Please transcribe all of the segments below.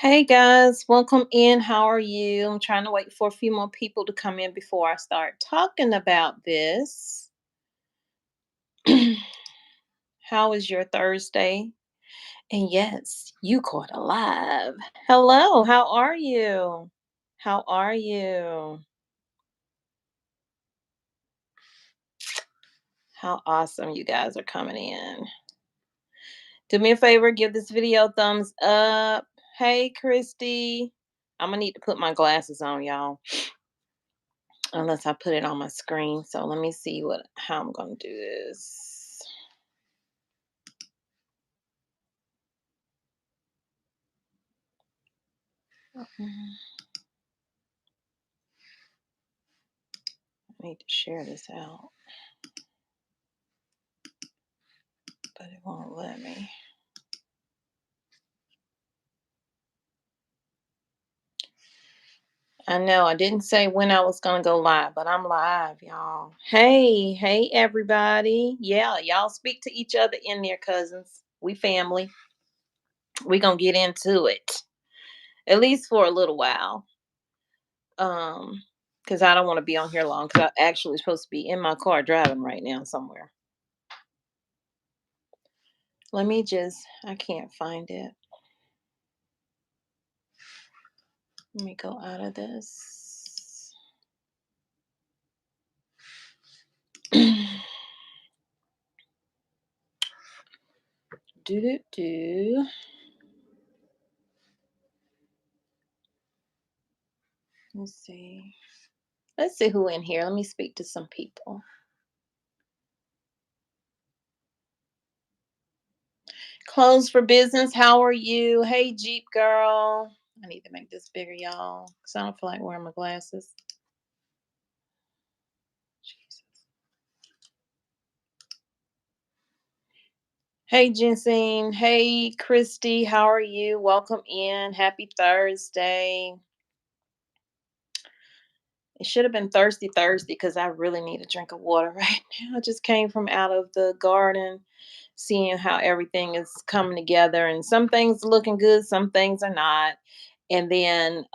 Hey guys, welcome in. How are you? I'm trying to wait for a few more people to come in before I start talking about this. How is your Thursday? And yes, you caught alive. Hello, how are you? How are you? How awesome you guys are coming in. Do me a favor, give this video a thumbs up. Hey, Christy. I'm gonna need to put my glasses on, y'all. Unless I put it on my screen. So let me see how I'm gonna do this. I need to share this out, but it won't let me. I know I didn't say when I was gonna go live, but I'm live, y'all. Hey, everybody. Yeah, y'all speak to each other in there, cousins. We family. We gonna get into it. At least for a little while. Because I don't want to be on here long because I actually supposed to be in my car driving right now somewhere. I can't find it. Let me go out of this. do do do. Let's see. Let's see who in here. Let me speak to some people. Closed for business. How are you? Hey, Jeep girl. I need to make this bigger, y'all, because I don't feel like wearing my glasses. Jesus. Hey, Jensine. Hey, Christy. How are you? Welcome in. Happy Thursday. It should have been Thirsty Thursday because I really need a drink of water right now. I just came from out of the garden, seeing how everything is coming together, and some things are looking good, some things are not. And then,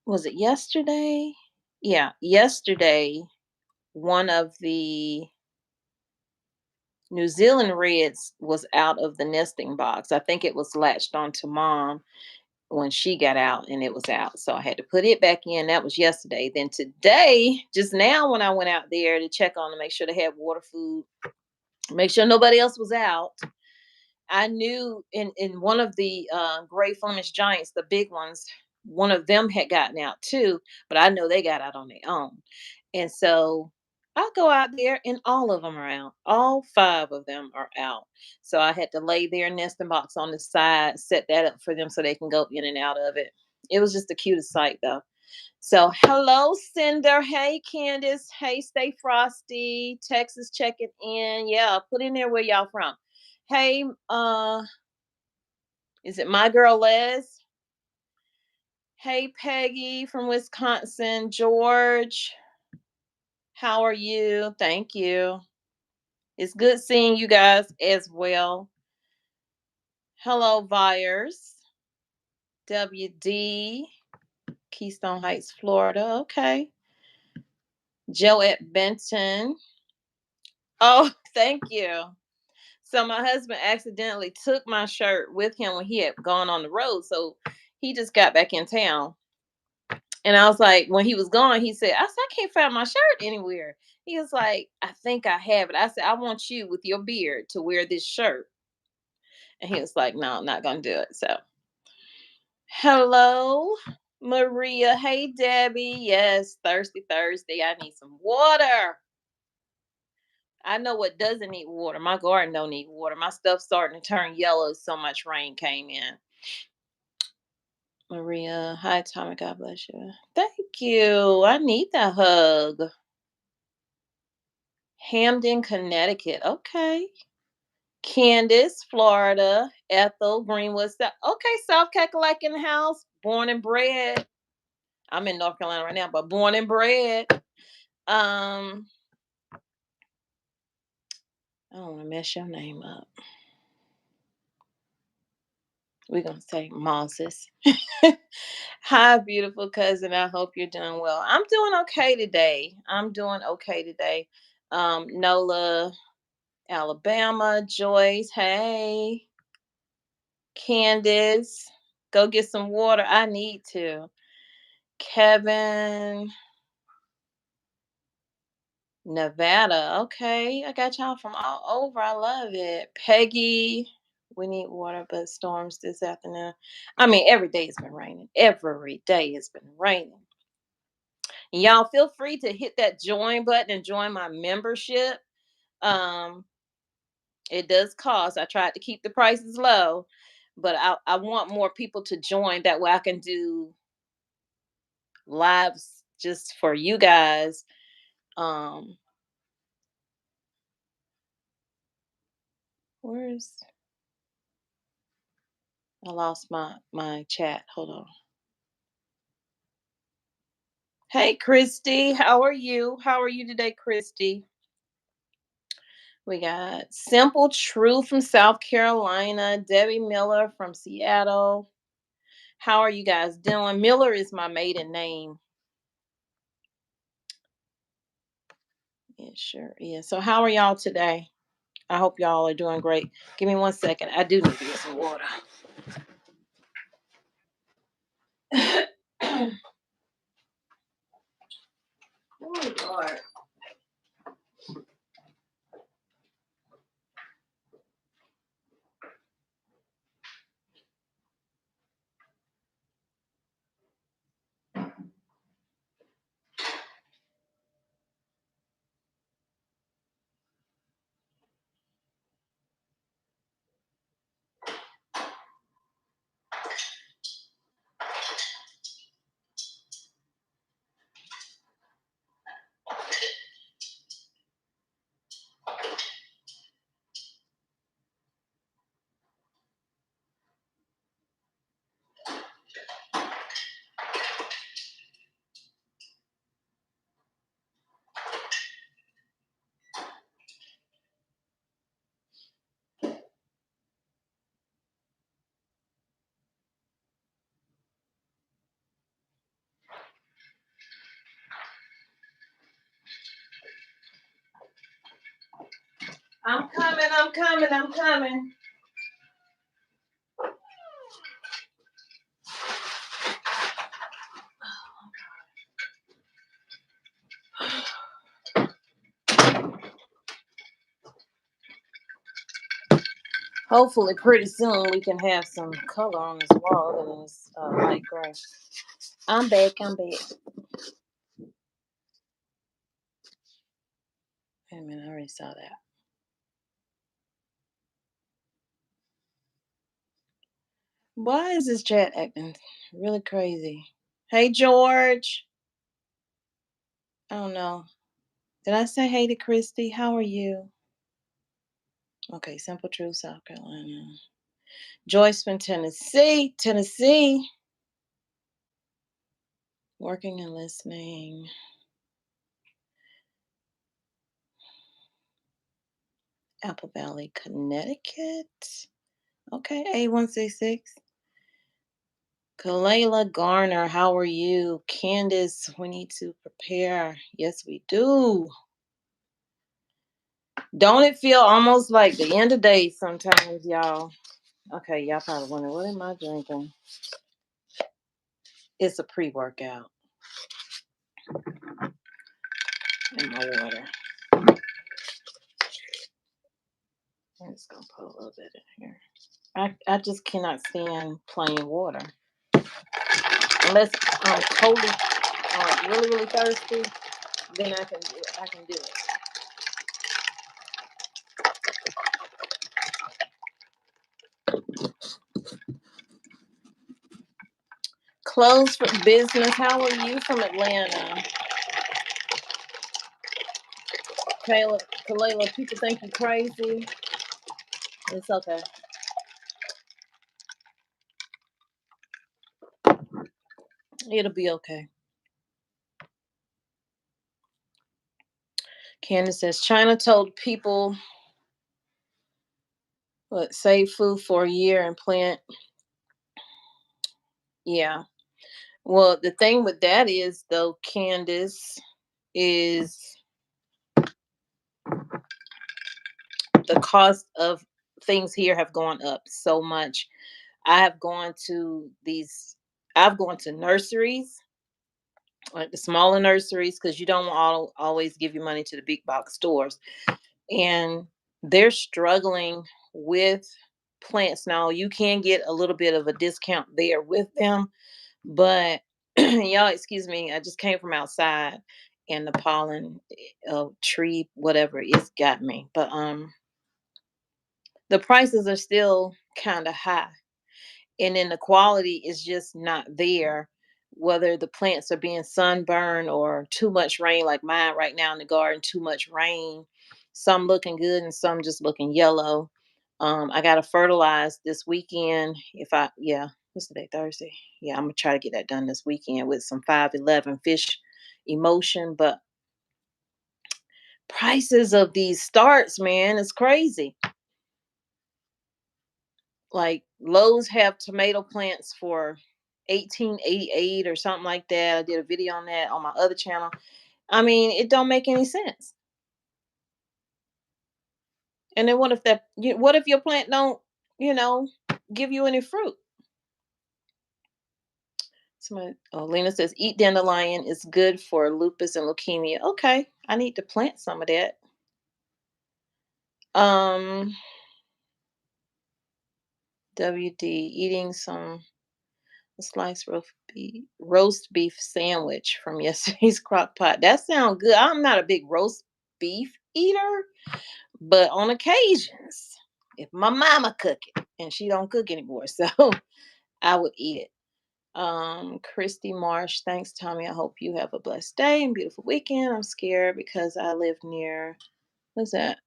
was it yesterday? Yeah, yesterday, one of the New Zealand reds was out of the nesting box. I think it was latched onto mom when she got out and it was out. So I had to put it back in. That was yesterday. Then today, just now when I went out there to check on them, make sure they had water, food, make sure nobody else was out. I knew in one of the gray Flemish giants, the big ones, one of them had gotten out too, but I know they got out on their own. And so I go out there and all of them are out. All five of them are out. So I had to lay their nesting box on the side, set that up for them so they can go in and out of it. It was just the cutest sight though. So hello, Cinder. Hey, Candace. Hey, Stay Frosty. Texas checking in. Yeah, put in there where y'all from. Hey, is it my girl Les? Hey, Peggy from Wisconsin. George, how are you? Thank you. It's good seeing you guys as well. Hello, Vyers. WD, Keystone Heights, Florida. Okay. Joette Benton. Oh, thank you. So my husband accidentally took my shirt with him when he had gone on the road. So he just got back in town. And I was like, when he was gone, I can't find my shirt anywhere. He was like, I think I have it. I said, I want you with your beard to wear this shirt. And he was like, no, I'm not going to do it. So, hello, Maria. Hey, Debbie. Yes, Thirsty Thursday. I need some water. I know what doesn't need water. My garden don't need water. My stuff's starting to turn yellow. So much rain came in. Maria, hi, Tommy. God bless you. Thank you. I need that hug. Hamden, Connecticut. Okay. Candace, Florida. Ethel, Greenwood. Okay, South Cackalack in the house. Born and bred. I'm in North Carolina right now, but born and bred. I don't want to mess your name up. We're going to say Moses. Hi, beautiful cousin. I hope you're doing well. I'm doing okay today. Nola, Alabama, Joyce, hey, Candace, go get some water. I need to. Kevin, Nevada. Okay, I got y'all from all over. I love it. Peggy, we need water, but storms this afternoon. I mean, every day it's been raining. Every day it's been raining. And y'all feel free to hit that join button and join my membership. Um, it does cost. I tried to keep the prices low, but I want more people to join. That way I can do lives just for you guys. Um, where's I lost my chat. Hold on. Hey, Christy, how are you? How are you today, Christy? We got Simple Truth from South Carolina, Debbie Miller from Seattle. How are you guys doing? Miller is my maiden name. Yeah, sure. Yeah. So, how are y'all today? I hope y'all are doing great. Give me 1 second. I do need to get some water. Oh, Lord. I'm coming. I'm coming. I'm coming. Hopefully, pretty soon we can have some color on this wall that is light gray. I'm back. I'm back. Wait a minute. I already saw that. Why is this chat acting really crazy? Hey, George. I don't know. Did I say hey to Christy? How are you? Okay, Simple Truth, South Carolina. Joyce from Tennessee. Tennessee. Working and listening. Apple Valley, Connecticut. Okay, A166. Kalayla Garner, how are you? Candace, we need to prepare. Yes, we do. Don't it feel almost like the end of day sometimes, y'all? Okay, y'all probably wondering, what am I drinking? It's a pre-workout in my water. I'm just gonna put a little bit in here. I just cannot stand plain water. Unless I'm totally really, really thirsty, then I can do it. I can do it. Closed for business. How are you from Atlanta? Kalayla, people think you crazy. It's okay. It'll be okay. Candace says China told people what save food for a year and plant Yeah. Well, the thing with that is though, Candace, is the cost of things here have gone up so much. I have gone to these I've gone to nurseries, like the smaller nurseries, because you don't always give your money to the big box stores. And they're struggling with plants. Now you can get a little bit of a discount there with them, but y'all excuse me, I just came from outside and the pollen tree whatever it's got me. But the prices are still kind of high, and then the quality is just not there, whether the plants are being sunburned or too much rain, like mine right now in the garden, too much rain, some looking good and some just looking yellow. I gotta fertilize this weekend. If I Yeah, what's the day? Thursday. Yeah, I'm gonna try to get that done this weekend with some 511 fish emotion. But prices of these starts, man, is crazy. Like Lowe's have tomato plants for 1888 or something like that. I did a video on that on my other channel. I mean, it don't make any sense. And then what if your plant don't, you know, give you any fruit? Lena says eat dandelion is good for lupus and leukemia. Okay, I need to plant some of that. Um, WD eating some sliced roast beef sandwich from yesterday's crock pot. That sounds good. I'm not a big roast beef eater, but on occasions, if my mama cook it, and she don't cook anymore, so I would eat it. Christy Marsh, thanks, Tommy. I hope you have a blessed day and beautiful weekend. I'm scared because I live near, what's that?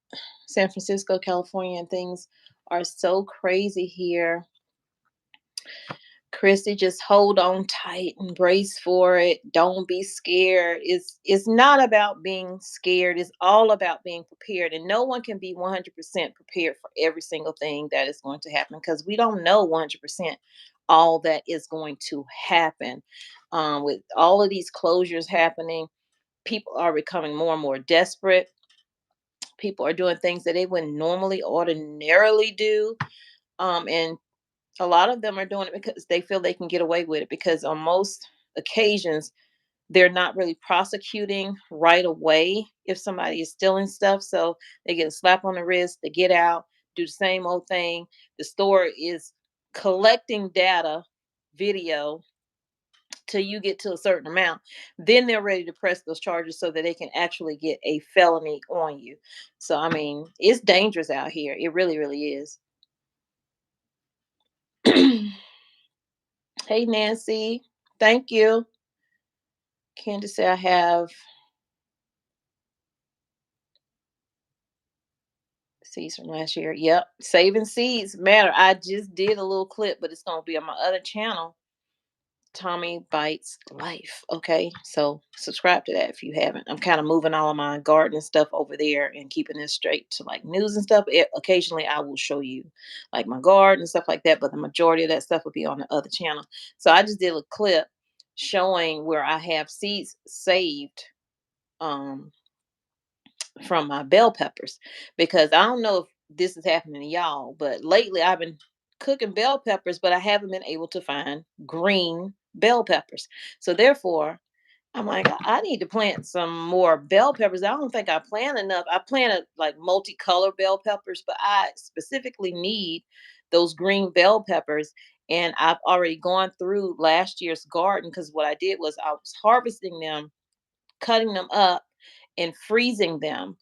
San Francisco, California, and things are so crazy here. Chrissy, just hold on tight and brace for it. Don't be scared. It's not about being scared. It's all about being prepared. And no one can be 100% prepared for every single thing that is going to happen, because we don't know 100% all that is going to happen. With all of these closures happening, people are becoming more and more desperate. People are doing things that they wouldn't normally ordinarily do. And a lot of them are doing it because they feel they can get away with it, because on most occasions they're not really prosecuting right away if somebody is stealing stuff. So they get a slap on the wrist, they get out, do the same old thing. The store is collecting data, video, till you get to a certain amount. Then they're ready to press those charges so that they can actually get a felony on you. So I mean, it's dangerous out here. It really, really is. Hey, Nancy. Thank you. Candace said I have seeds from last year. Yep. Saving seeds matter. I just did a little clip, but it's going to be on my other channel, Tommy Bites Life. Okay. So subscribe to that if you haven't. I'm kind of moving all of my garden stuff over there and keeping this straight to like news and stuff. Occasionally I will show you like my garden and stuff like that, but the majority of that stuff will be on the other channel. So I just did a clip showing where I have seeds saved. Um, from my bell peppers, because I don't know if this is happening to y'all, but lately I've been cooking bell peppers, but I haven't been able to find green bell peppers. So therefore, I'm like, I need to plant some more bell peppers. I don't think I planted enough. I planted like multicolor bell peppers, but I specifically need those green bell peppers. And I've already gone through last year's garden, because what I did was I was harvesting them, cutting them up, and freezing them,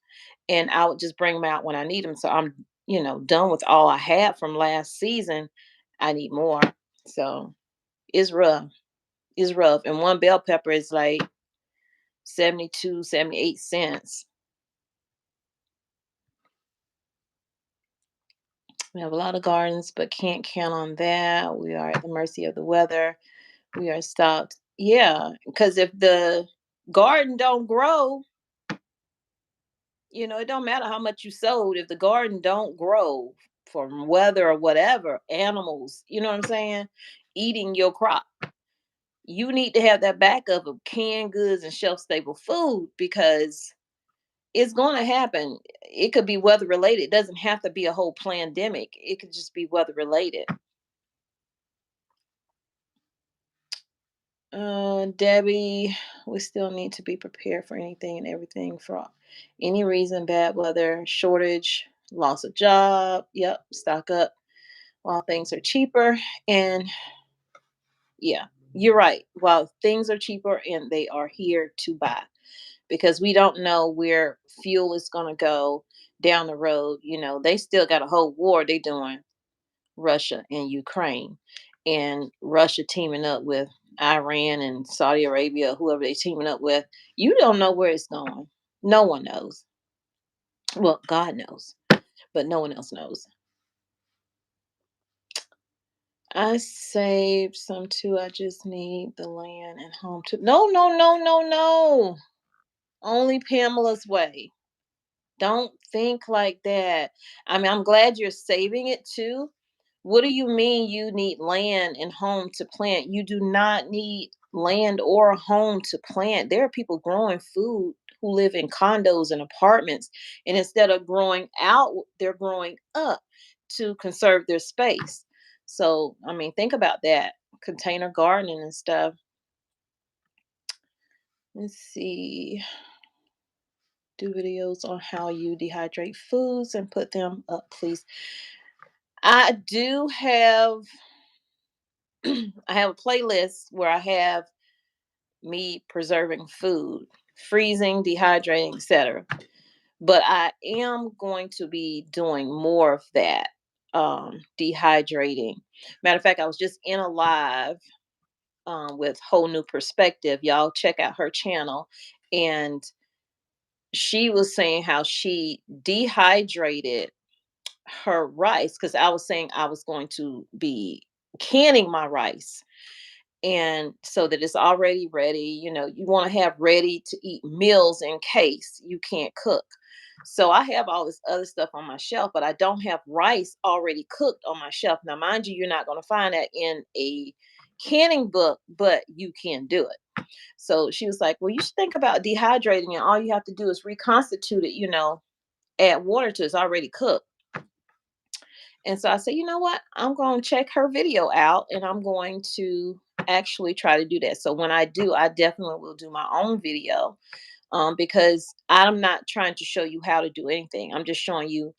and I would just bring them out when I need them. So I'm, done with all I had from last season. I need more. So it's rough. It's rough. And one bell pepper is like 72, 78 cents. We have a lot of gardens, but can't count on that. We are at the mercy of the weather. We are stopped. Yeah, because if the garden don't grow, it don't matter how much you sowed if the garden don't grow from weather or whatever, animals, you know what I'm saying? eating your crop. You need to have that backup of canned goods and shelf stable food because it's going to happen. It could be weather related. It doesn't have to be a whole pandemic. It could just be weather related. Debbie, we still need to be prepared for anything and everything for any reason, bad weather, shortage, loss of job. Yep, stock up while things are cheaper. And yeah, you're right. While things are cheaper and they are here to buy because we don't know where fuel is going to go down the road. They still got a whole war they doing, Russia and Ukraine, and Russia teaming up with Iran and Saudi Arabia, whoever they teaming up with. You don't know where it's going. No one knows. Well, God knows, but no one else knows. I saved some too. I just need the land and home to. No, no, no, no, no. Only Pamela's way. Don't think like that. I mean, I'm glad you're saving it too. What do you mean you need land and home to plant? You do not need land or a home to plant. There are people growing food who live in condos and apartments, and instead of growing out, they're growing up to conserve their space. So, I mean, think about that. Container gardening and stuff. Let's see. Do videos on how you dehydrate foods and put them up, please. I do have I have a playlist where I have me preserving food, freezing, dehydrating, etc. But I am going to be doing more of that, dehydrating. Matter of fact, I was just in a live with Whole New Perspective. Y'all check out her channel, and she was saying how she dehydrated her rice because I was saying I was going to be canning my rice and so that it's already ready. You want to have ready to eat meals in case you can't cook. So I have all this other stuff on my shelf, but I don't have rice already cooked on my shelf. Now, mind you, you're not going to find that in a canning book, but you can do it. So she was like, well, you should think about dehydrating, and all you have to do is reconstitute it, add water to it. It's already cooked. And so I said, you know what? I'm going to check her video out and I'm going to actually try to do that. So when I do, I definitely will do my own video because I'm not trying to show you how to do anything. I'm just showing you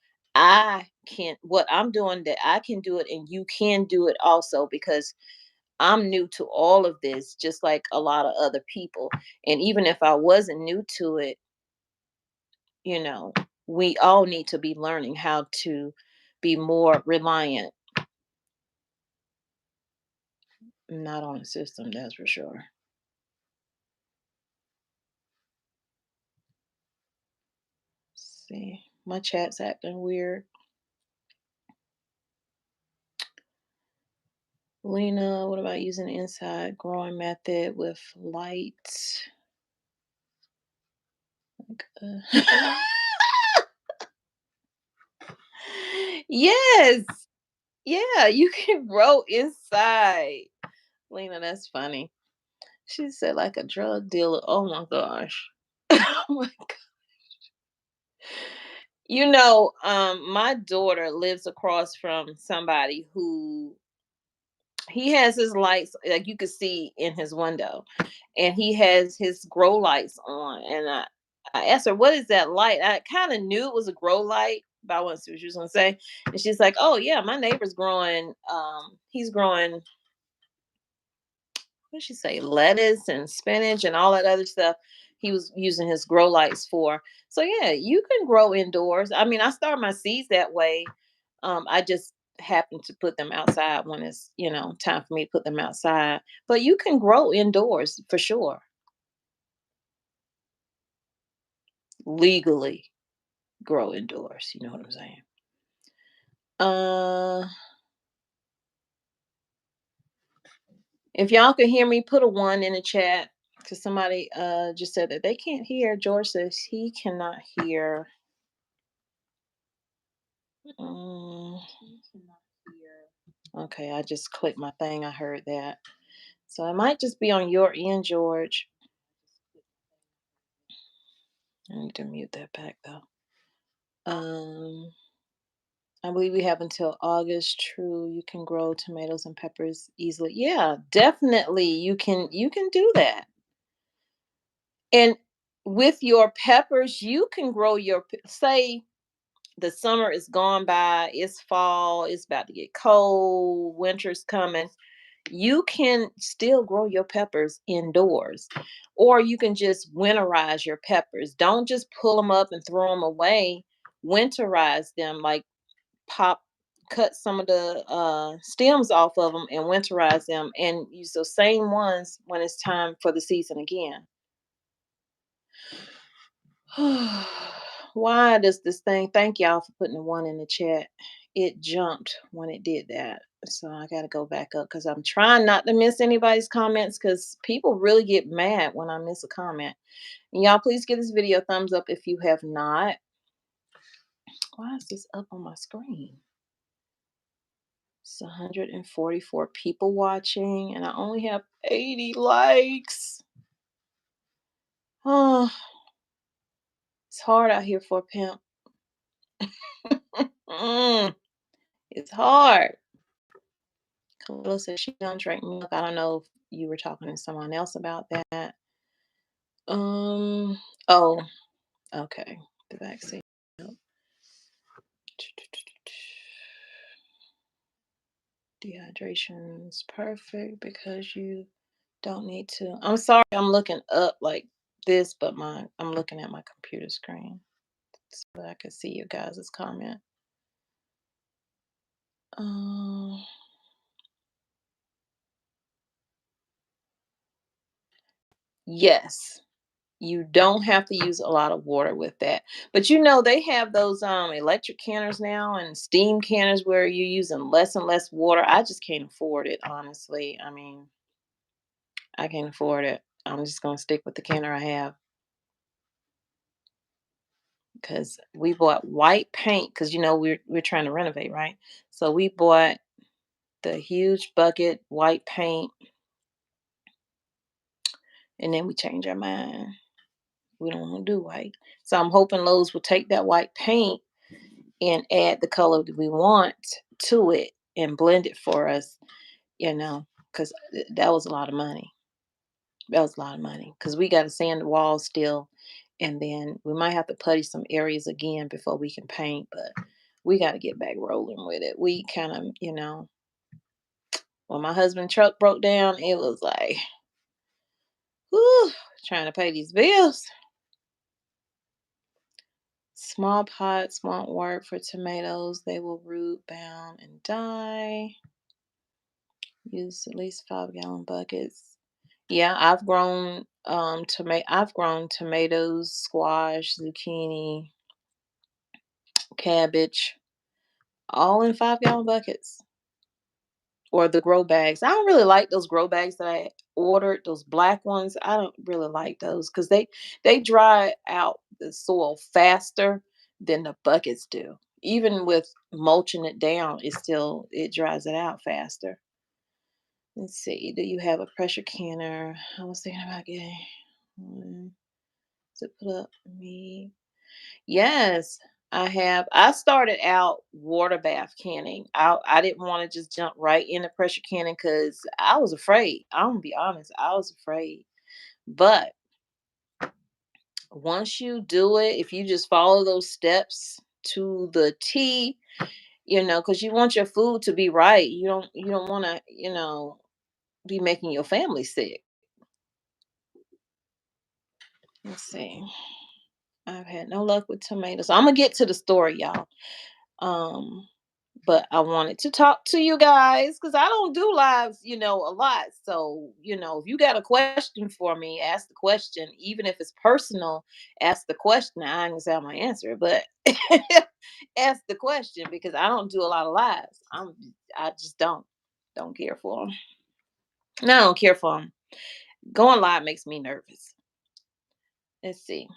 what I'm doing that I can do it and you can do it also because I'm new to all of this, just like a lot of other people. And even if I wasn't new to it, you know, we all need to be learning how to be more reliant. Not on the system, that's for sure. See, my chat's acting weird. Lena, what about using the inside growing method with light? Yes. Yeah, you can grow inside. Lena, that's funny. She said like a drug dealer. Oh my gosh. Oh my God. My daughter lives across from somebody who he has his lights like you could see in his window, and he has his grow lights on. And I asked her, "What is that light?" I kind of knew it was a grow light, but I wasn't sure what she was gonna say. And she's like, "Oh yeah, my neighbor's growing. He's growing, what did she say, lettuce and spinach and all that other stuff. He was using his grow lights for. So yeah, you can grow indoors. I mean, I start my seeds that way. I just happen to put them outside when it's time for me to put them outside. But you can grow indoors for sure, legally grow indoors. You know what I'm saying? Uh, if y'all can hear me, put a one in the chat. Because somebody just said that they can't hear. George says he cannot hear. Mm, Okay, I just clicked my thing. I heard that. So it might just be on your end, George. I need to mute that back though. Um, I believe we have until August. True, you can grow tomatoes and peppers easily. Yeah, definitely. You can do that. And with your peppers, you can grow say the summer is gone by, it's fall, it's about to get cold, winter's coming. You can still grow your peppers indoors, or you can just winterize your peppers. Don't just pull them up and throw them away. Winterize them, like pop cut some of the stems off of them and winterize them and use those same ones when it's time for the season again. Why does this thing, thank y'all for putting the one in the chat. It jumped when it did that. So I got to go back up because I'm trying not to miss anybody's comments because people really get mad when I miss a comment. And y'all, please give this video a thumbs up if you have not. Why is this up on my screen? It's 144 people watching and I only have 80 likes. Oh, it's hard out here for a pimp. It's hard. Khalil says she don't drink milk. I don't know if you were talking to someone else about that. Um. Oh. Okay. The vaccine. Milk. Dehydration is perfect because you don't need to. I'm sorry. I'm looking up like this, but I'm looking at my computer screen so I can see your guys' comment. Um. Yes. You don't have to use a lot of water with that. But you know, they have those electric canners now and steam canners where you're using less and less water. I just can't afford it, honestly. I mean, I can't afford it. I'm just gonna stick with the canner I have because we bought white paint because you know we're trying to renovate, right? So we bought the huge bucket white paint and then we changed our mind. We don't want to do white. So I'm hoping Lowe's will take that white paint and add the color that we want to it and blend it for us, because that was a lot of money. That was a lot of money because we got to sand the walls still, and then we might have to putty some areas again before we can paint, but we got to get back rolling with it. We kind of, when my husband's truck broke down, it was like, whew, trying to pay these bills. Small pots won't work for tomatoes. They will root, bound, and die. Use at least 5-gallon buckets. Yeah, I've grown tomatoes, squash, zucchini, cabbage, all in 5-gallon buckets. Or the grow bags. I don't really like those grow bags that I ordered, those black ones. I don't really like those because they dry out the soil faster than the buckets do. Even with mulching it down, it dries it out faster. Let's see. Do you have a pressure canner? I was thinking about getting one to put up me. Yes, I have. I started out water bath canning. I didn't want to just jump right into pressure canning because I was afraid. I'm gonna be honest, I was afraid. But once you do it, if you just follow those steps to the T, because you want your food to be right. You don't want to, be making your family sick. Let's see. I've had no luck with tomatoes. I'm gonna get to the story, y'all. Um, but I wanted to talk to you guys because I don't do lives, a lot. So, if you got a question for me, ask the question. Even if it's personal, ask the question. I ain't gonna say I'm gonna answer it, but ask the question because I don't do a lot of lives. I just don't care for them. No, I don't care for them. Going live makes me nervous. Let's see.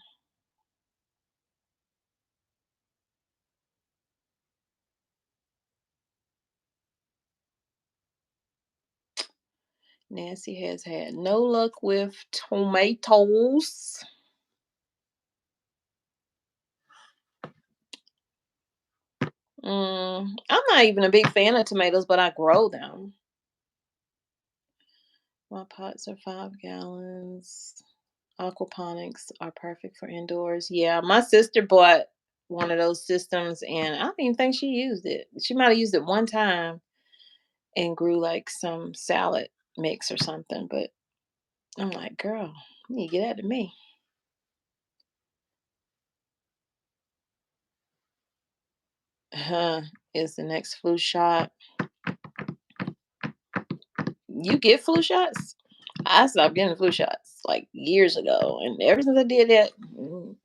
Nancy has had no luck with tomatoes. I'm not even a big fan of tomatoes, but I grow them. My pots are 5 gallons. Aquaponics are perfect for indoors. Yeah, my sister bought one of those systems and I don't even think she used it. She might have used it one time and grew like some salad mix or something. But I'm like, girl, you need to get that to me. Huh, is the next flu shot. You get flu shots? I stopped getting flu shots like years ago. And ever since I did that,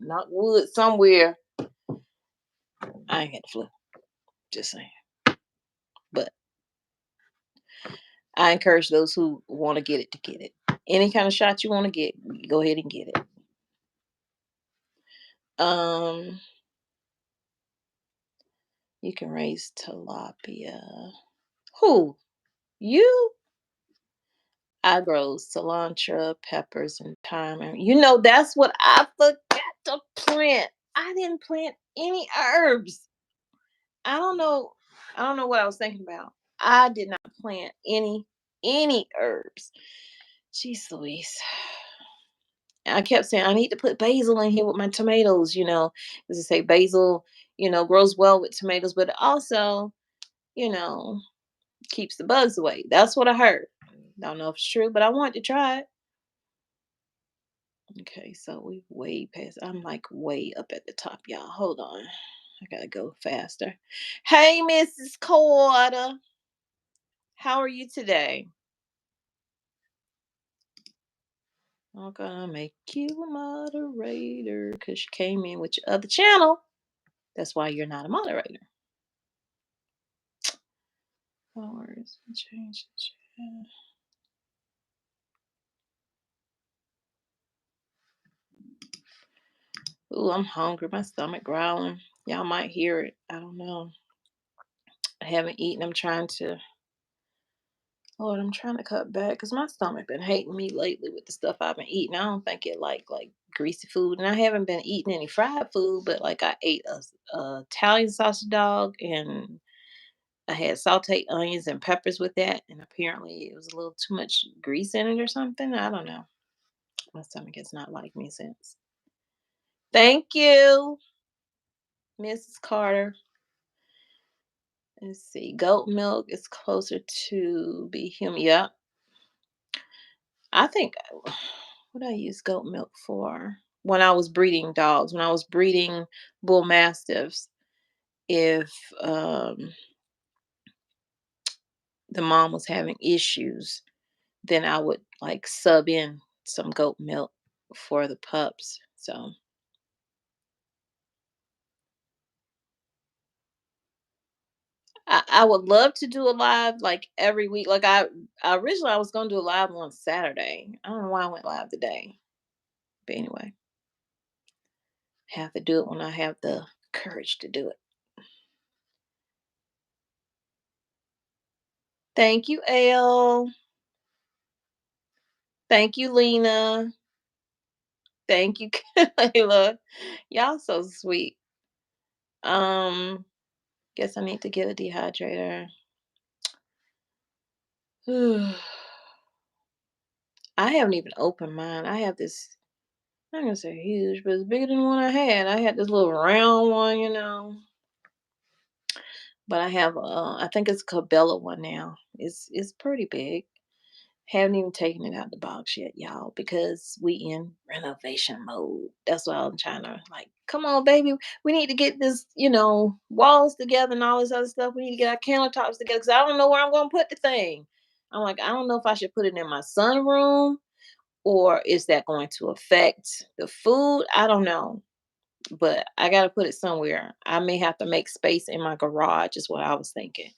knock wood somewhere, I ain't had the flu. Just saying. But I encourage those who want to get it to get it. Any kind of shot you want to get, go ahead and get it. Um, you can raise tilapia. Who? You? I grow cilantro, peppers, and thyme. And that's what I forgot to plant. I didn't plant any herbs. I don't know. I don't know what I was thinking about. I did not plant any herbs. Jeez Louise. I kept saying I need to put basil in here with my tomatoes, as I say basil, grows well with tomatoes, but it also, you know, keeps the bugs away. That's what I heard. Don't know if it's true, but I want to try it. Okay, so we way past. I'm like way up at the top, y'all. Hold on. I gotta go faster. Hey, Mrs. Carter. How are you today? I'm gonna make you a moderator because you came in with your other channel. That's why you're not a moderator. Hours change. Ooh, I'm hungry. My stomach growling. Y'all might hear it. I don't know. I haven't eaten. Lord, I'm trying to cut back because my stomach been hating me lately with the stuff I've been eating. I don't think it like greasy food, and I haven't been eating any fried food. But like I ate a Italian sausage dog, and I had sauteed onions and peppers with that, and apparently it was a little too much grease in it or something. I don't know. My stomach has not liked me since. Thank you, Mrs. Carter. Let's see. Goat milk is closer to be human. Yeah, I think what I use goat milk for when I was breeding dogs, when I was breeding bull mastiffs, if the mom was having issues, then I would like sub in some goat milk for the pups. So I would love to do a live like every week. Like I originally I was gonna do a live on Saturday. I don't know why I went live today. But anyway, have to do it when I have the courage to do it. Thank you, Elle. Thank you, Lena. Thank you, Kayla. Y'all so sweet. Um, guess I need to get a dehydrator. I haven't even opened mine. I have this, I'm not gonna say huge, but it's bigger than the one I had. I had this little round one. But I have I think it's a Cabela one now. It's pretty big. Haven't even taken it out the box yet, y'all, because we in renovation mode. That's why I'm trying to like, come on, baby. We need to get this, walls together and all this other stuff. We need to get our countertops together because I don't know where I'm gonna put the thing. I'm like, I don't know if I should put it in my sunroom or is that going to affect the food? I don't know. But I gotta put it somewhere. I may have to make space in my garage, is what I was thinking.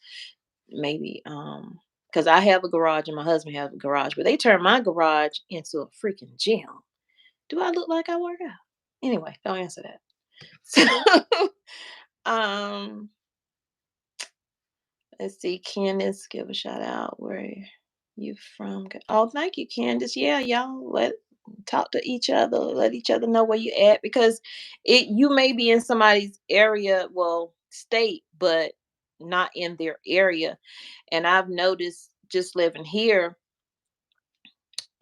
Maybe because I have a garage and my husband has a garage, but they turned my garage into a freaking gym. Do I look like I work out? Anyway, don't answer that. So, um, let's see. Candace, give a shout out. Where? You from? Oh, thank you, Candace. Yeah, y'all talk to each other, let each other know where you at because you may be in somebody's area, well, state, but not in their area. And I've noticed just living here,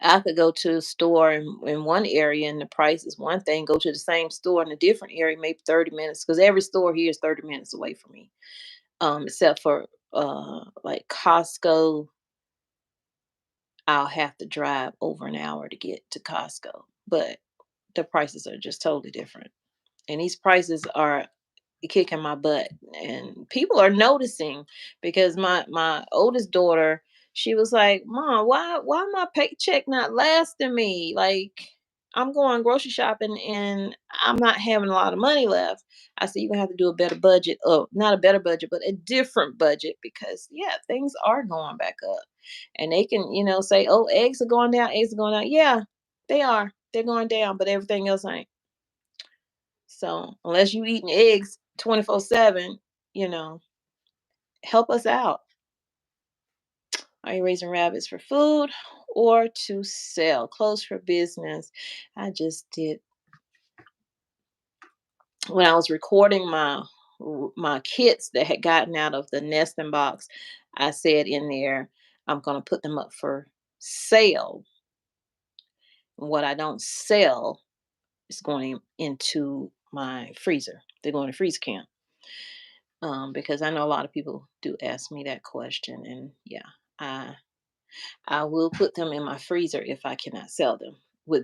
I could go to a store in one area and the price is one thing, go to the same store in a different area, maybe 30 minutes, because every store here is 30 minutes away from me. Except for like Costco, I'll have to drive over an hour to get to Costco. But the prices are just totally different. And these prices are kicking my butt, and people are noticing because my oldest daughter, she was like, "Mom, why my paycheck not lasting me? Like I'm going grocery shopping and I'm not having a lot of money left." I said, "You're gonna have to do a better budget, or not a better budget, but a different budget because yeah, things are going back up." And they can, say, "Oh, eggs are going down, eggs are going down." Yeah, they are. They're going down, but everything else ain't. So unless you eating eggs 24/7, you know, help us out. Are you raising rabbits for food or to sell? Close for business. I just did when I was recording my kits that had gotten out of the nesting box. I said in there, I'm gonna put them up for sale. What I don't sell is going into my freezer. They're going to freeze camp. Because I know a lot of people do ask me that question, and yeah, I I will put them in my freezer if I cannot sell them.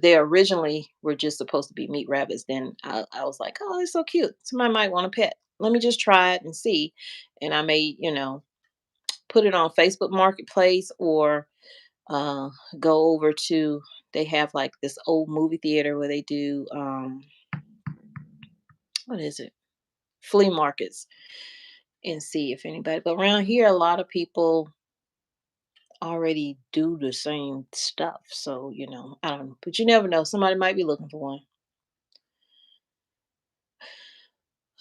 They originally were just supposed to be meat rabbits. Then I was like, oh, it's so cute. Somebody might want a pet. Let me just try it and see. And I may, put it on Facebook Marketplace or uh, go over to. They have like this old movie theater where they do what is it? Flea markets and see if anybody. But around here, a lot of people already do the same stuff. So, I don't know. But you never know. Somebody might be looking for one.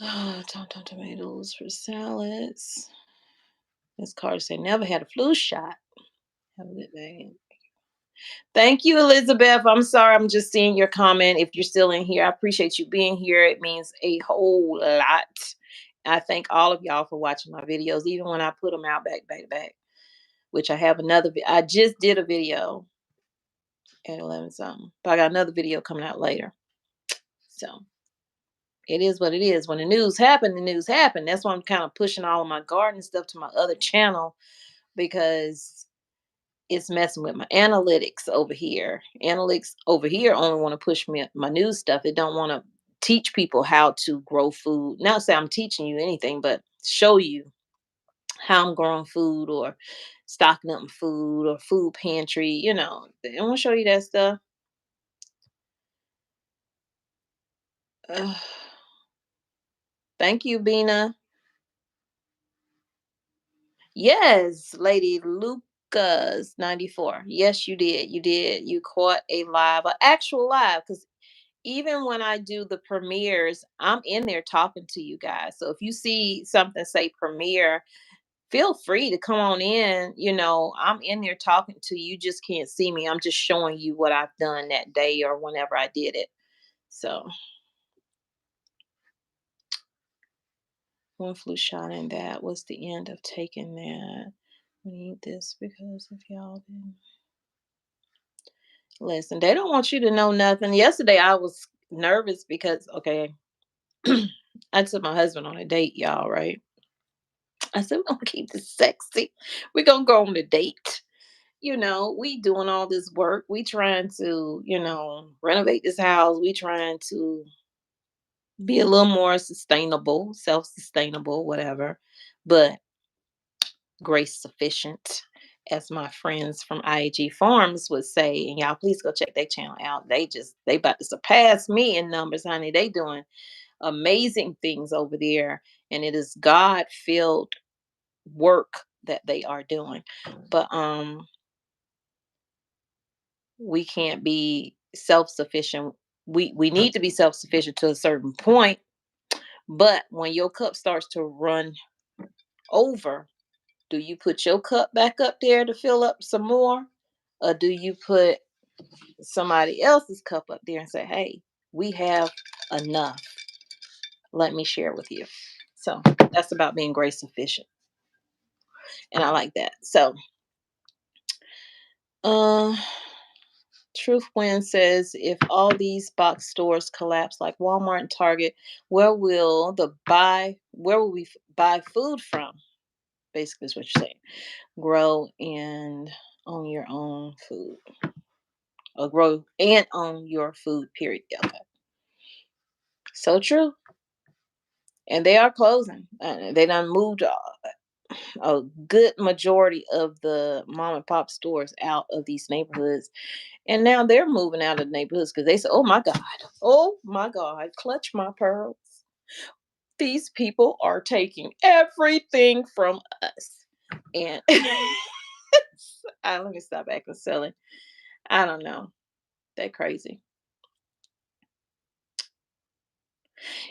Tom tomatoes for salads. This card said never had a flu shot. Have a good day. Thank you, Elizabeth. I'm sorry. I'm just seeing your comment. If you're still in here, I appreciate you being here. It means a whole lot. I thank all of y'all for watching my videos, even when I put them out back to back, which I have another. I just did a video at 11 something, but I got another video coming out later. So it is what it is. When the news happened, the news happened. That's why I'm kind of pushing all of my garden stuff to my other channel because it's messing with my analytics over here. Analytics over here only want to push me my news stuff. They don't want to teach people how to grow food. Not say I'm teaching you anything, but show you how I'm growing food or stocking up my food or food pantry. They want to show you that stuff. Ugh. Thank you, Bina. Yes, Lady Lucas 94. Yes, you did. You did. You caught a live, an actual live. Because even when I do the premieres, I'm in there talking to you guys. So if you see something say premiere, feel free to come on in. I'm in there talking to you. You just can't see me. I'm just showing you what I've done that day or whenever I did it. So one flu shot and that was the end of taking that. We need this because if y'all didn't. Listen, they don't want you to know nothing. Yesterday, I was nervous because, okay, I took my husband on a date, y'all, right? I said, we're going to keep this sexy. We're going to go on a date. We doing all this work. We trying to, renovate this house. We trying to be a little more sustainable, self-sustainable, whatever. But grace sufficient, as my friends from IAG Farms would say. And y'all, please go check their channel out. They about to surpass me in numbers, honey. They doing amazing things over there, and it is God filled work that they are doing. But we can't be self sufficient. We need to be self sufficient to a certain point. But when your cup starts to run over, Do you put your cup back up there to fill up some more? Or do you put somebody else's cup up there and say, hey, we have enough. Let me share with you. So that's about being grace efficient. And I like that. So uh Truth Win says if all these box stores collapse like Walmart and Target, where will we buy food from? Basically is what you're saying. Grow and own your own food. Or grow and own your food, period. Okay. So true. And they are closing. They done moved a good majority of the mom and pop stores out of these neighborhoods. And now they're moving out of the neighborhoods because they say, oh my God, clutch my pearls. These people are taking everything from us. And let me stop acting silly. I don't know. They're crazy.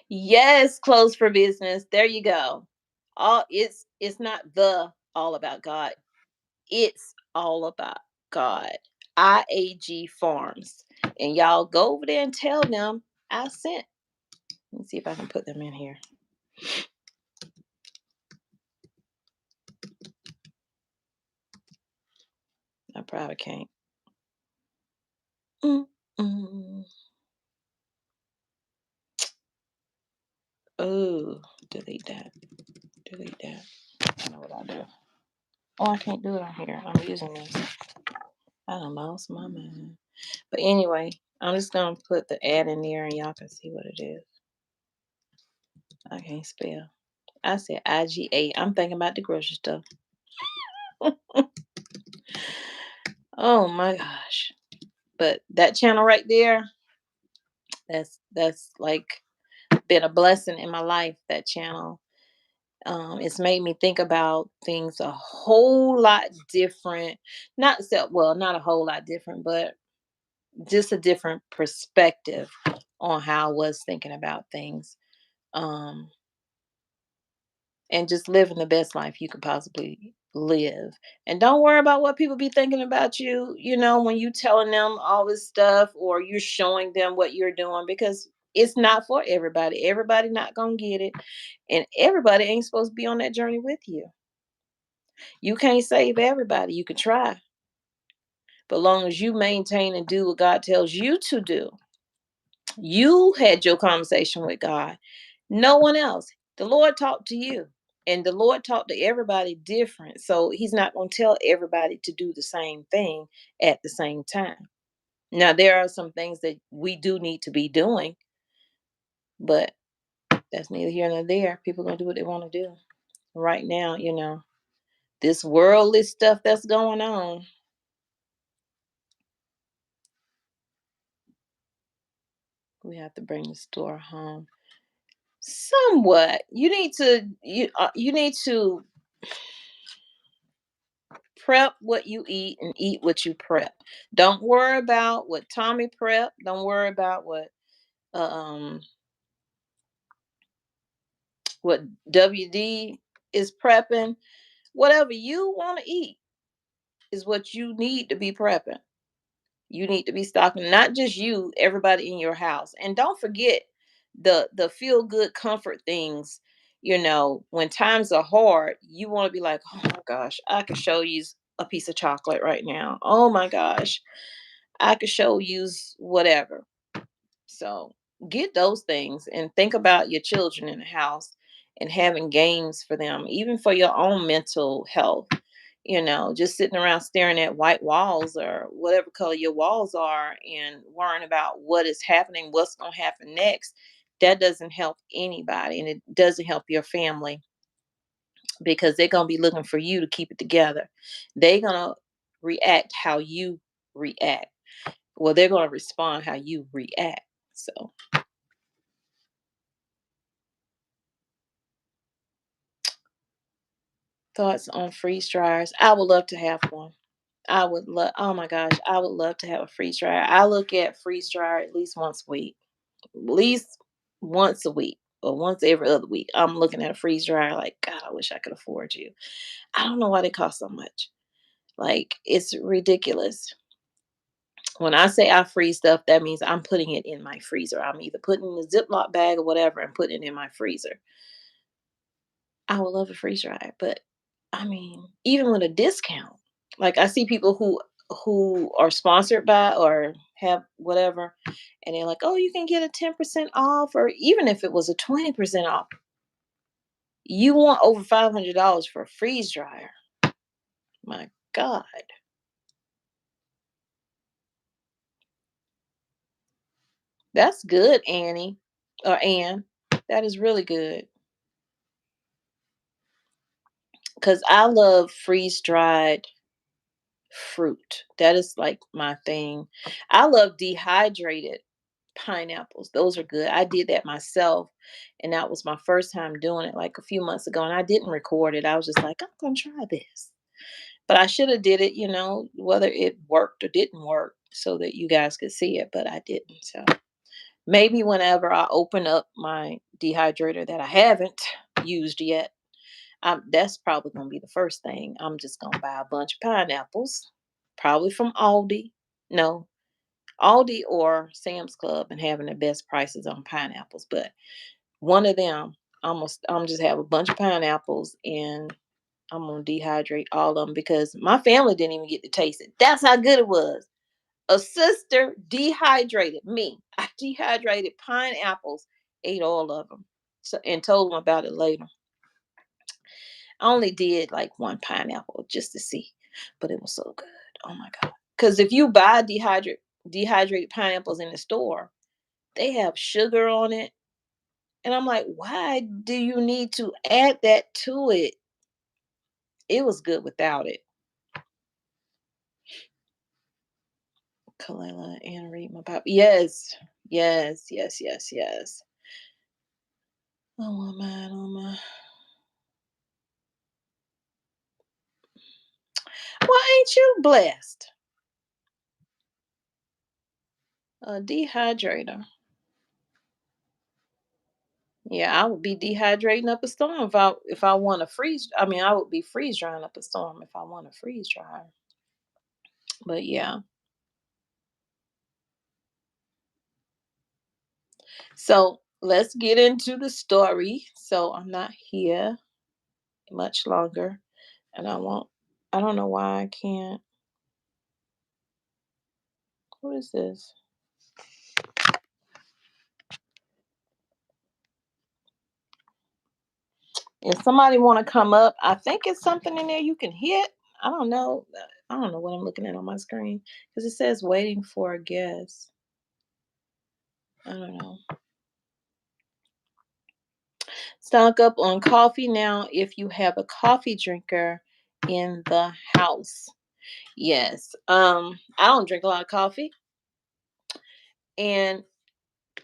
Yes, closed for business. There you go. It's not the all about God. It's all about God. IAG Farms. And y'all go over there and tell them I sent. Let me see if I can put them in here. I probably can't. Mm-mm. Oh, delete that. Delete that. I know what I'll do. Oh, I can't do it on here. I'm using this. I done lost my mind. But anyway, I'm just going to put the ad in there and y'all can see what it is. I can't spell. I said IGA. I'm thinking about the grocery stuff. Oh my gosh. But that channel right there, that's like been a blessing in my life, that channel. It's made me think about things a whole lot different. Not a whole lot different, but just a different perspective on how I was thinking about things. Um, and just living the best life you could possibly live. And don't worry about what people be thinking about you, when you telling them all this stuff or you're showing them what you're doing, because it's not for everybody. Everybody not gonna get it. And everybody ain't supposed to be on that journey with you. You can't save everybody. You can try. But long as you maintain and do what God tells you to do, you had your conversation with God. No one else. The Lord talked to you. And the Lord talked to everybody different. So he's not going to tell everybody to do the same thing at the same time. Now, there are some things that we do need to be doing, but that's neither here nor there. People are going to do what they want to do. Right now, this worldly stuff that's going on. We have to bring the store home. Somewhat. You need to prep what you eat and eat what you prep. Don't worry about what Tommy prep. Don't worry about um what WD is prepping. Whatever you want to eat is what you need to be prepping. You need to be stocking, not just you, everybody in your house. And don't forget the feel good comfort things. When times are hard, you want to be like, oh my gosh, I could show you a piece of chocolate right now. Oh my gosh, I could show you whatever. So get those things and think about your children in the house and having games for them, even for your own mental health. Just sitting around staring at white walls or whatever color your walls are and worrying about what is happening, what's going to happen next. That doesn't help anybody and it doesn't help your family because they're going to be looking for you to keep it together. They're going to react how you react. Well, they're going to respond how you react. So, thoughts on freeze dryers? I would love to have one. Oh my gosh, I would love to have a freeze dryer. I look at freeze dryer at least once a week. At least once a week. or once every other week, I'm looking at a freeze dryer like, God, I wish I could afford you. I don't know why they cost so much. Like, it's ridiculous. When I say I freeze stuff, that means I'm putting it in my freezer. I'm either putting it in a Ziploc bag or whatever and putting it in my freezer. I would love a freeze dryer, but I mean, even with a discount, like I see people who are sponsored by or have whatever, and they're like, "Oh, you can get a 10% off," or even if it was a 20% off, you want over $500 for a freeze dryer. My God, that's good, Annie or Ann. That is really good because I love freeze dried fruit. That is like my thing. I love dehydrated pineapples. Those are good. I did that myself, and that was my first time doing it like a few months ago, and I didn't record it. I was just like, I'm gonna try this. But I should have did it, whether it worked or didn't work so that you guys could see it, but I didn't. So maybe whenever I open up my dehydrator that I haven't used yet, that's probably gonna be the first thing. I'm just gonna buy a bunch of pineapples, probably from Aldi. No, Aldi or Sam's Club, and having the best prices on pineapples. But one of them, I'm just have a bunch of pineapples and I'm gonna dehydrate all of them because my family didn't even get to taste it. That's how good it was. A sister dehydrated me. I dehydrated pineapples, ate all of them, so and told them about it later. I only did like one pineapple just to see, but it was so good. Oh my God! Because if you buy dehydrated pineapples in the store, they have sugar on it. And I'm like, why do you need to add that to it? It was good without it. Kalila and read my Bible. Yes, yes, yes, yes, yes. Oh my man, oh my. Well, ain't you blessed? A dehydrator. Yeah, I would be dehydrating up a storm if I want to freeze. I mean, I would be freeze drying up a storm if I want to freeze dry. But yeah. So let's get into the story. So I'm not here much longer. And I don't know why I can't. What is this? If somebody want to come up, I think it's something in there you can hit. I don't know. I don't know what I'm looking at on my screen because it says waiting for a guest. I don't know. Stock up on coffee now if you have a coffee drinker in the house. Yes. I don't drink a lot of coffee, and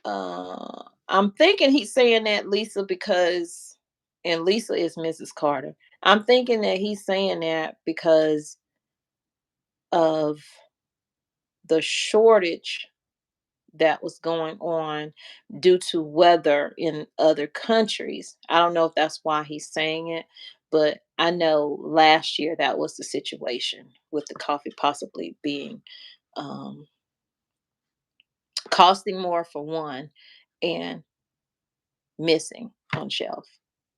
I'm thinking he's saying that, Lisa, because, and Lisa is Mrs. Carter. I'm thinking that he's saying that because of the shortage that was going on due to weather in other countries. I don't know if that's why he's saying it, but I know last year that was the situation with the coffee possibly being um, costing more for one and missing on shelf.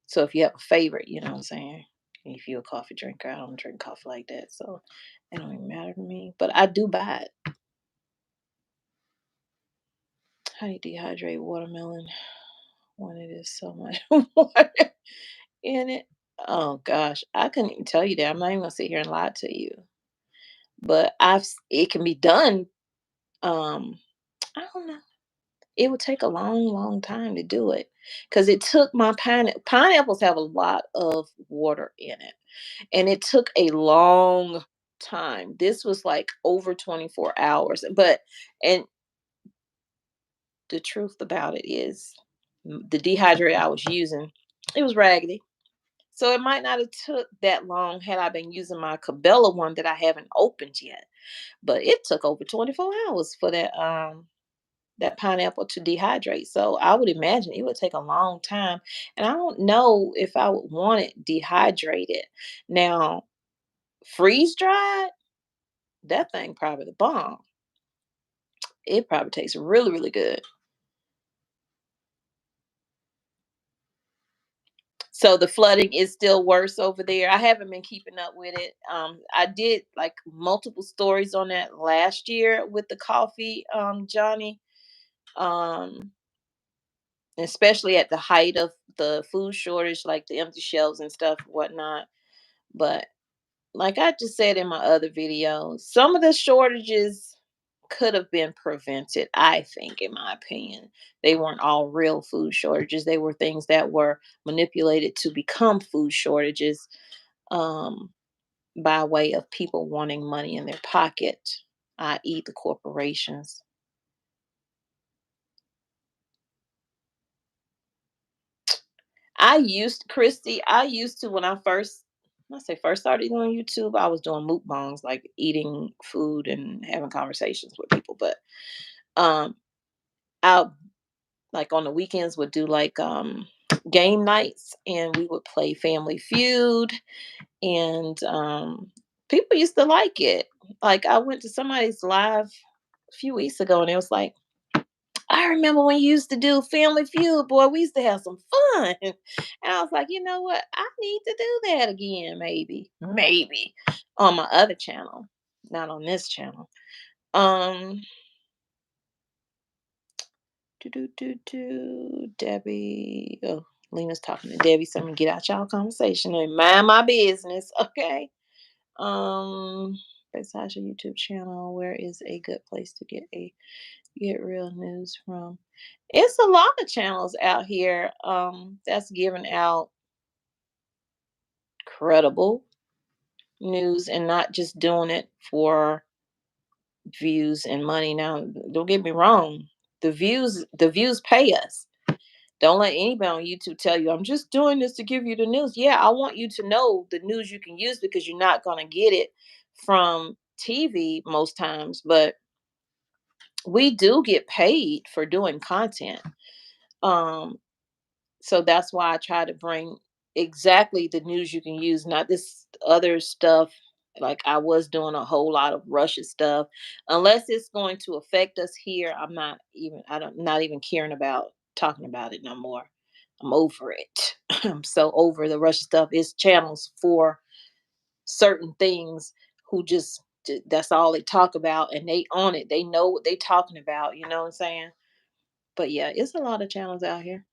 So if you have a favorite, you know what I'm saying? If you're a coffee drinker, I don't drink coffee like that, so it don't even matter to me. But I do buy it. How do you dehydrate watermelon when it is so much water in it? Oh gosh, I couldn't even tell you that. I'm not even gonna sit here and lie to you. But it can be done. Um, I don't know. It would take a long, long time to do it because it took my pineapples have a lot of water in it, and it took a long time. This was like over 24 hours. But and the truth about it is, the dehydrator I was using, it was raggedy. So it might not have took that long had I been using my Cabela one that I haven't opened yet. But it took over 24 hours for that. that pineapple to dehydrate. So I would imagine it would take a long time. And I don't know if I would want it dehydrated. Now, freeze dried, that thing probably the bomb. It probably tastes really, really good. So the flooding is still worse over there. I haven't been keeping up with it. I did like multiple stories on that last year with the coffee, Johnny. Um, especially at the height of the food shortage, like the empty shelves and stuff, whatnot. But like I just said in my other video, some of the shortages could have been prevented, I think, in my opinion. They weren't all real food shortages. They were things that were manipulated to become food shortages, um, by way of people wanting money in their pocket, i.e., the corporations. I used to when I say first started doing YouTube, I was doing mukbangs, like eating food and having conversations with people. But um I like on the weekends would do like game nights and we would play Family Feud and people used to like it. Like I went to somebody's live a few weeks ago and it was like, I remember when you used to do Family Feud, boy, we used to have some fun. And I was like, you know what? I need to do that again, maybe. Maybe. On my other channel. Not on this channel. Um Debbie. Oh, Lena's talking to Debbie. So I'm gonna get out y'all conversation and mind my business. Okay. Um Besides your YouTube channel, where is a good place to get real news from? It's a lot of channels out here that's giving out credible news and not just doing it for views and money. Now, don't get me wrong. The views pay us. Don't let anybody on YouTube tell you I'm just doing this to give you the news. Yeah, I want you to know the news you can use because you're not going to get it from TV most times, but we do get paid for doing content. Um so that's why I try to bring exactly the news you can use, not this other stuff. Like I was doing a whole lot of Russia stuff. Unless it's going to affect us here, I don't not even caring about talking about it no more. I'm over it. I'm so over the Russia stuff. It's channels for certain things who that's all they talk about and they own it. They know what they talking about, you know what I'm saying? But yeah, it's a lot of channels out here.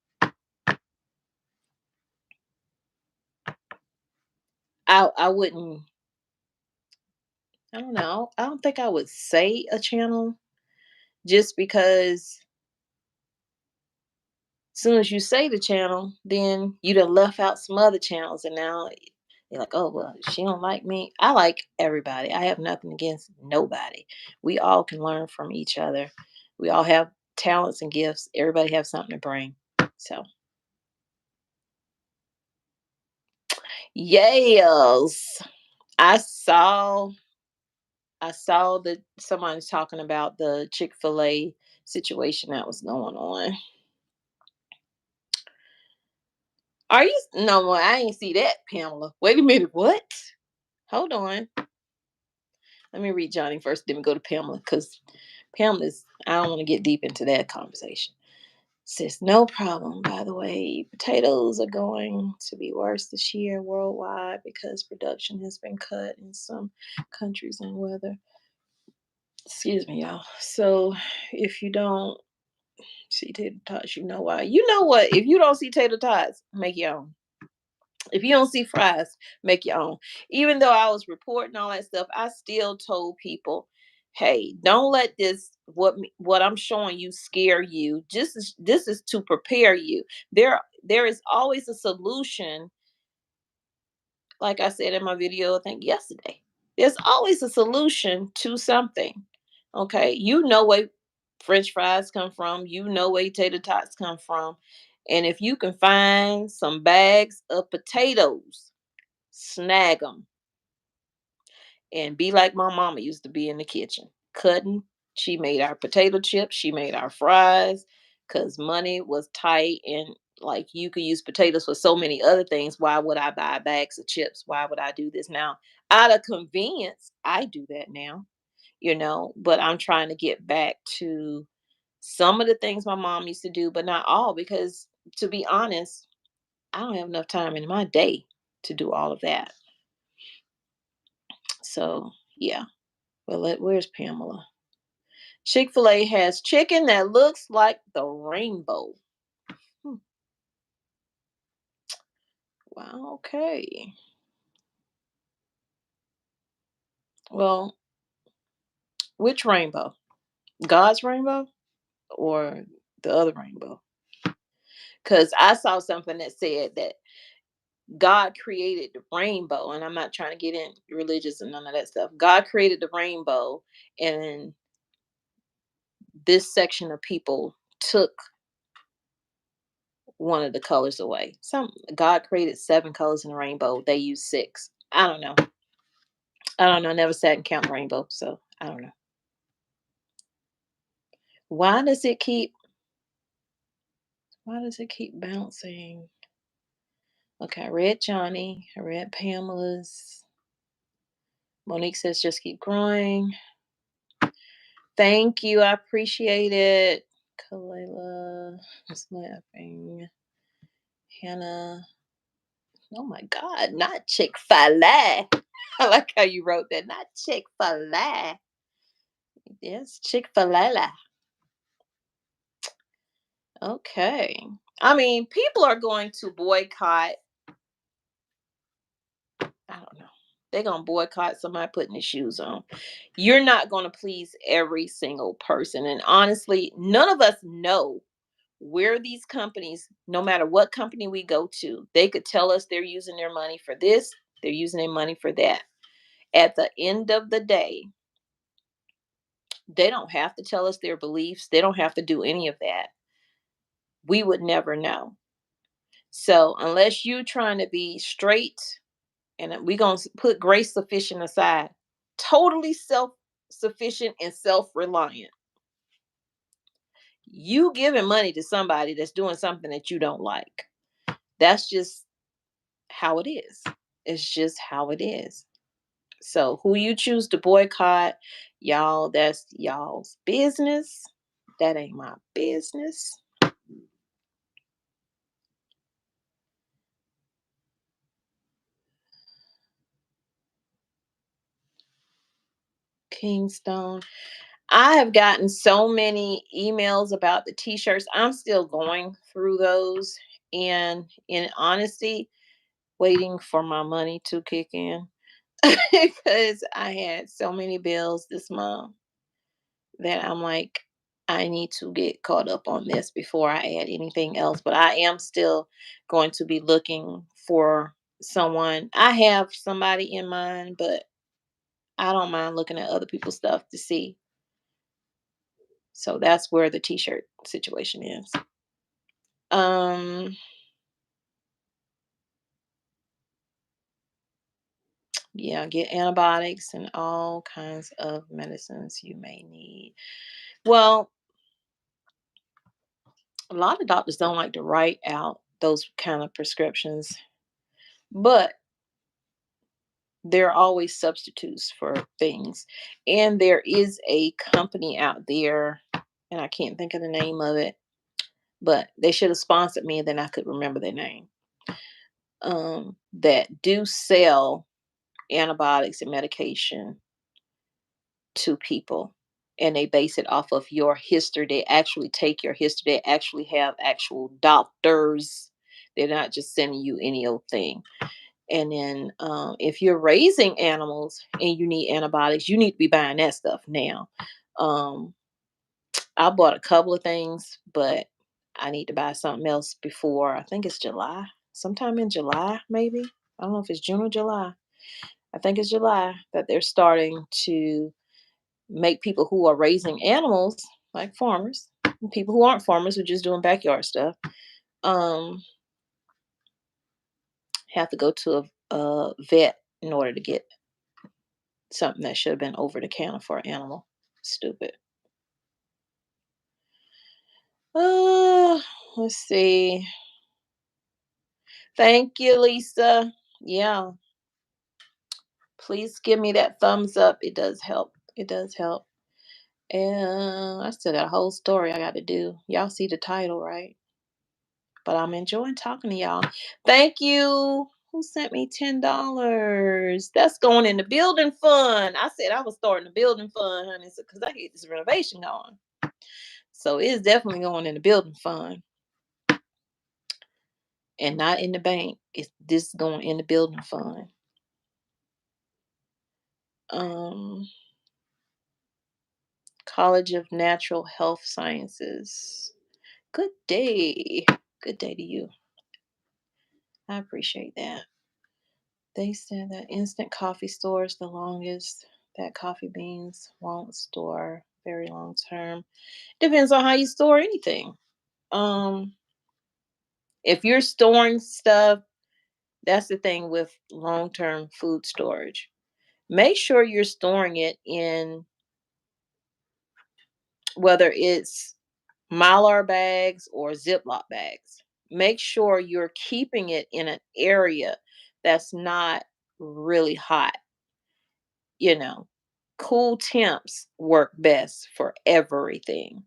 I wouldn't I don't know. I don't think I would say a channel just because as soon as you say the channel, then you done left out some other channels and now you're like, oh well, she don't like me. I like everybody. I have nothing against nobody. We all can learn from each other. We all have talents and gifts. Everybody have something to bring. So yes. I saw I saw that somebody's talking about the Chick-fil-A situation that was going on. Are you no more? I ain't see that, Pamela. Wait a minute, what? Hold on. Let me read Johnny first, then we go to Pamela because Pamela's. I don't want to get deep into that conversation. Says no problem. By the way, potatoes are going to be worse this year worldwide because production has been cut in some countries and weather. Excuse me, y'all. So if you don't see tater tots, you know why. You know what? If you don't see tater tots, make your own. If you don't see fries, make your own. Even though I was reporting all that stuff, I still told people, "Hey, don't let what I'm showing you scare you. This is to prepare you. There is always a solution. Like I said in my video, I think yesterday, there's always a solution to something. Okay, you know where French fries come from. You know where tater tots come from, and if you can find some bags of potatoes, snag them and be like my mama used to be in the kitchen, cutting, She made our potato chips, she made our fries, because money was tight, and like you could use potatoes for so many other things. Why would I buy bags of chips? Why would I do this now? Out of convenience, I do that now, but I'm trying to get back to some of the things my mom used to do, but not all, because to be honest, I don't have enough time in my day to do all of that. So, yeah. Well, where's Pamela? Chick-fil-A has chicken that looks like the rainbow. Hmm. Wow, okay. Well, which rainbow? God's rainbow or the other rainbow? Because I saw something that said that God created the rainbow, and I'm not trying to get in religious and none of that stuff. God created the rainbow, and this section of people took one of the colors away. Some God created 7 colors in the rainbow. They used 6. I don't know. I don't know. I never sat and count rainbow, so I don't know. Why does it keep why does it keep bouncing? Okay, I read Johnny. I read Pamela's. Monique says just keep growing. Thank you. I appreciate it. Kalela is laughing. Hannah. Oh my God, not Chick-fil-A. I like how you wrote that. Not Chick-fil-A. Yes, Chick-fil-A. Okay. I mean, people are going to boycott. I don't know. They're going to boycott somebody putting his shoes on. You're not going to please every single person. And honestly, none of us know where these companies, no matter what company we go to, they could tell us they're using their money for this, they're using their money for that. At the end of the day, they don't have to tell us their beliefs. They don't have to do any of that. We would never know. So unless you're trying to be straight, and we're going to put grace sufficient aside, totally self-sufficient and self-reliant, you giving money to somebody that's doing something that you don't like. That's just how it is. It's just how it is. So who you choose to boycott, y'all, that's y'all's business. That ain't my business. Kingstone. I have gotten so many emails about the t-shirts. I'm still going through those, and in honesty, waiting for my money to kick in because I had so many bills this month that I'm like, I need to get caught up on this before I add anything else. But I am still going to be looking for someone. I have somebody in mind, but I don't mind looking at other people's stuff to see. So that's where the t-shirt situation is. Um, yeah, get antibiotics and all kinds of medicines you may need. Well, a lot of doctors don't like to write out those kind of prescriptions, but there are always substitutes for things. And there is a company out there, and I can't think of the name of it, but they should have sponsored me and then I could remember their name. That do sell antibiotics and medication to people, and they base it off of your history. They actually take your history. They actually have actual doctors. They're not just sending you any old thing. And then if you're raising animals and you need antibiotics, you need to be buying that stuff now. um, I bought a couple of things, but I need to buy something else before, I think it's July, sometime in July maybe. I don't know if it's June or July. I think it's July that they're starting to make people who are raising animals, like farmers, people who aren't farmers who are just doing backyard stuff, um, have to go to a vet in order to get something that should have been over the counter for an animal. Stupid. Uh, let's see. Thank you, Lisa. Yeah, please give me that thumbs up. It does help. It does help. And I still got a whole story I got to do. Y'all see the title, right? But I'm enjoying talking to y'all. Thank you. Who sent me $10? That's going in the building fund. I said I was starting the building fund, honey, because I get this renovation going. So it's definitely going in the building fund and not in the bank. It's this is going in the building fund. Um, College of Natural Health Sciences. Good day. Good day to you. I appreciate that. They said that instant coffee stores the longest, that coffee beans won't store very long term. Depends on how you store anything. Um, if you're storing stuff, that's the thing with long term food storage. Make sure you're storing it in whether it's Mylar bags or Ziploc bags. Make sure you're keeping it in an area that's not really hot. You know, cool temps work best for everything.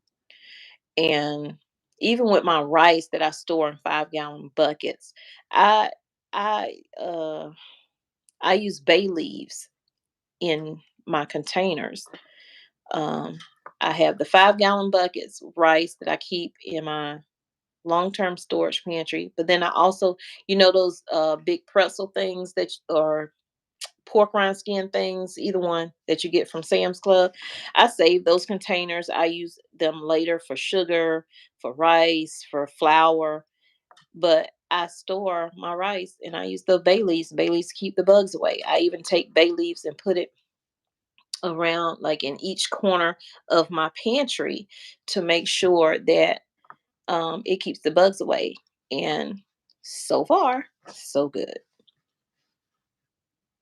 And even with my rice that I store in 5-gallon buckets, I I uh I use bay leaves in my containers. Um I have the 5-gallon buckets rice that I keep in my long-term storage pantry, but then I also, those big pretzel things that are pork rind skin things, either one that you get from Sam's Club. I save those containers. I use them later for sugar, for rice, for flour, but I store my rice and I use the bay leaves. Bay leaves keep the bugs away. I even take bay leaves and put it around like in each corner of my pantry to make sure that it keeps the bugs away. And so far, so good.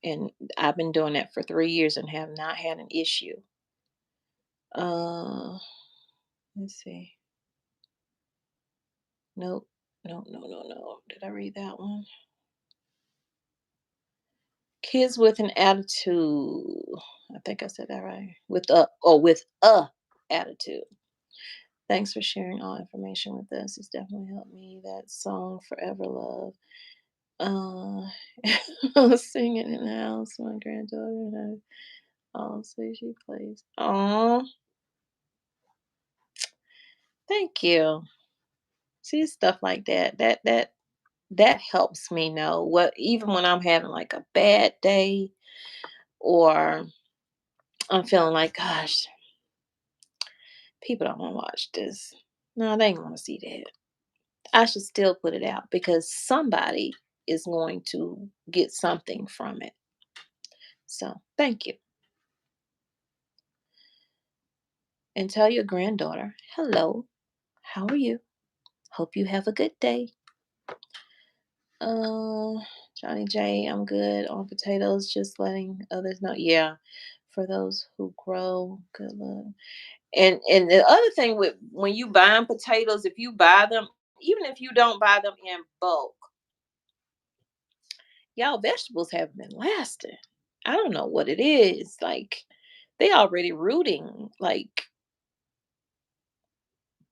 And I've been doing that for 3 years and have not had an issue. Uh, let's see. Nope. No, no, no, no. Did I read that one? Kids with an attitude. I think I said that right. With a attitude. Thanks for sharing all information with us. It's definitely helped me. That song Forever Love. Uh I was singing in the house. My granddaughter and I all say she plays. Oh, thank you. See stuff like that. That helps me know what, even when I'm having like a bad day or I'm feeling like, gosh, people don't want to watch this. No, they ain't want to see that. I should still put it out because somebody is going to get something from it. So thank you. And tell your granddaughter, hello, how are you? Hope you have a good day. Uh, Johnny J, I'm good on potatoes, just letting others know. Yeah, for those who grow, good luck. And the other thing with when you buying potatoes, if you buy them, even if you don't buy them in bulk, y'all vegetables have been lasting. I don't know what it is. Like they already rooting like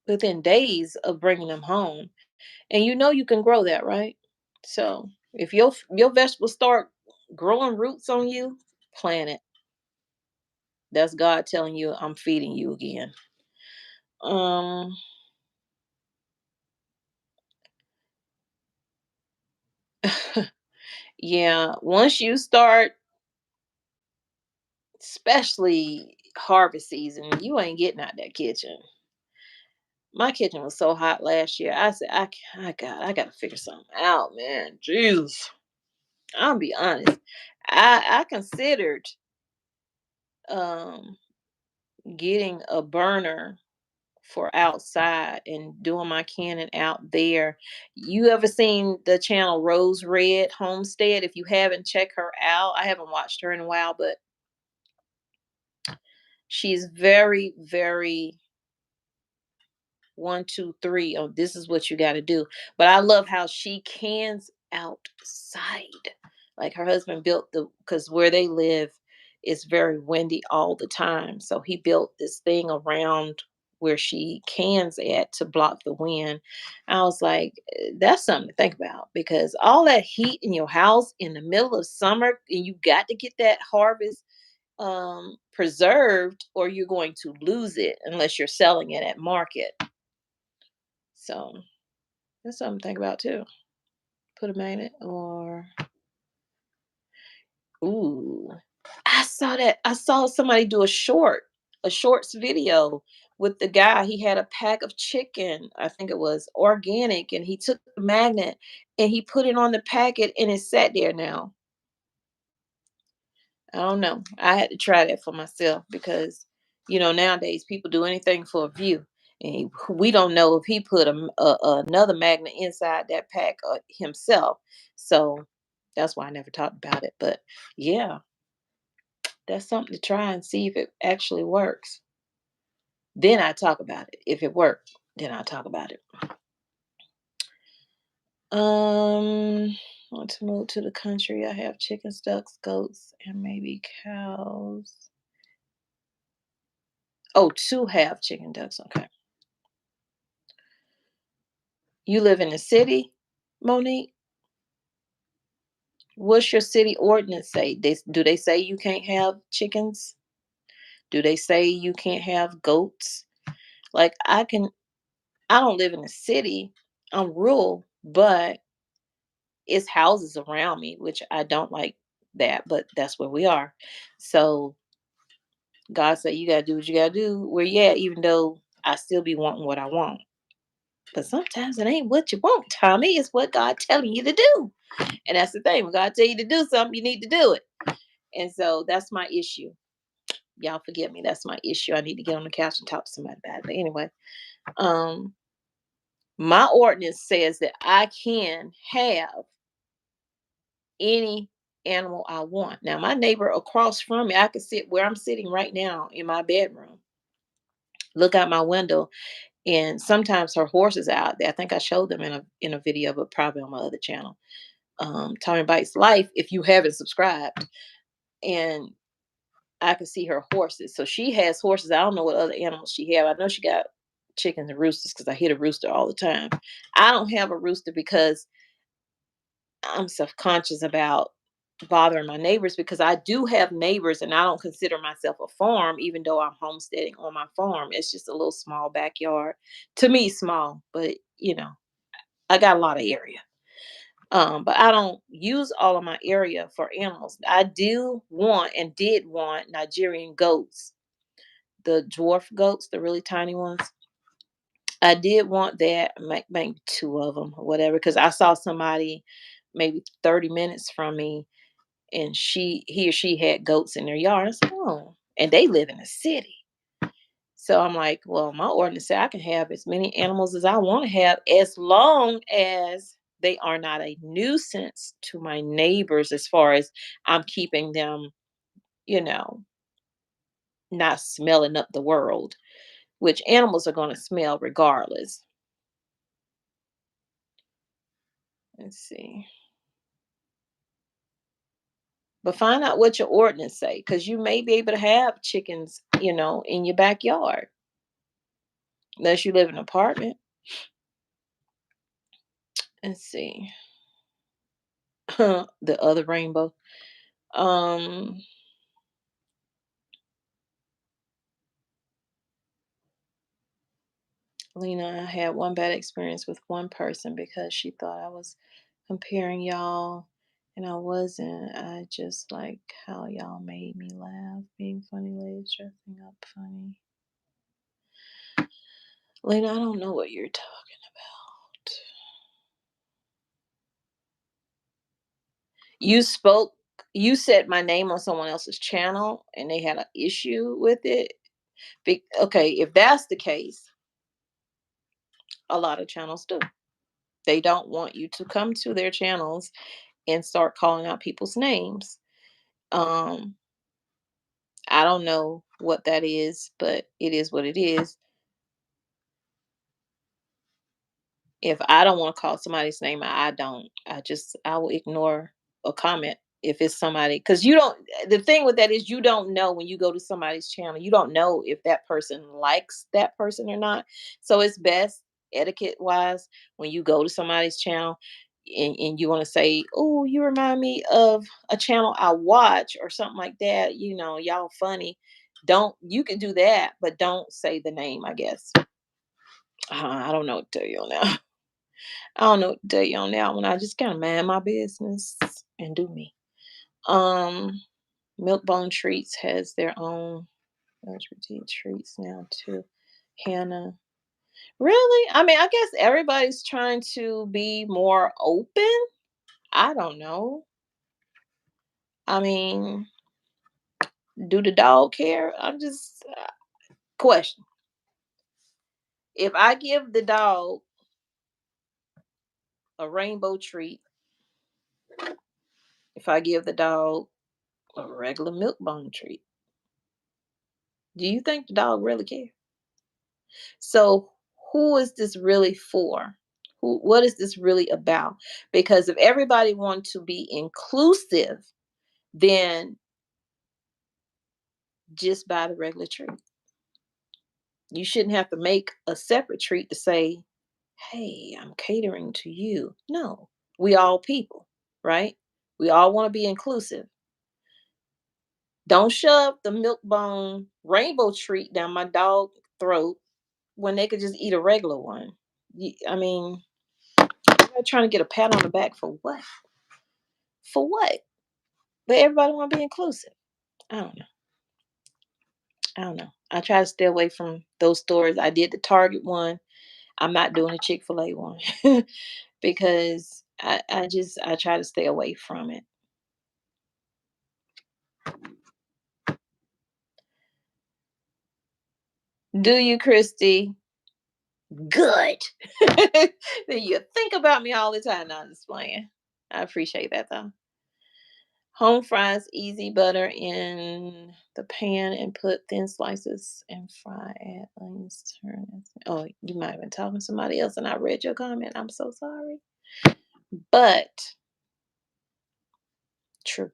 within days of bringing them home. And you can grow that, right? So if your vegetables start growing roots on you, plant it. That's God telling you I'm feeding you again. Um yeah, once you start, especially harvest season, you ain't getting out that kitchen. My kitchen was so hot last year. I said, I got to figure something out, man. Jesus, I'll be honest. I considered um getting a burner for outside and doing my canning out there. You ever seen the channel Rose Red Homestead? If you haven't, check her out. I haven't watched her in a while, but she's very, very one, two, three. Oh, this is what you got to do. But I love how she cans outside. Like her husband built because where they live is very windy all the time. So he built this thing around where she cans at to block the wind. I was like, that's something to think about because all that heat in your house in the middle of summer, and you got to get that harvest preserved or you're going to lose it unless you're selling it at market. So that's something to think about too. Put a magnet or ooh. I saw somebody do a shorts video with the guy. He had a pack of chicken. I think it was organic, and he took the magnet and he put it on the packet and it sat there now. I don't know. I had to try that for myself because, nowadays people do anything for a view. And we don't know if he put another magnet inside that pack himself. So that's why I never talked about it. But yeah, that's something to try and see if it actually works. Then I talk about it. If it worked, then I'll talk about it. Want to move to the country. I have chickens, ducks, goats, and maybe cows. Oh, to have chicken ducks. Okay. You live in the city, Monique? What's your city ordinance say? Do they say you can't have chickens? Do they say you can't have goats? Like I don't live in the city. I'm rural, but it's houses around me, which I don't like that, but that's where we are. So God said you gotta do what you gotta do where you at, even though I still be wanting what I want. But sometimes it ain't what you want, Tommy. It's what God telling you to do. And that's the thing. When God tell you to do something, you need to do it. And so that's my issue. Y'all forgive me. That's my issue. I need to get on the couch and talk to somebody about it. But anyway, um, my ordinance says that I can have any animal I want. Now, my neighbor across from me, I can sit where I'm sitting right now in my bedroom, look out my window, and sometimes her horse is out there. I think I showed them in a video, but probably on my other channel. Tommy Bites Life, if you haven't subscribed. And I could see her horses. So she has horses. I don't know what other animals she have. I know she got chickens and roosters because I hear a rooster all the time. I don't have a rooster because I'm self-conscious about bothering my neighbors because I do have neighbors and I don't consider myself a farm, even though I'm homesteading on my farm. It's just a little small backyard. To me, small, but I got a lot of area. But I don't use all of my area for animals. I do want and did want Nigerian goats, the dwarf goats, the really tiny ones. I did want that, maybe two of them or whatever, because I saw somebody maybe 30 minutes from me, and he or she had goats in their yard. I said, oh, and they live in a city. So I'm like, well, my ordinance said I can have as many animals as I want to have as long as they are not a nuisance to my neighbors as far as I'm keeping them, you know, not smelling up the world, which animals are going to smell regardless. Let's see. But find out what your ordinance say, because you may be able to have chickens, in your backyard, unless you live in an apartment. Let's see. The other rainbow. Um, Lena, I had one bad experience with one person because she thought I was comparing y'all, and I wasn't. I just like how y'all made me laugh, being funny ladies dressing up funny. Lena, I don't know what you're talking about. You spoke, you said my name on someone else's channel and they had an issue with it. Okay, if that's the case, a lot of channels do. They don't want you to come to their channels and start calling out people's names. Um, I don't know what that is, but it is what it is. If I don't want to call somebody's name, I don't. I will ignore a comment if it's somebody, because you don't. The thing with that is you don't know when you go to somebody's channel. You don't know if that person likes that person or not. So it's best etiquette wise when you go to somebody's channel and you want to say, "Oh, you remind me of a channel I watch" or something like that. Y'all funny. Don't You can do that, but don't say the name. I guess. I don't know what to tell you on that. I don't know what to tell you on that one. I just kind of mind my business and do me. Um, Milkbone Treats has their own LGBT treats now too. Hannah. Really? I mean, I guess everybody's trying to be more open. I don't know. I mean, do the dog care? I'm just question. If I give the dog a rainbow treat, if I give the dog a regular milkbone treat, do you think the dog really cares? So who is this really for? What is this really about? Because if everybody wants to be inclusive, then just buy the regular treat. You shouldn't have to make a separate treat to say, "Hey, I'm catering to you." No, we all people, right? We all want to be inclusive. Don't shove the milk bone rainbow treat down my dog throat when they could just eat a regular one. I mean, I'm trying to get a pat on the back for what? For what? But everybody want to be inclusive. I don't know. I don't know. I try to stay away from those stores. I did the Target one. I'm not doing the Chick-fil-A one because I try to stay away from it. Do you, Christy? Good. Then you think about me all the time. Not just playing. I appreciate that though. Home fries, easy butter in the pan and put thin slices and fry. Add onions, turn. Oh, you might have been talking to somebody else and I read your comment. I'm so sorry. But true.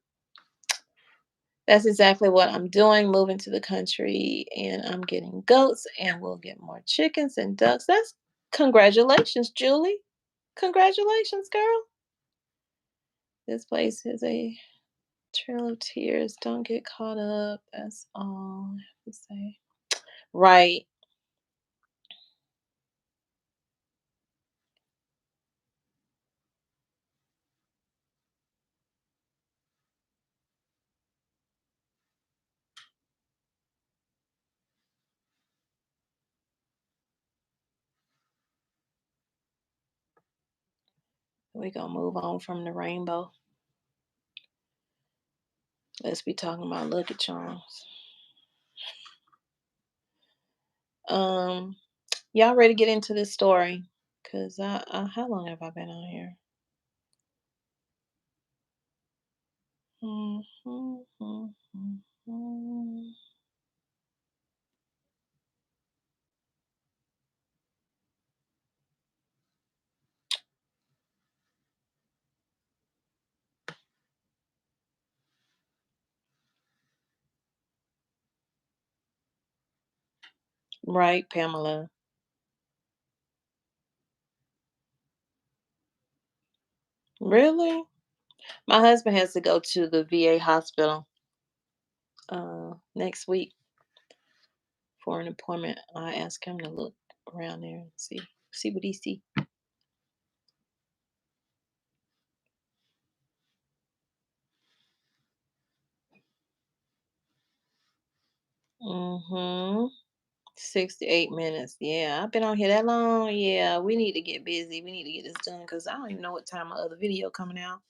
That's exactly what I'm doing. Moving to the country and I'm getting goats and we'll get more chickens and ducks. That's congratulations, Julie. Congratulations, girl. This place is a trail of tears. Don't get caught up. That's all I have to say. Right. We're gonna move on from the rainbow. Let's be talking about Lucky Charms. Um, y'all ready to get into this story? Cause how long have I been on here? Right, Pamela. Really? My husband has to go to the VA hospital next week for an appointment. I asked him to look around there and see what he see. Mm-hmm. 6 to 8 minutes. Yeah, I've been on here that long. Yeah, we need to get busy. We need to get this done because I don't even know what time my other video coming out.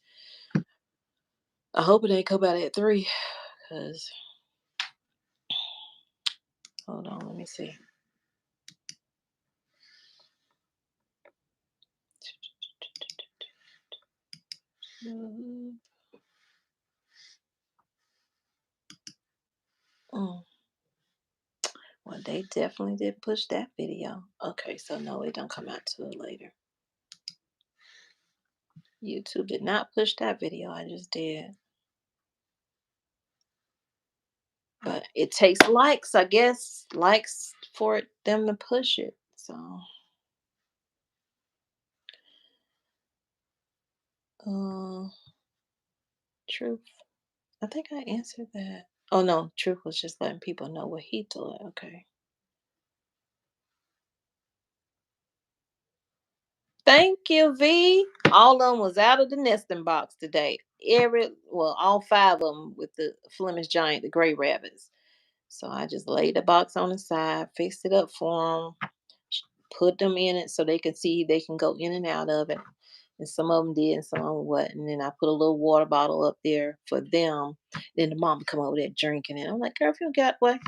I hope it ain't come out at 3. Cause hold on, let me see. Mm. Well, they definitely did push that video. Okay, so no, it don't come out till later. YouTube did not push that video I just did. But it takes likes, I guess, likes for them to push it. So, uh, truth. I think I answered that. Oh no, truth was just letting people know what he thought. Okay. Thank you, V. All of them was out of the nesting box today. All five of them with the Flemish Giant, the gray rabbits. So I just laid the box on the side, fixed it up for them, put them in it so they can see they can go in and out of it. And some of them did, and some of them what. And then I put a little water bottle up there for them. Then the mom would come over there drinking it. I'm like, girl, if you got what?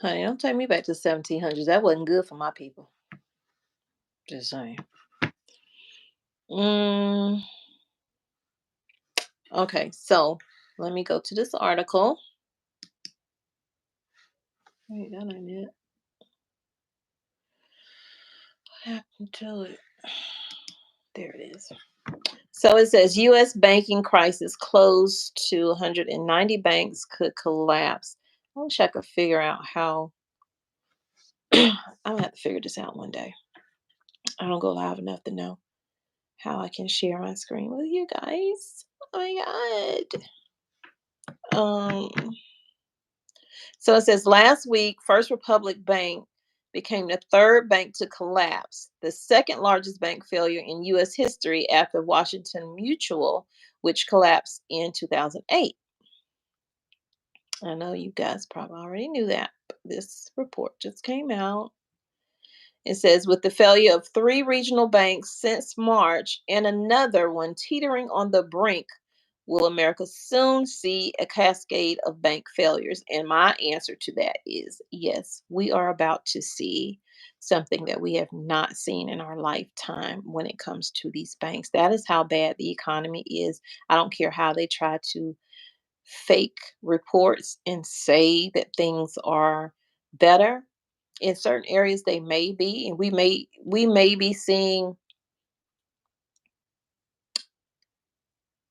Honey, don't take me back to 1700s. That wasn't good for my people. Just saying. Mm, okay, so let me go to this article. Wait, that ain't it. What happened to it? There it is. So it says U.S. banking crisis close to 190 banks could collapse. I wish I could figure out how. I'm gonna have to figure this out one day. I don't go live enough to know how I can share my screen with you guys. Oh my god. So it says last week, First Republic Bank became the third bank to collapse, the second largest bank failure in U.S. history after Washington Mutual, which collapsed in 2008. I know you guys probably already knew that, but this report just came out. It says with the failure of three regional banks since March and another one teetering on the brink, will America soon see a cascade of bank failures? And my answer to that is yes, we are about to see something that we have not seen in our lifetime when it comes to these banks. That is how bad the economy is. I don't care how they try to fake reports and say that things are better. In certain areas they may be, and we may be seeing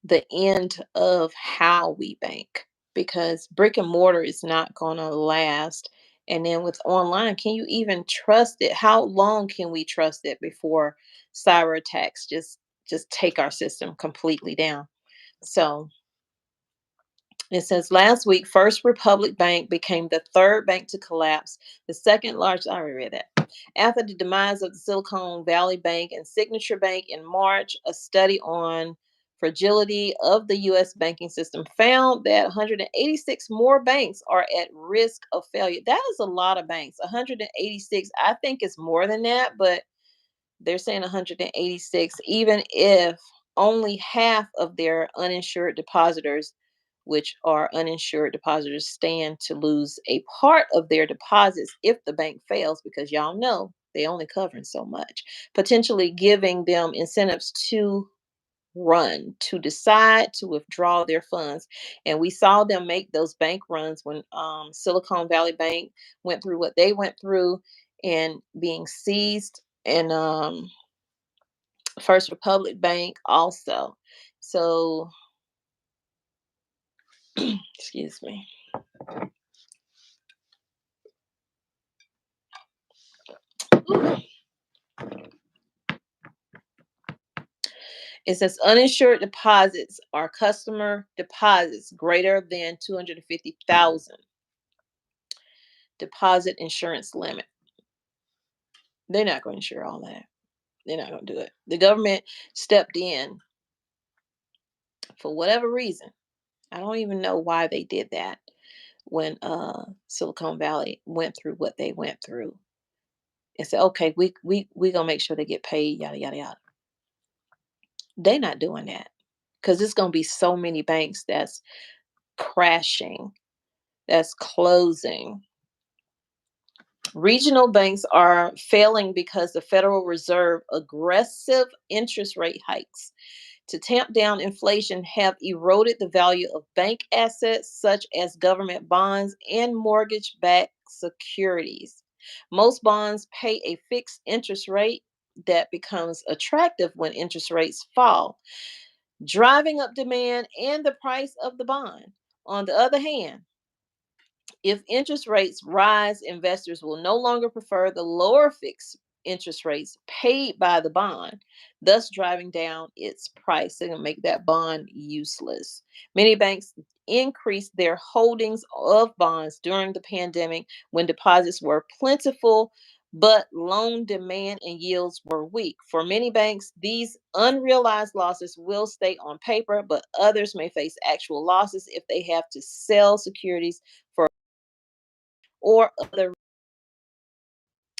the end of how we bank, because brick and mortar is not going to last. And then with online, can you even trust it? How long can we trust it before cyber attacks just take our system completely down? So it says last week, First Republic Bank became the third bank to collapse, the second largest. I already read that. After the demise of the Silicon Valley Bank and Signature Bank in March, a study on fragility of the U.S. banking system found that 186 more banks are at risk of failure. That is a lot of banks. 186. I think it's more than that, but they're saying 186, even if only half of their uninsured depositors, which are uninsured depositors, stand to lose a part of their deposits if the bank fails, because y'all know they only covering so much, potentially giving them incentives to to decide to withdraw their funds. And we saw them make those bank runs when Silicon Valley Bank went through what they went through and being seized, and First Republic Bank also. So, excuse me. It says uninsured deposits are customer deposits greater than 250,000 deposit insurance limit. They're not going to insure all that. They're not going to do it. The government stepped in for whatever reason. I don't even know why they did that when Silicon Valley went through what they went through, and said, "Okay, we gonna make sure they get paid." Yada yada yada. They're not doing that, because it's gonna be so many banks that's crashing, that's closing. Regional banks are failing because the Federal Reserve aggressive interest rate hikes to tamp down inflation have eroded the value of bank assets such as government bonds and mortgage backed securities. Most bonds pay a fixed interest rate that becomes attractive when interest rates fall, driving up demand and the price of the bond. On the other hand, if interest rates rise, investors will no longer prefer the lower fixed interest rates paid by the bond, thus driving down its price and make that bond useless. Many banks increased their holdings of bonds during the pandemic when deposits were plentiful, but loan demand and yields were weak. For many banks, these unrealized losses will stay on paper, but others may face actual losses if they have to sell securities for or other,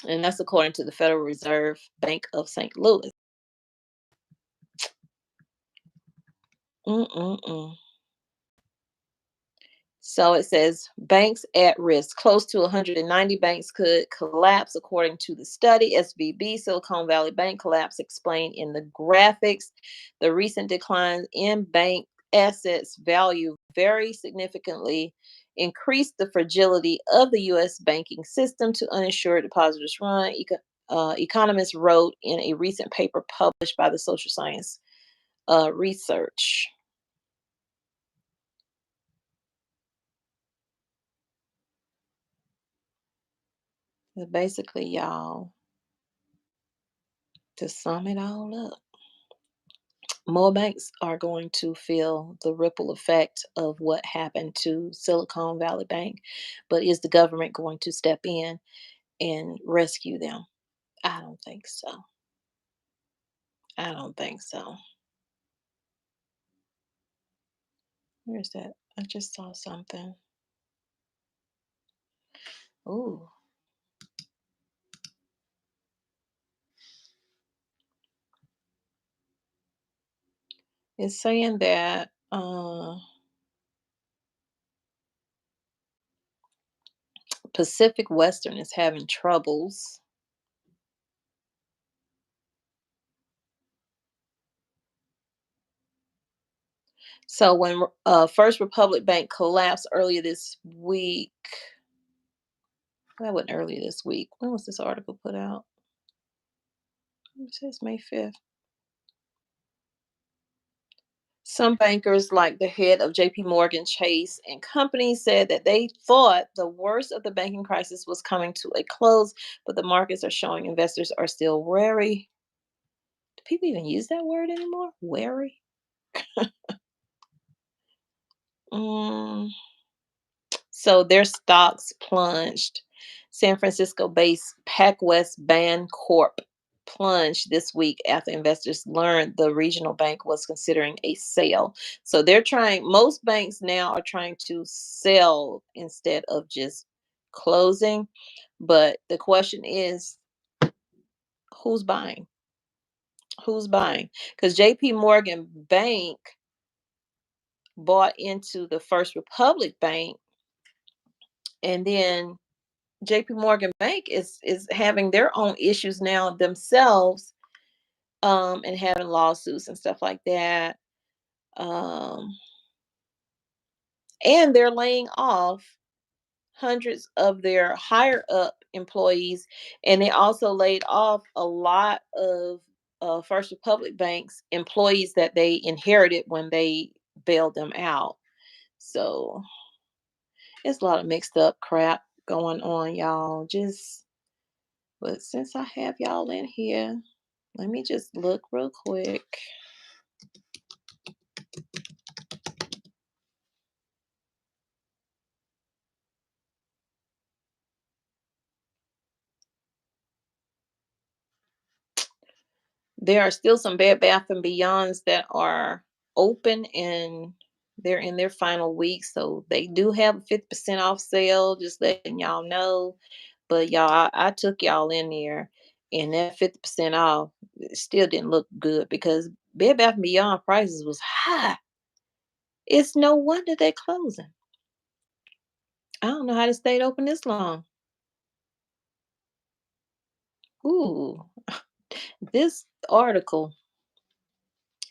and that's according to the Federal Reserve Bank of St. Louis. Mm-mm-mm. So it says banks at risk. Close to 190 banks could collapse, according to the study. SVB, Silicon Valley Bank collapse explained in the graphics. The recent decline in bank assets value very significantly increased the fragility of the U.S. banking system to uninsured depositors run. Economists wrote in a recent paper published by the Social Science Research. Basically, y'all, to sum it all up, more banks are going to feel the ripple effect of what happened to Silicon Valley Bank. But is the government going to step in and rescue them? I don't think so. I don't think so. Where's that? I just saw something. Ooh, it's saying that Pacific Western is having troubles. So when First Republic Bank collapsed earlier this week, that wasn't earlier this week. When was this article put out? It says May 5th. Some bankers, like the head of JP Morgan Chase and Company, said that they thought the worst of the banking crisis was coming to a close, but the markets are showing investors are still wary. Do people even use that word anymore? Wary? Mm, so their stocks plunged. San Francisco-based PacWest Bancorp plunged this week after investors learned the regional bank was considering a sale. So they're trying, most banks now are trying to sell instead of just closing. But the question is, who's buying? Who's buying? Because JP Morgan Bank bought into the First Republic Bank, and then JP Morgan Bank is having their own issues now themselves, and having lawsuits and stuff like that. Um, and they're laying off hundreds of their higher up employees, and they also laid off a lot of First Republic Bank's employees that they inherited when they bailed them out. So it's a lot of mixed up crap going on, y'all. Just but since I have y'all in here, let me just look real quick. There are still some Bed Bath and Beyonds that are open, and they're in their final week, so they do have a 50% off sale. Just letting y'all know. But y'all, I took y'all in there, and that 50% off still didn't look good because Bed Bath and Beyond prices was high. It's no wonder they're closing. I don't know how they stayed open this long. Ooh, this article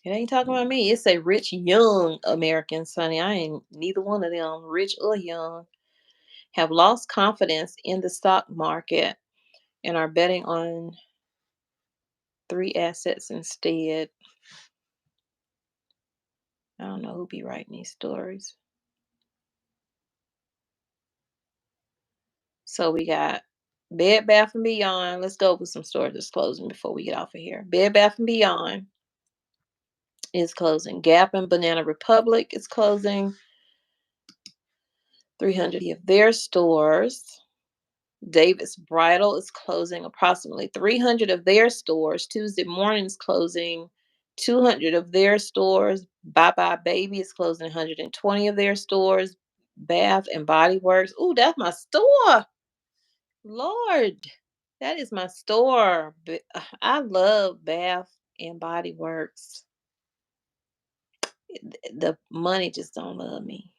It ain't talking about me. It's a rich young Americans, honey. I ain't neither one of them, rich or young, have lost confidence in the stock market and are betting on three assets instead. I don't know who be writing these stories. So we got Bed Bath and Beyond. Let's go with some stores that's closing before we get off of here. Bed Bath and Beyond is closing. Gap and Banana Republic is closing 300 of their stores. David's Bridal is closing approximately 300 of their stores. Tuesday Morning is closing 200 of their stores. Bye Bye Baby is closing 120 of their stores. Bath and Body Works. Ooh, that's my store. Lord, that is my store. I love Bath and Body Works. The money just don't love me.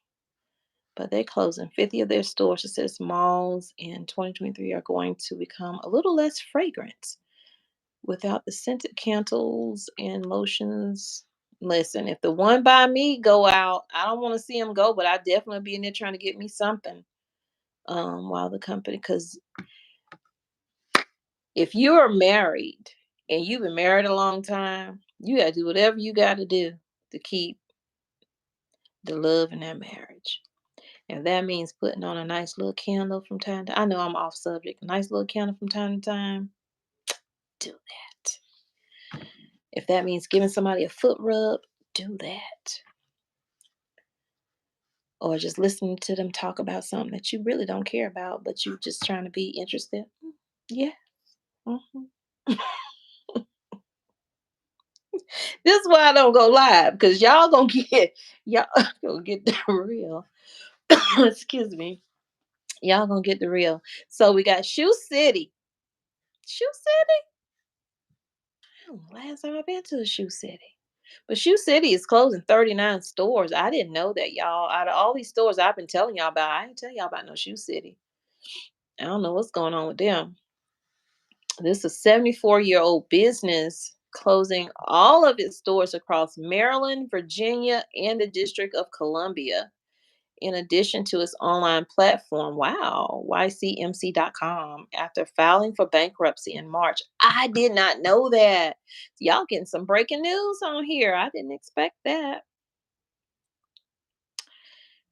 But they're closing 50 of their stores. It says malls in 2023 are going to become a little less fragrant without the scented candles and lotions. Listen, if the one by me go out, I don't want to see them go, but I definitely be in there trying to get me something. While the company, because if you are married and you've been married a long time, you got to do whatever you got to do to keep the love in that marriage. If that means putting on a nice little candle from time to I know I'm off subject. A nice little candle from time to time, do that. If that means giving somebody a foot rub, do that. Or just listening to them talk about something that you really don't care about, but you just trying to be interested. Yeah. Mhm. This is why I don't go live, because y'all gonna get y'all gonna get the real. Excuse me. Y'all gonna get the real. So we got Shoe City. Shoe City? Last time I've been to a Shoe City. But Shoe City is closing 39 stores. I didn't know that, y'all. Out of all these stores I've been telling y'all about, I ain't tell y'all about no Shoe City. I don't know what's going on with them. This is a 74-year-old business closing all of its stores across Maryland, Virginia, and the District of Columbia, in addition to its online platform. Wow, ycmc.com, after filing for bankruptcy in March. I did not know that. Y'all getting some breaking news on here. I didn't expect that.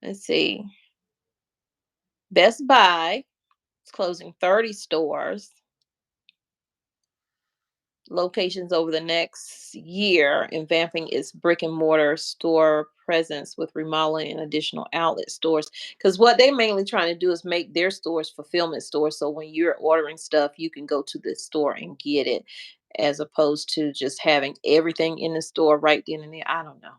Let's see. Best Buy is closing 30 stores, locations over the next year, and vamping its brick and mortar store presence with remodeling and additional outlet stores. Because what they mainly trying to do is make their stores fulfillment stores. So when you're ordering stuff, you can go to the store and get it, as opposed to just having everything in the store right then and there. I don't know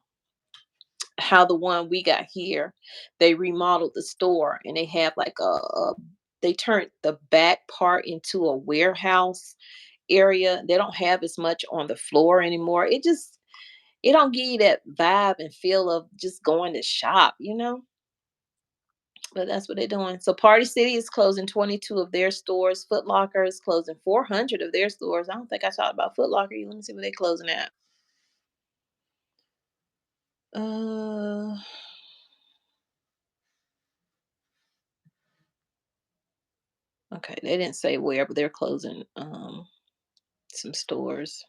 how the one we got here, they remodeled the store and they have like they turned the back part into a warehouse area. They don't have as much on the floor anymore. It don't give you that vibe and feel of just going to shop. But that's what they're doing. So Party City is closing 22 of their stores. Foot Locker is closing 400 of their stores. I don't think I talked about Foot Locker. Let me see where they're closing at. Uh okay, they didn't say where, but they're closing some stores.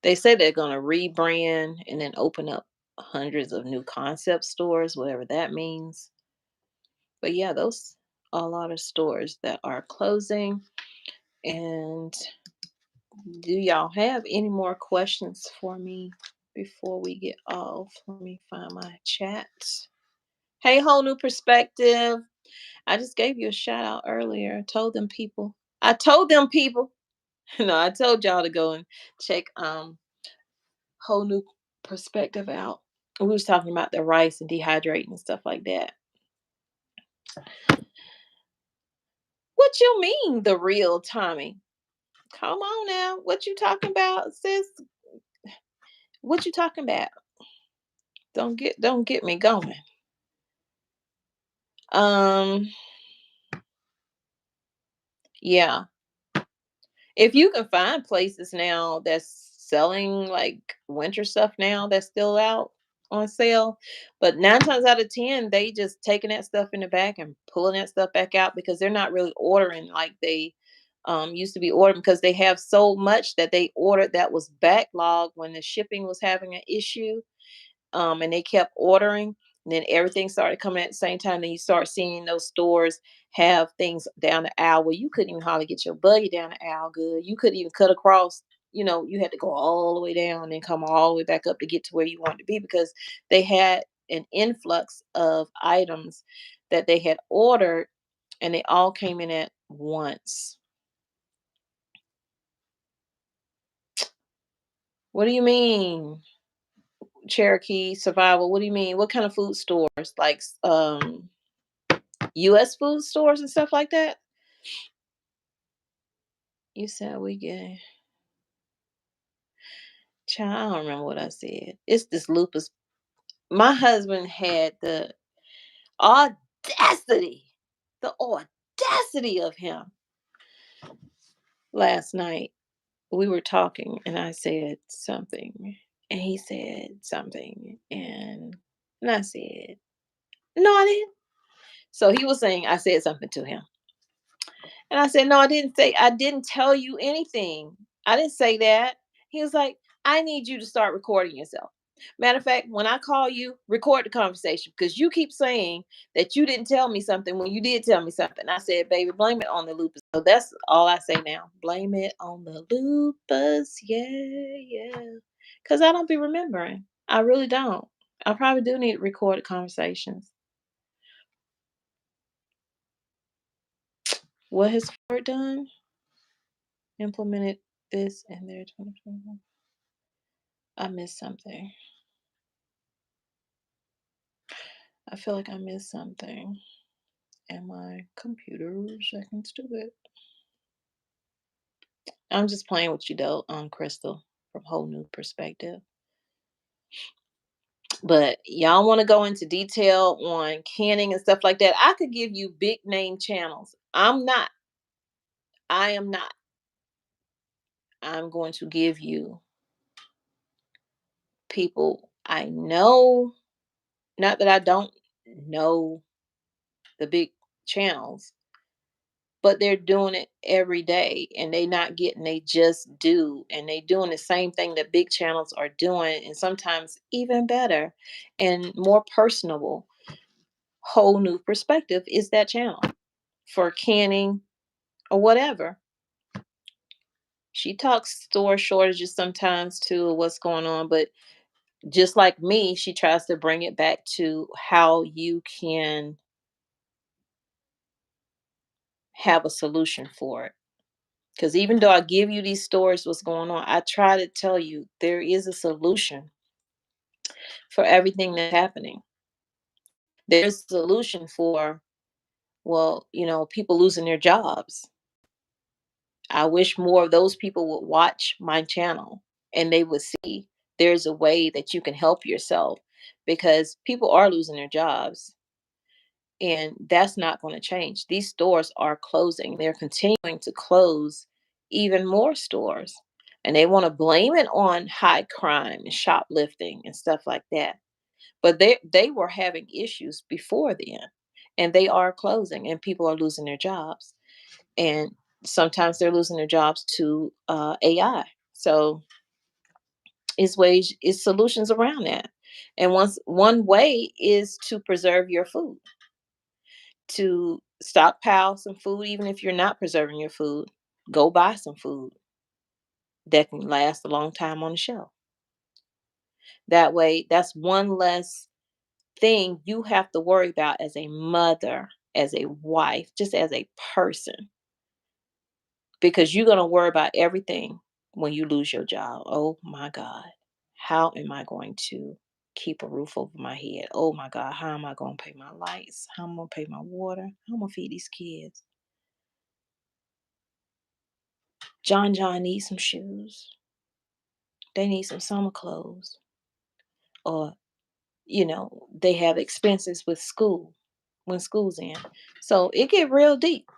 They say they're going to rebrand and then open up hundreds of new concept stores, whatever that means. But yeah, those are a lot of stores that are closing. And do y'all have any more questions for me before we get off? Let me find my chat. Hey, whole new perspective. I just gave you a shout out earlier. I told them people. I told them people. No, I told y'all to go and check whole new perspective out. We was talking about the rice and dehydrating and stuff like that. What you mean the real Tommy? Come on now. What you talking about, sis? What you talking about? Don't get me going. Um yeah. If you can find places now that's selling like winter stuff now that's still out on sale. But 9 times out of 10, they just taking that stuff in the back and pulling that stuff back out because they're not really ordering like they used to be ordering because they have so much that they ordered that was backlogged when the shipping was having an issue, and they kept ordering. And then everything started coming at the same time. Then you start seeing those stores have things down the aisle where you couldn't even hardly get your buggy down the aisle good. You couldn't even cut across. You had to go all the way down and come all the way back up to get to where you wanted to be because they had an influx of items that they had ordered, and they all came in at once. What do you mean? Cherokee Survival. What do you mean? What kind of food stores? Like US food stores and stuff like that? You said we get child, I don't remember what I said. It's this lupus. My husband had the audacity, the audacity of him last night. We were talking and I said something and he said something and I said, no, I didn't. So he was saying I said something to him. And I said, no, I didn't tell you anything. I didn't say that. He was like, I need you to start recording yourself. Matter of fact, when I call you, record the conversation because you keep saying that you didn't tell me something when you did tell me something. I said, baby, blame it on the lupus. So that's all I say now. Blame it on the lupus. Yeah, yeah. Because I don't be remembering. I really don't. I probably do need recorded conversations. What has Ford done? Implemented this in their 2021. I missed something. I feel like I missed something. And my computer's acting stupid. I'm just playing with you though, Crystal, from a whole new perspective. But y'all want to go into detail on canning and stuff like that. I could give you big name channels. I'm not. I am not. I'm going to give you people I know. Not that I don't know the big channels, but they're doing it every day and they not getting, they just do, and they doing the same thing that big channels are doing, and sometimes even better and more personable. Whole new perspective is that channel for canning or whatever. She talks store shortages sometimes too, what's going on, but just like me, she tries to bring it back to how you can have a solution for it. Because even though I give you these stories, what's going on, I try to tell you there is a solution for everything that's happening. There's a solution for, well, people losing their jobs. I wish more of those people would watch my channel and they would see there's a way that you can help yourself because people are losing their jobs and that's not going to change. These stores are closing. They're continuing to close even more stores. And they want to blame it on high crime and shoplifting and stuff like that. But they were having issues before then. And they are closing and people are losing their jobs. And sometimes they're losing their jobs to AI. So it's solutions around that. And one way is to preserve your food, to stockpile some food, even if you're not preserving your food, go buy some food that can last a long time on the shelf. That way, that's one less thing you have to worry about as a mother, as a wife, just as a person, because you're going to worry about everything when you lose your job. Oh my God, how am I going to keep a roof over my head? Oh my God, how am I going to pay my lights? How am I going to pay my water? How am I going to feed these kids? John needs some shoes. They need some summer clothes. Or, they have expenses with school when school's in. So it get real deep.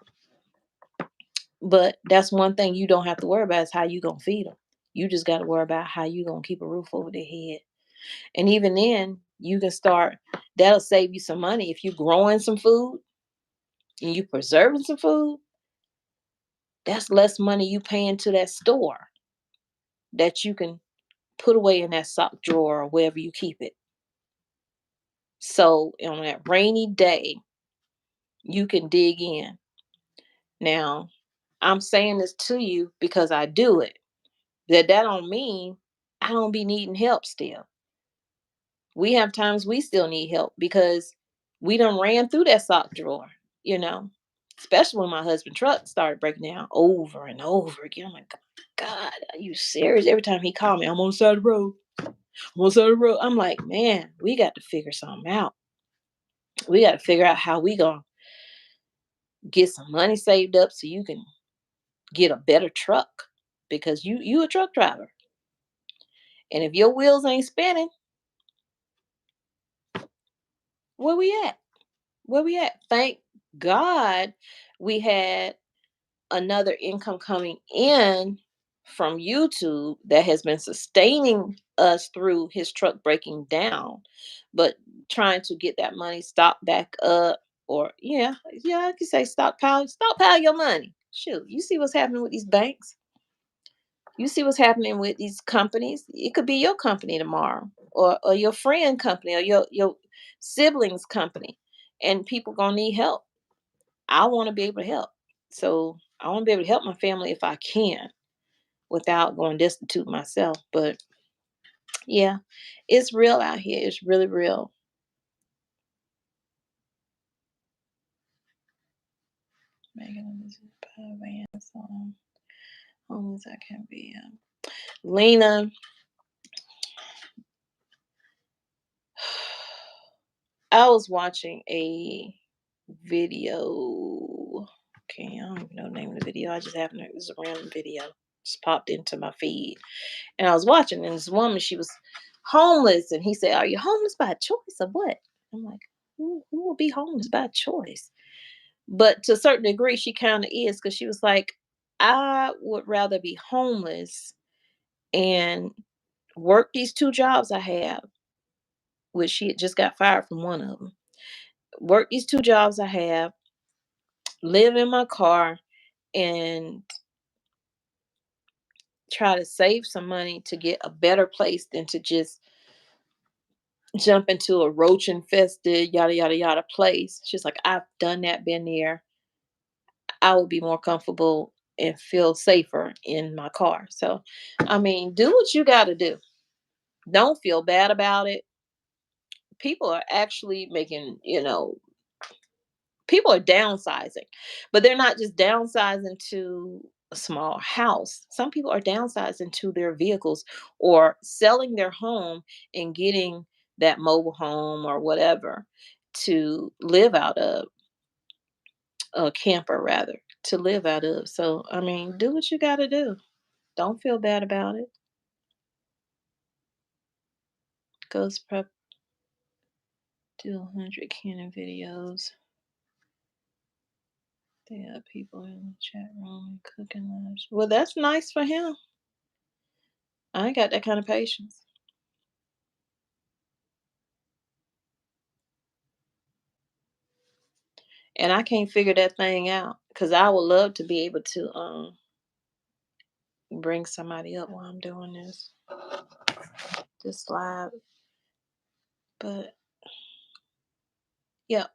But that's one thing you don't have to worry about is how you gonna feed them. You just got to worry about how you going to keep a roof over their head. And even then, you can start, that'll save you some money. If you're growing some food and you preserving some food, that's less money you paying to that store that you can put away in that sock drawer or wherever you keep it. So on that rainy day, you can dig in. Now, I'm saying this to you because I do it. That don't mean I don't be needing help still. We have times we still need help because we done ran through that sock drawer, you know. Especially when my husband's truck started breaking down over and over again. I'm like, God, are you serious? Every time he called me, I'm on the side of the road. I'm on the side of the road. I'm like, man, we got to figure something out. We got to figure out how we gonna get some money saved up so you can get a better truck because you a truck driver. And if your wheels ain't spinning, where we at? Where we at? Thank God we had another income coming in from YouTube that has been sustaining us through his truck breaking down. But trying to get that money stocked back up, or yeah, I could say stockpile your money. Shoot, you see what's happening with these banks. You see what's happening with these companies. It could be your company tomorrow, or your friend company, or your siblings company, and people gonna need help. I want to be able to help. So I want to be able to help my family if I can without going destitute myself. But yeah, it's real out here. It's really real. Megan, this is Vance, homeless I can be. Lena, I was watching a video. Okay, I don't even know the name of the video. I just happened to, it was a random video. Just popped into my feed. And I was watching, and this woman, she was homeless. And he said, "Are you homeless by choice or what?" I'm like, who will be homeless by choice? But to a certain degree, she kind of is, because she was like, I would rather be homeless and work these two jobs I have, which she had just got fired from one of them. Work these two jobs I have, live in my car, and try to save some money to get a better place than to just jump into a roach infested yada yada yada place. She's like, I've done that, been there. I would be more comfortable and feel safer in my car. So I mean, do what you gotta do. Don't feel bad about it. People are actually making, people are downsizing, but they're not just downsizing to a small house. Some people are downsizing to their vehicles, or selling their home and getting that mobile home or whatever to live out of, a camper rather, to live out of. So, I mean, do what you got to do. Don't feel bad about it. Ghost prep, do 100 Canon videos. They have people in the chat room and cooking lunch. Well, that's nice for him. I ain't got that kind of patience. And I can't figure that thing out, because I would love to be able to bring somebody up while I'm doing this live. But yeah.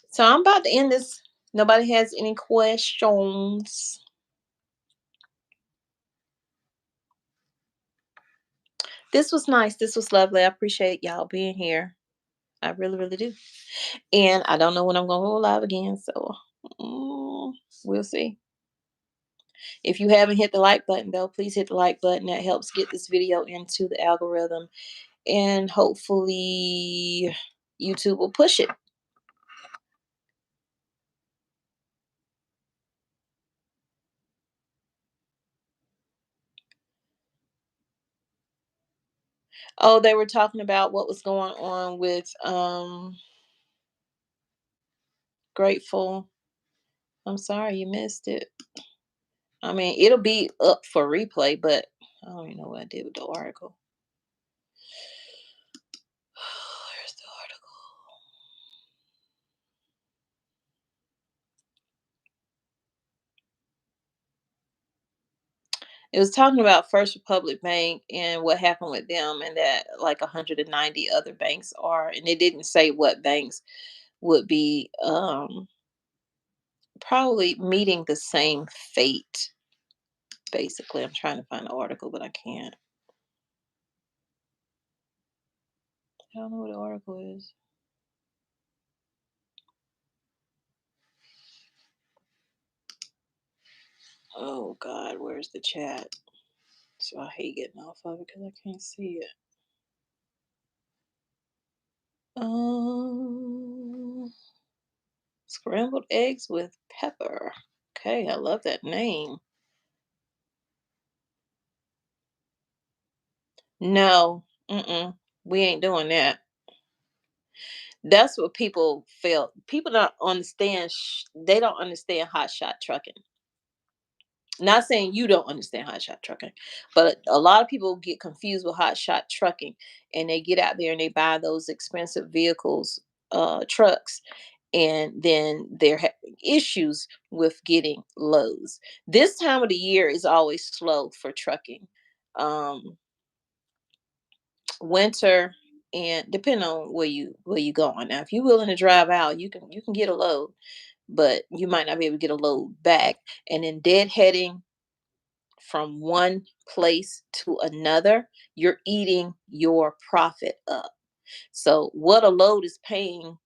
So I'm about to end this. Nobody has any questions. This was nice. This was lovely. I appreciate y'all being here. I really, really do. And I don't know when I'm going to go live again. So we'll see. If you haven't hit the like button, though, please hit the like button. That helps get this video into the algorithm. And hopefully YouTube will push it. Oh, they were talking about what was going on with Grateful. I'm sorry you missed it. I mean, it'll be up for replay, but I don't even know what I did with the article. Where's the article? It was talking about First Republic Bank and what happened with them, and that like 190 other banks are, and it didn't say what banks would be probably meeting the same fate. Basically, I'm trying to find the article, but I can't. I don't know what the article is. Oh God, where's the chat? So I hate getting off of it because I can't see it. Scrambled eggs with pepper. Okay, I love that name. No, we ain't doing that. That's what people feel. People don't understand. They don't understand hot shot trucking. Not saying you don't understand hot shot trucking, but a lot of people get confused with hot shot trucking, and they get out there and they buy those expensive vehicles, trucks, and then they're having issues with getting loads. This time of the year is always slow for trucking. Um, Winter, and depending on where you going. Now, if you're willing to drive out, you can get a load, but you might not be able to get a load back. And then deadheading from one place to another, you're eating your profit up. So what a load is paying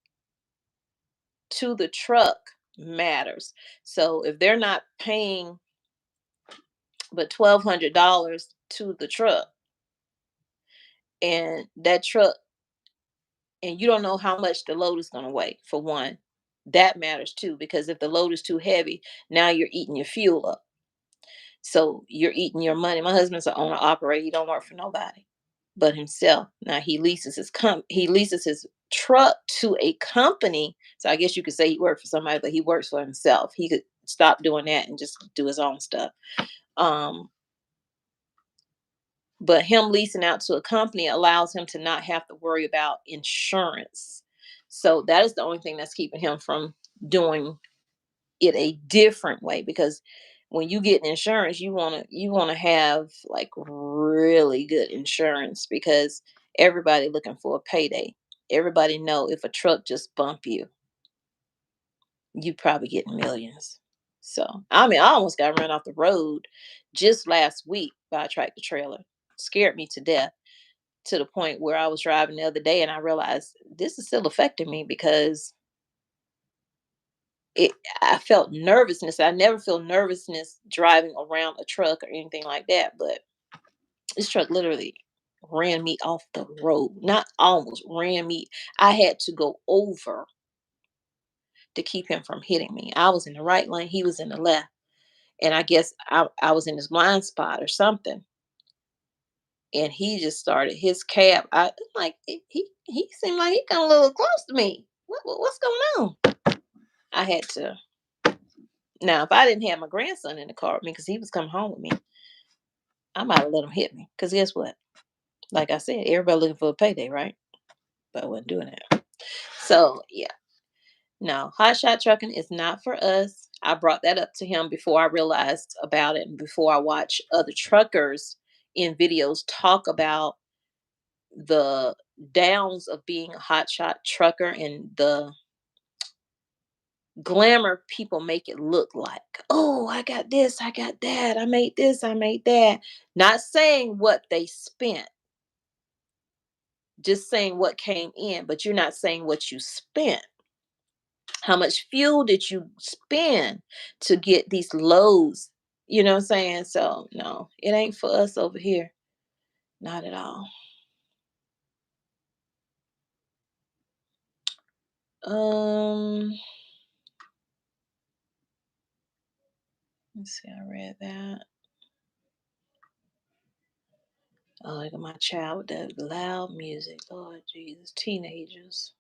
to the truck matters. So if they're not paying but $1,200 to the truck, and that truck, and you don't know how much the load is going to weigh, for one, that matters too, because if the load is too heavy, now you're eating your fuel up. So you're eating your money. My husband's an owner operator. He don't work for nobody but himself. Now he leases his truck to a company. So I guess you could say he worked for somebody, but he works for himself. He could stop doing that and just do his own stuff. Um, but him leasing out to a company allows him to not have to worry about insurance. So that is the only thing that's keeping him from doing it a different way, because when you get insurance, you want to have like really good insurance, because everybody looking for a payday. Everybody know if a truck just bump you, you probably getting millions. So I mean, I almost got run off the road just last week by a tractor trailer. Scared me to death, to the point where I was driving the other day and I realized this is still affecting me, because it I felt nervousness. I never feel nervousness driving around a truck or anything like that, but this truck literally ran me off the road. Not almost ran me. I had to go over to keep him from hitting me. I was in the right lane, he was in the left. And I guess I was in his blind spot or something. And he just started his cab. Like he seemed like he got a little close to me. What's going on? I had to. Now, if I didn't have my grandson in the car with me, because he was coming home with me, I might have let him hit me. Because guess what? Like I said, everybody looking for a payday, right? But I wasn't doing that. So yeah, no, hot shot trucking is not for us. I brought that up to him before I realized about it, and before I watched other truckers in videos talk about the downs of being a hotshot trucker and the glamour people make it look like. Oh, I got this, I got that, I made this, I made that. Not saying what they spent, just saying what came in, but you're not saying what you spent. How much fuel did you spend to get these loads? You know what I'm saying? So, no, it ain't for us over here. Not at all. Um, let's see, I read that. Oh, look at my child with that loud music. Lord Jesus, teenagers.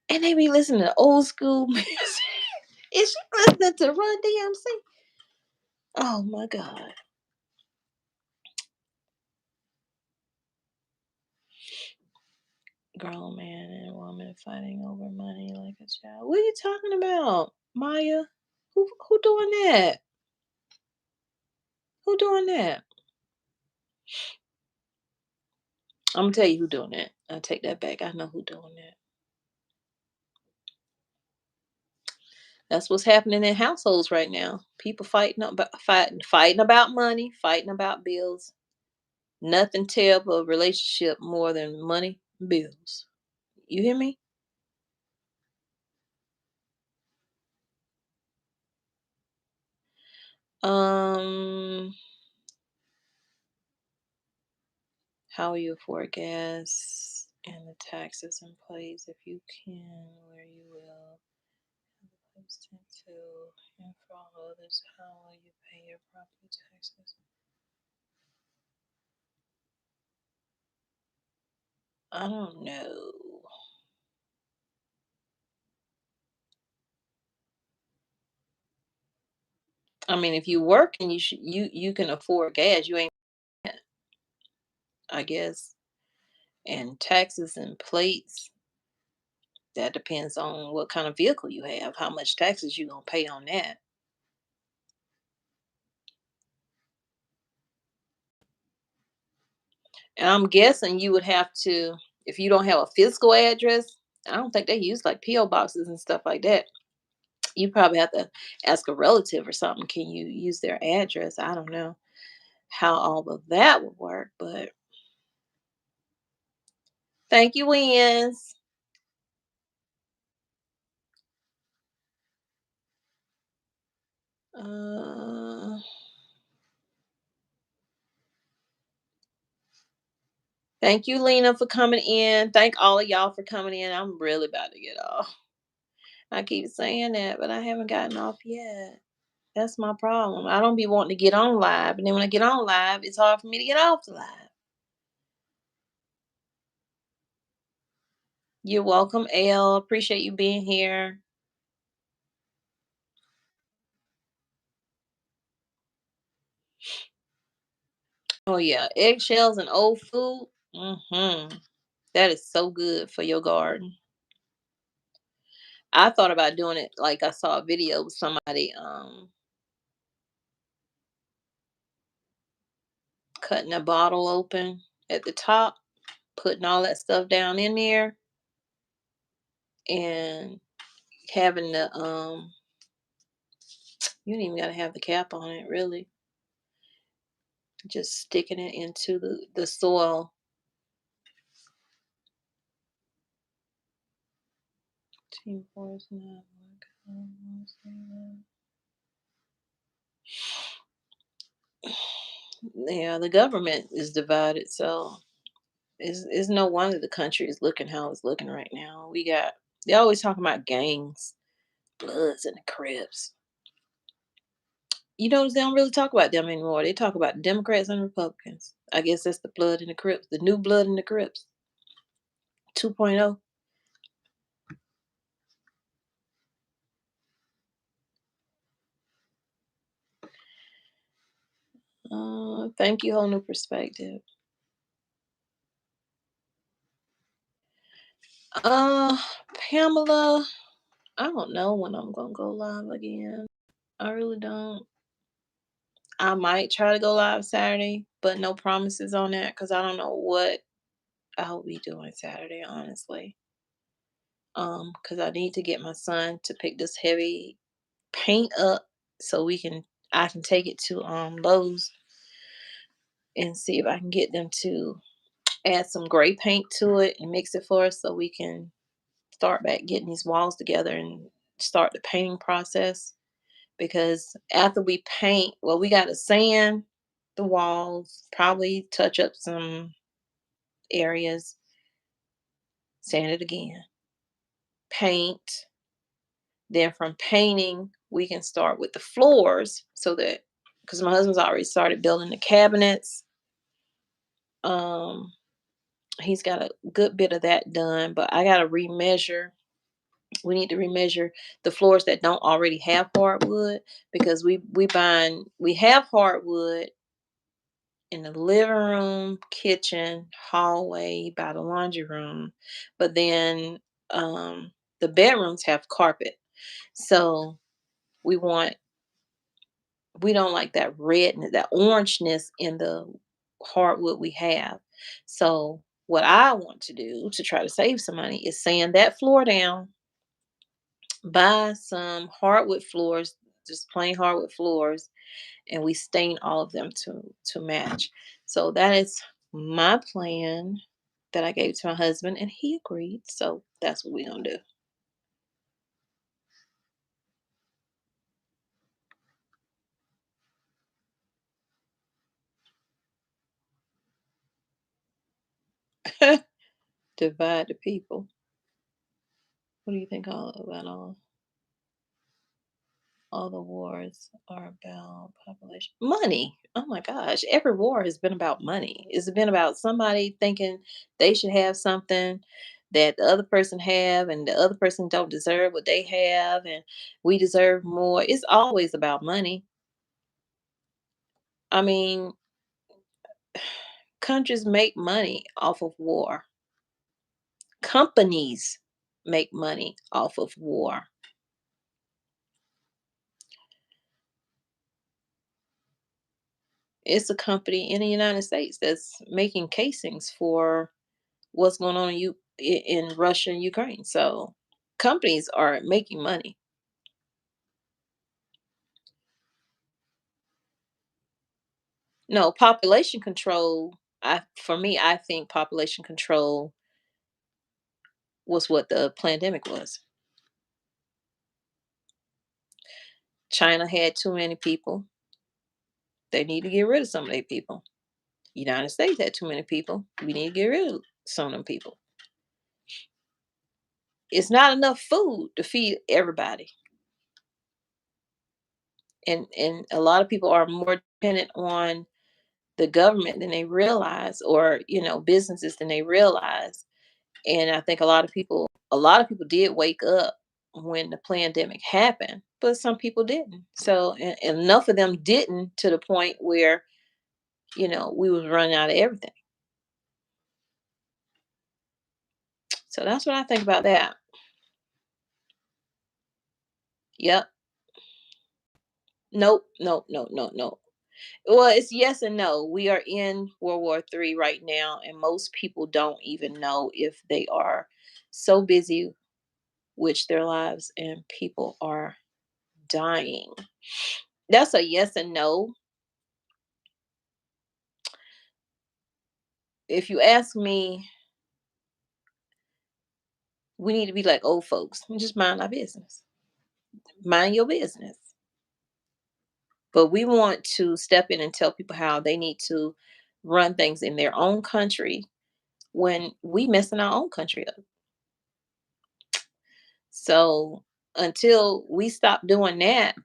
And they be listening to old school music. Is she listening to Run DMC? Oh my God. Grown man and woman fighting over money like a child. What are you talking about, Maya? Who doing that? Who doing that? I'm gonna tell you who doing that. I take that back. I know who doing that. That's what's happening in households right now. People fighting about money, fighting about bills. Nothing tear up a relationship more than money and bills. You hear me? Um, how will you afford gas and the taxes in place if you can, where you will? Place to and for all others, how will you pay your property taxes? I don't know. I mean, if you work and you can afford gas, you ain't, I guess. And taxes and plates, that depends on what kind of vehicle you have, how much taxes you gonna pay on that. And I'm guessing you would have to, if you don't have a physical address, I don't think they use like PO boxes and stuff like that. You probably have to ask a relative or something. Can you use their address? I don't know how all of that would work, but thank you, Wins. Uh, Thank you, Lena, for coming in. Thank all of y'all for coming in. I'm really about to get off. I keep saying that, but I haven't gotten off yet. That's my problem. I don't be wanting to get on live, and then when I get on live, it's hard for me to get off the live. You're welcome, Elle. Appreciate you being here. Oh yeah, eggshells and old food. That is so good for your garden. I thought about doing it. Like I saw a video with somebody cutting a bottle open at the top, putting all that stuff down in there, and having the you don't even gotta have the cap on it really. Just sticking it into the soil. Team Force Network. Yeah, the government is divided, so it's no wonder the country is looking how it's looking right now. We got they always talking about gangs, Bloods, and the Crips. You notice they don't really talk about them anymore. They talk about Democrats and Republicans. I guess that's the Blood and the Crips, the new Blood and the Crips 2.0. Thank you, whole new perspective. Uh, Pamela, I don't know when I'm gonna go live again. I really don't. I might try to go live Saturday, but no promises on that because I don't know what I'll be doing Saturday, honestly. Because I need to get my son to pick this heavy paint up so I can take it to Lowe's and see if I can get them to add some gray paint to it and mix it for us so we can start back getting these walls together and start the painting process. Because after we paint, well, we got to sand the walls, probably touch up some areas, sand it again, paint. Then from painting, we can start with the floors so that because my husband's already started building the cabinets. Um, he's got a good bit of that done, but I got to remeasure We need to remeasure the floors that don't already have hardwood, because we have hardwood in the living room, kitchen, hallway, by the laundry room, but then the bedrooms have carpet. So we want we don't like that redness, that orangeness in the hardwood we have. So what I want to do to try to save some money is sand that floor down, buy some hardwood floors, just plain hardwood floors, and we stain all of them to match. So that is my plan that I gave to my husband, and he agreed. So that's what we're gonna do. Divide the people. What do you think all the wars are about? Population, money. Oh my gosh, every war has been about money. It's been about somebody thinking they should have something that the other person have, and the other person don't deserve what they have, and we deserve more. It's always about money. I mean, countries make money off of war. Companies make money off of war. It's a company in the United States that's making casings for what's going on in Russia and Ukraine. So companies are making money. No, population control. For me, I think population control was what the pandemic was. China had too many people. They need to get rid of some of their people. United States had too many people. We need to get rid of some of them people. It's not enough food to feed everybody. And a lot of people are more dependent on the government than they realize, or businesses than they realize. And I think a lot of people did wake up when the pandemic happened, but some people didn't. So and enough of them didn't, to the point where we was running out of everything. So that's what I think about that. Yep. Nope, nope, nope, nope, nope. Well, it's yes and no. We are in World War III right now, and most people don't even know if they are so busy with their lives, and people are dying. That's a yes and no. If you ask me, we need to be like old folks and just mind our business. Mind your business. But we want to step in and tell people how they need to run things in their own country when we messing our own country up. So until we stop doing that,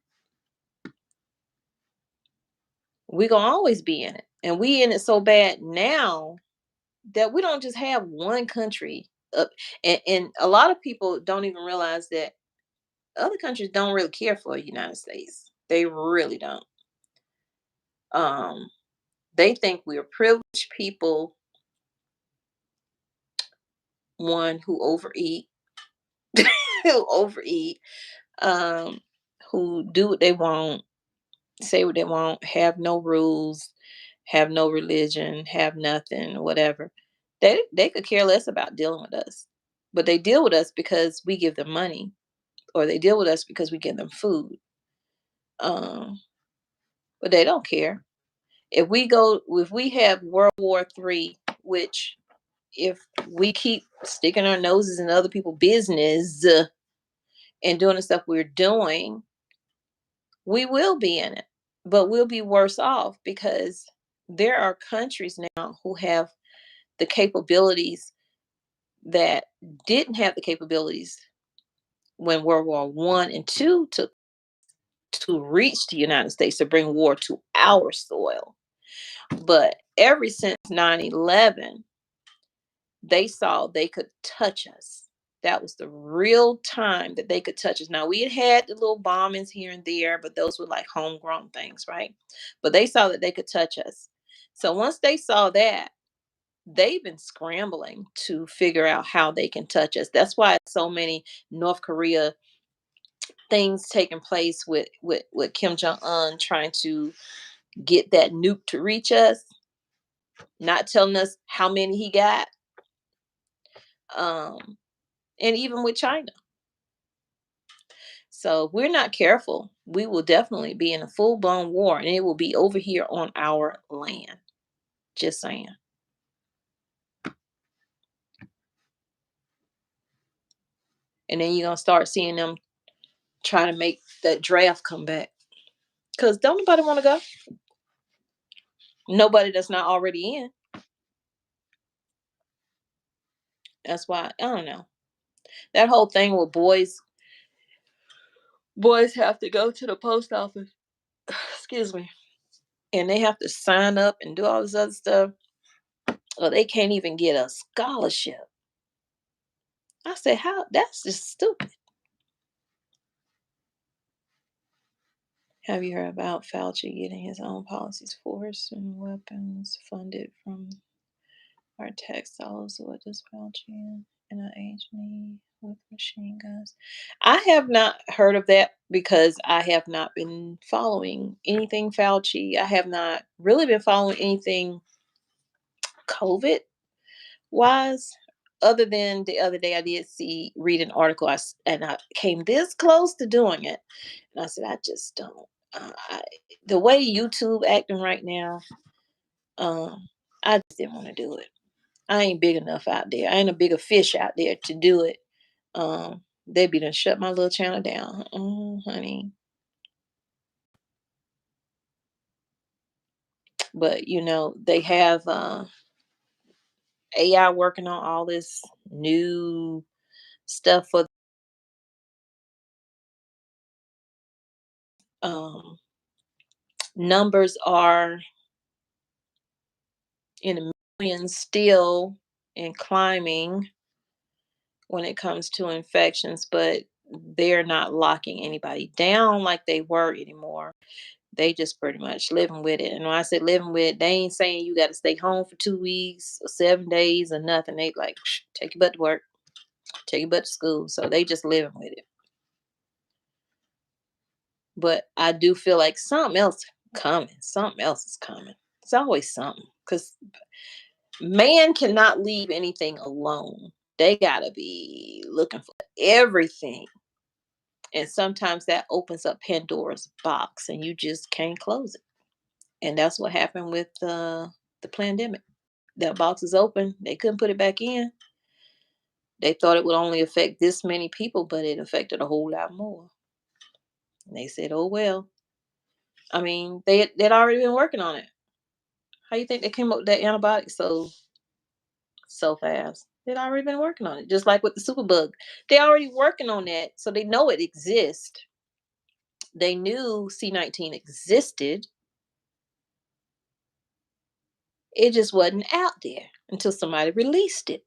we gonna always be in it. And we in it so bad now that we don't just have one country up. And a lot of people don't even realize that other countries don't really care for the United States. They really don't. Um, they think we're privileged people, one who overeat, who overeat, um, who do what they want, say what they want, have no rules, have no religion, have nothing, whatever. They could care less about dealing with us. But they deal with us because we give them money, or they deal with us because we give them food. Um, but they don't care. If we have World War III, which if we keep sticking our noses in other people's business, and doing the stuff we're doing, we will be in it, but we'll be worse off, because there are countries now who have the capabilities that didn't have the capabilities when World War I and II took to reach the United States, to bring war to our soil. But ever since 9/11, they saw they could touch us. That was the real time that they could touch us. Now we had the little bombings here and there, but those were like homegrown things, right? But they saw that they could touch us. So once they saw that, they've been scrambling to figure out how they can touch us. That's why so many North Korea things taking place with Kim Jong Un trying to get that nuke to reach us, not telling us how many he got. Um, and even with China. So if we're not careful, we will definitely be in a full blown war, and it will be over here on our land. Just saying. And then you're gonna start seeing them trying to make that draft come back. Cause don't nobody want to go. Nobody that's not already in. That's why I don't know. That whole thing with boys have to go to the post office. Excuse me. And they have to sign up and do all this other stuff. Or they can't even get a scholarship. I said, how that's just stupid. Have you heard about Fauci getting his own policies forced and weapons funded from our tax dollars? What does Fauci and NIH need with machine guns? I have not heard of that because I have not been following anything Fauci. I have not really been following anything COVID wise. Other than the other day, I did read an article, and I came this close to doing it, and I said, I just don't. The way YouTube acting right now, I just didn't want to do it. I ain't big enough out there. I ain't a bigger fish out there to do it. They be done shut my little channel down. Honey. But they have AI working on all this new stuff for um numbers are in the millions still and climbing when it comes to infections, but they're not locking anybody down like they were anymore. They just pretty much living with it. And when I say living with it, they ain't saying you got to stay home for 2 weeks or 7 days or nothing. They like, take your butt to work, take your butt to school. So they just living with it. But I do feel like something else coming. Something else is coming. It's always something because man cannot leave anything alone. They gotta be looking for everything. And sometimes that opens up Pandora's box and you just can't close it. And that's what happened with the pandemic. That box is open. They couldn't put it back in. They thought it would only affect this many people, but it affected a whole lot more. And they said, oh well. I mean, they'd already been working on it. How you think they came up with that antibiotic so fast? They'd already been working on it. Just like with the superbug. They already working on that. So they know it exists. They knew C-19 existed. It just wasn't out there until somebody released it.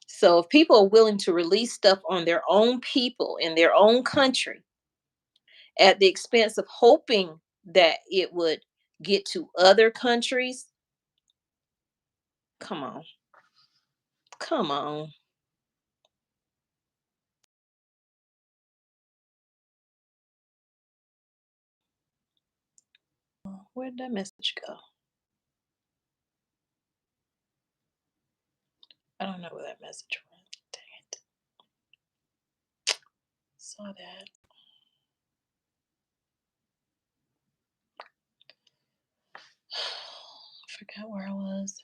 So if people are willing to release stuff on their own people in their own country at the expense of hoping that it would get to other countries, come on. Come on. Where'd that message go? I don't know where that message went. Dang it. Saw that. Forgot where I was.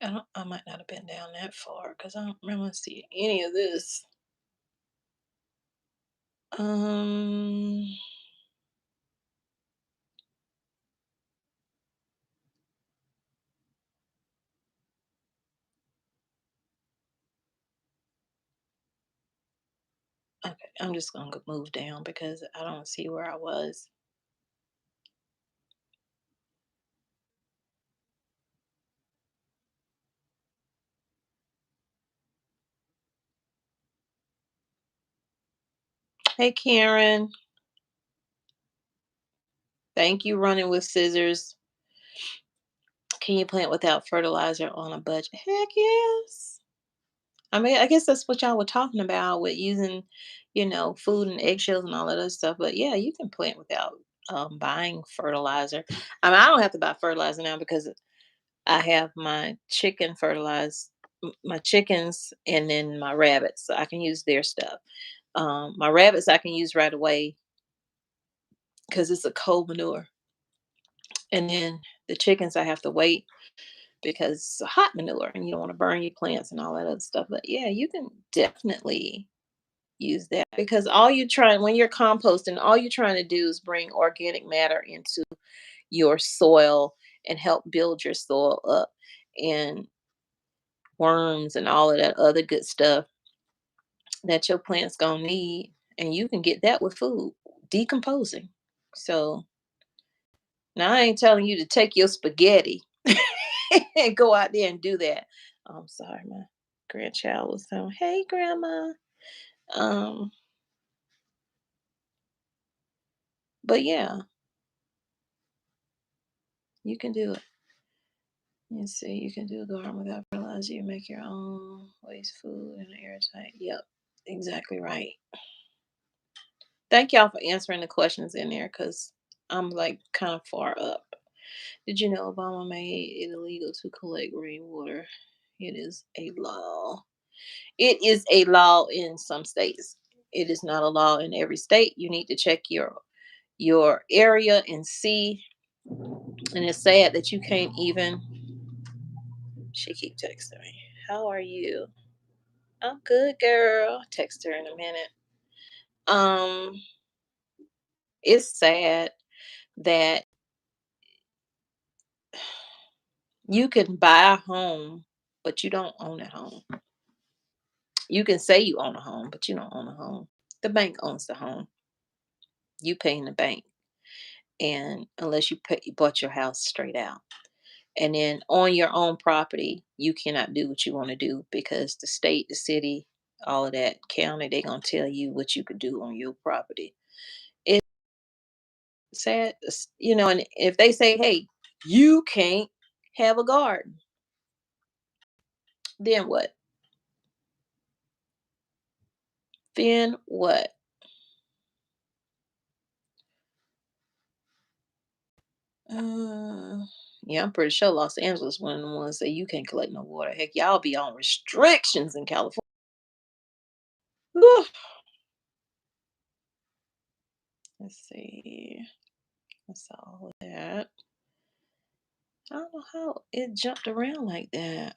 I might not have been down that far because I don't remember seeing any of this. Um, Okay, I'm just gonna move down because I don't see where I was. Hey, Karen. Thank you, running with scissors. Can you plant without fertilizer on a budget? Heck yes. I mean, I guess that's what y'all were talking about with using, food and eggshells and all that other stuff. But yeah, you can plant without buying fertilizer. I mean, I don't have to buy fertilizer now because I have my chicken fertilized, my chickens, and then my rabbits. So I can use their stuff. My rabbits I can use right away because it's a cold manure. And then the chickens I have to wait because it's a hot manure and you don't want to burn your plants and all that other stuff. But yeah, you can definitely use that because all you're trying when you're composting, all you're trying to do is bring organic matter into your soil and help build your soil up, and worms and all of that other good stuff that your plants gonna need. And you can get that with food decomposing. So now I ain't telling you to take your spaghetti and go out there and do that. I'm sorry, my grandchild was saying, "Hey, grandma." Um, but yeah, you can do it. You see, you can do a garden without fertilizer. You make your own waste food and airtight. Yep, exactly right. Thank y'all for answering the questions in there because I'm like kind of far up. Did you know Obama made it illegal to collect rainwater? It is a law. It is a law in some states. It is not a law in every state. You need to check your area and see. And it's sad that you can't even. She keep texting me. How are you? I'm good, girl. Text her in a minute. Um, it's sad that you can buy a home, but you don't own a home. You can say you own a home, but you don't own a home. The bank owns the home. You pay in the bank, and unless you bought your house straight out, and then on your own property, you cannot do what you want to do because the state, the city, all of that county, they gonna tell you what you could do on your property. It's sad, and if they say, "Hey, you can't have a garden," then what? Then what? Uh, yeah, I'm pretty sure Los Angeles one of the ones that you can't collect no water. Heck, y'all be on restrictions in California. Whew. Let's see. That's all of that. I don't know how it jumped around like that.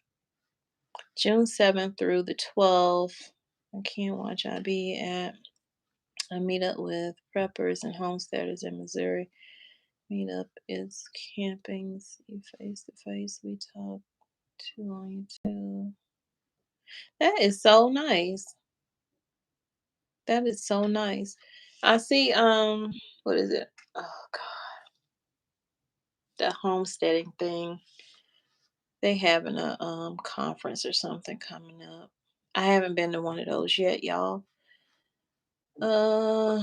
June 7th through the 12th. I can't watch I be at a meetup with preppers and homesteaders in Missouri. Meetup is camping. See face to face. We talk to on YouTube. That is so nice. That is so nice. I see what is it? Oh god, the homesteading thing. They having a conference or something coming up. I haven't been to one of those yet, y'all. Uh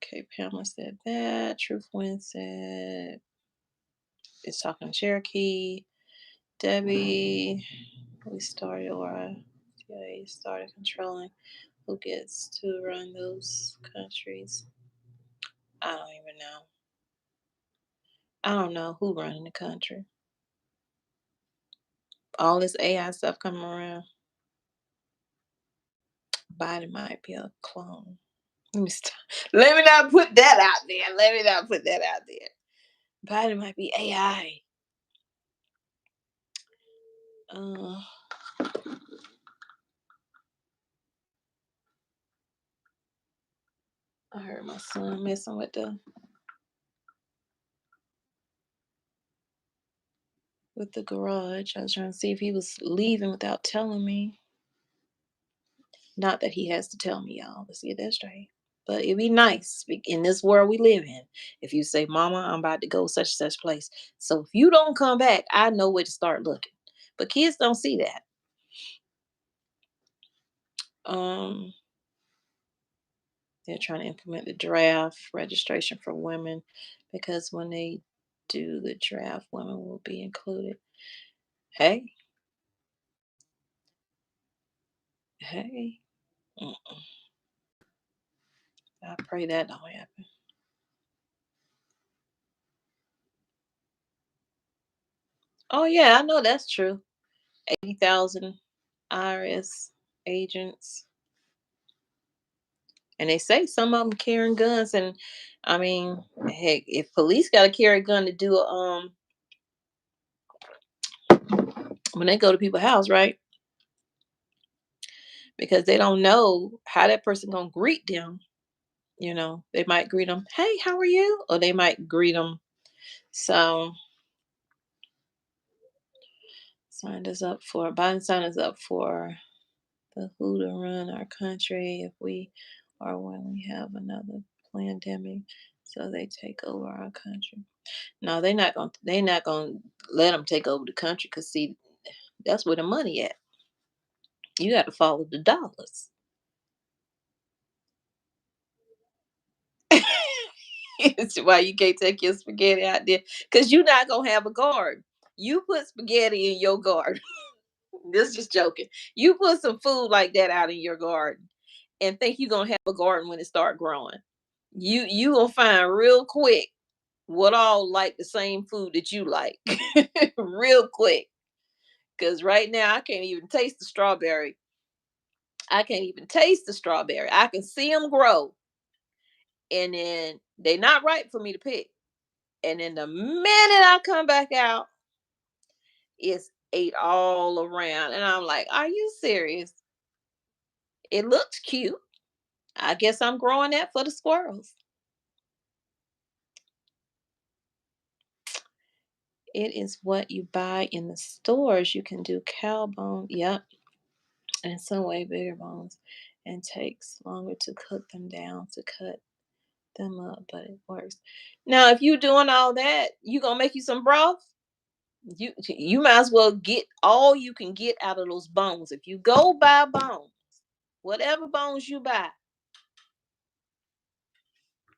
okay, Pamela said that. Truth Wind said it's talking Cherokee. Debbie, we started or yeah, started controlling who gets to run those countries. I don't even know. I don't know who running the country. All this AI stuff coming around. Biden might be a clone. Let me stop. Let me not put that out there. Let me not put that out there. Biden might be AI. Uh, I heard my son messing with the garage. I was trying to see if he was leaving without telling me. Not that he has to tell me, y'all. Let's get that straight. But it'd be nice in this world we live in if you say, Mama, I'm about to go such and such place. So if you don't come back, I know where to start looking. But kids don't see that. Um, they're trying to implement the draft registration for women because when they do the draft, women will be included. Hey, hey. Mm, I pray that don't happen. Oh yeah, I know that's true. 80,000 IRS agents, and they say some of them carrying guns. And I mean, heck, if police got to carry a gun to do a when they go to people's house, right? Because they don't know how that person gonna greet them. They might greet them, "Hey, how are you?" Or they might greet them. So, Biden signed us up for the who to run our country if we or when we have another pandemic, so they take over our country. No, they're not gonna let them take over the country, because see, that's where the money at. You got to follow the dollars. It's why you can't take your spaghetti out there, because you're not gonna have a garden. You put spaghetti in your garden. This just joking. You put some food like that out in your garden and think you're gonna have a garden when it start growing. You gonna find real quick what all like the same food that you like. Real quick. Because right now I can't even taste the strawberry. I can't even taste the strawberry. I can see them grow, and then they not ripe for me to pick. And then the minute I come back out, it's ate all around. And I'm like, are you serious? It looks cute. I guess I'm growing that for the squirrels. It is what you buy in the stores. You can do cow bone. Yep. And some way bigger bones. And takes longer to cook them down to cut them up, but it works. Now, if you doing all that, you gonna make you some broth. You might as well get all you can get out of those bones. If you go buy bones, whatever bones you buy,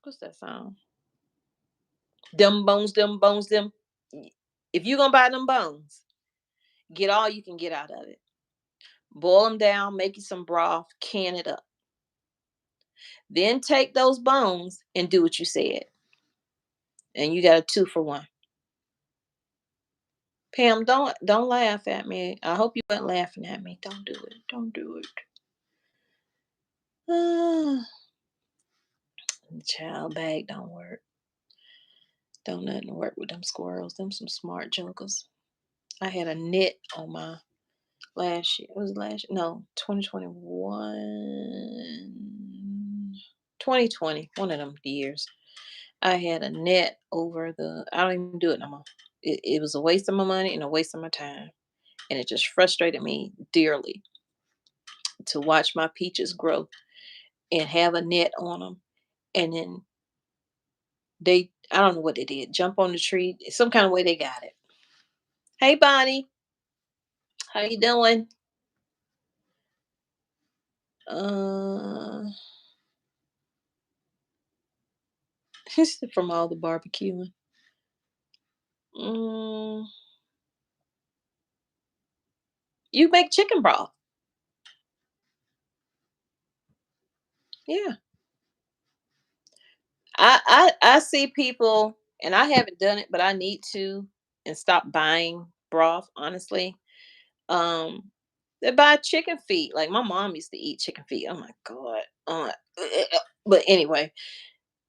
what's that sound? Them bones, them bones, them. If you gonna buy them bones, get all you can get out of it. Boil them down, make you some broth, can it up. Then take those bones and do what you said, and you got a 2 for 1. Pam, don't laugh at me. I hope you weren't laughing at me. Don't do it. Don't do it. Ah, child bag don't work. Don't nothing work with them squirrels. Them some smart jokers. I had a net on my last year. It was last year. No, 2021. 2020. One of them years. I had a net over the I don't even do it no more. It was a waste of my money and a waste of my time. And it just frustrated me dearly to watch my peaches grow and have a net on them. And then I don't know what they did, jump on the tree, some kind of way they got it. Hey, Bonnie, how you doing? Uh, from all the barbecuing. Mm, you make chicken broth. Yeah. I see people, and I haven't done it, but I need to, and stop buying broth, honestly. Um, they buy chicken feet. Like my mom used to eat chicken feet. Oh my god. But anyway,